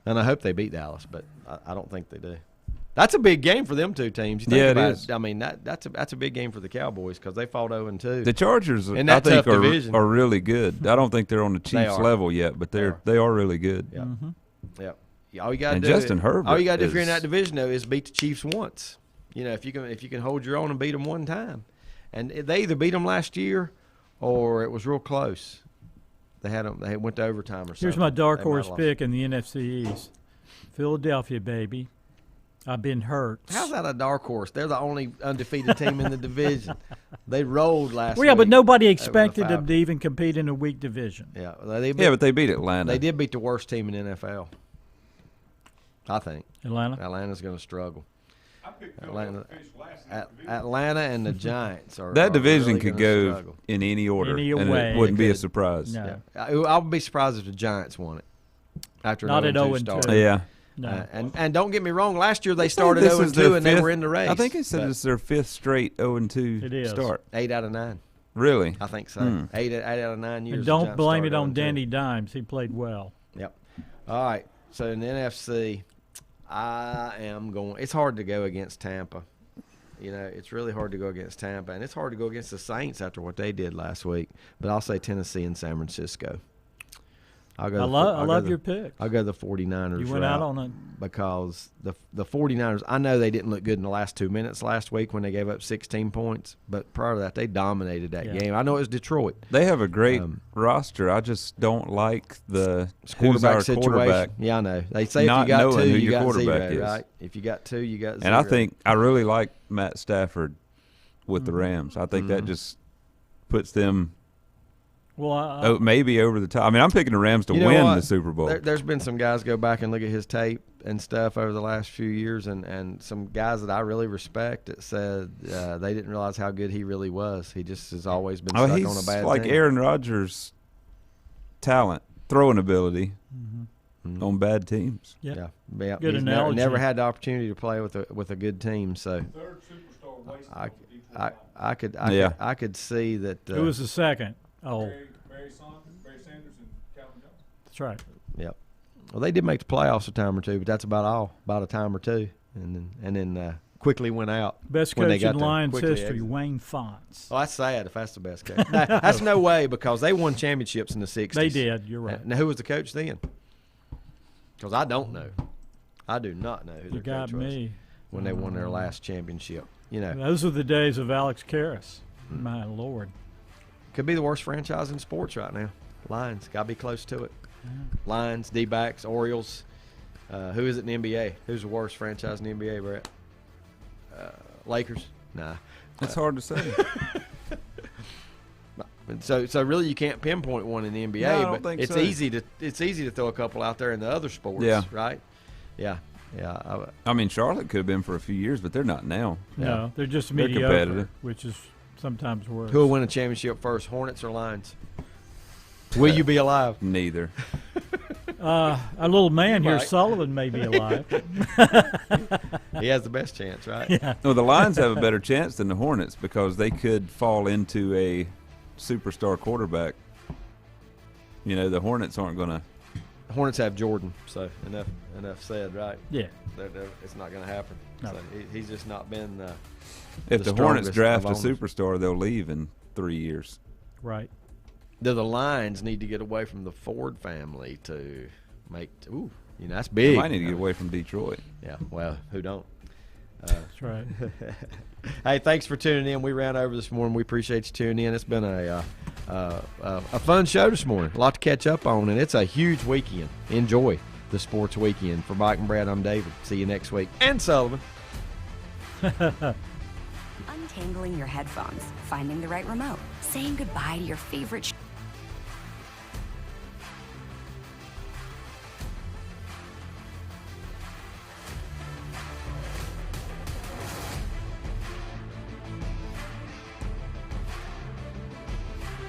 And I hope they beat Dallas, but I don't think they do. That's a big game for them two teams. You think Yeah, it about is. I mean, that's a big game for the Cowboys because they fought 0-2. the Chargers. In I that think tough division. are really good. I don't think they're on the Chiefs are. level yet, but they are really good. Yeah. Mm-hmm. Yeah. All you got to And do. Justin Herbert All you got to do if you're in is- that division though is beat the Chiefs once. You know, if you can hold your own and beat them one time, and they either beat them last year, or it was real close. They went to overtime or something. Here's my dark They might horse have lost. pick in the NFC East. Philadelphia, baby. I've been hurt. How's that a dark horse? They're the only undefeated team in the division. They rolled last Well, yeah, week. but nobody over the expected them Falcons. to even compete in a weak division. Yeah, But they beat Atlanta. They did beat the worst team in NFL. I think Atlanta. Atlanta's going to struggle. I picked Atlanta, Philadelphia to finish last in that division. Atlanta and the Giants are That are division really could gonna go struggle. in any order, Any and way. it wouldn't They be a could. surprise. No. Yeah. I would be surprised if the Giants won it after Not an at 0-2 0-2. start. Yeah. No. And don't get me wrong, last year they I think started this is their 0-2 and they fifth- were in the race. I think it said but it's their 5th straight 0-2 It is. start. 8 out of 9. Really? I think so. Hmm. 8 out of 9 years. And the don't Giants blame it started on 0-2. Danny Dimes. He played well. Yep. All right. So in the NFC, I am going. It's hard to go against Tampa. You know, it's really hard to go against Tampa, and it's hard to go against the Saints after what they did last week. But I'll say Tennessee and San Francisco. I love your pick. I'll go the 49ers. You went out on it. Because the 49ers, I know they didn't look good in the last 2 minutes last week when they gave up 16 points, but prior to that, they dominated that game. I know it was Detroit. They have a great roster. I just don't like the quarterback who's our situation. quarterback. Yeah, I know. They say Not if you got knowing two, who you your got quarterback zero, is. right? If you got two, you got zero. And I think I really like Matt Stafford with the Rams. I think that just puts them maybe over the top. I mean, I'm picking the Rams to win the Super Bowl. There's been some guys go back and look at his tape and stuff over the last few years, and some guys that I really respect that said they didn't realize how good he really was. He just has always been stuck on a bad he's team. like Aaron Rodgers' talent, throwing ability on bad teams. Yeah. Good He's analogy. never had the opportunity to play with a good team, so Third superstar wasted on the Detroit Lions. I could see that. Who was the second? Oh, Barry Sanders and Calvin Johnson. that's right. Yep. Well, they did make the playoffs a time or two, but that's about all. About a time or two, and then quickly went out. Best when they coach got in there. Lions Quickly history, exited. Wayne Fonts. Oh, that's sad if that's the best coach. That's no way, because they won championships in the 60s. They did. You're right. Now, who was the coach then? Because I don't know. I do not know who You their got coach was me. when they won their last championship. You know, Those were the days of Alex Karras. My Lord. could be the worst franchise in sports right now. Lions, got to be close to it. Lions, D-backs, Orioles. Who is it in the NBA? Who's the worst franchise in the NBA, Brett? Lakers? Nah. It's hard to say. So really, you can't pinpoint one in the NBA. No, I don't but think it's so. easy to throw a couple out there in the other sports. Yeah. Right. Yeah. I mean, Charlotte could have been for a few years, but they're not now. No, they're just They're mediocre, competitive. which is sometimes worse. Who will win a championship first, Hornets or Lions? Will you be alive? Neither. A little man here, Right. Sullivan, may be alive. He has the best chance, right? Yeah. Well, the Lions have a better chance than the Hornets because they could fall into a superstar quarterback. You know, the Hornets aren't going to. The Hornets have Jordan, so enough said, right? Yeah. It's not going to happen. No. So he's just not been. If the the Hornets strongest draft a of owners. superstar, they'll leave in 3 years. Right. The Lions need to get away from the Ford family to make. Ooh, that's big. They might need to get away from Detroit. Yeah. Well, who don't? That's right. Hey, thanks for tuning in. We ran over this morning. We appreciate you tuning in. It's been a fun show this morning. A lot to catch up on, and it's a huge weekend. Enjoy the sports weekend. For Mike and Brad, I'm David. See you next week. And Sullivan. Untangling your headphones, finding the right remote, saying goodbye to your favorite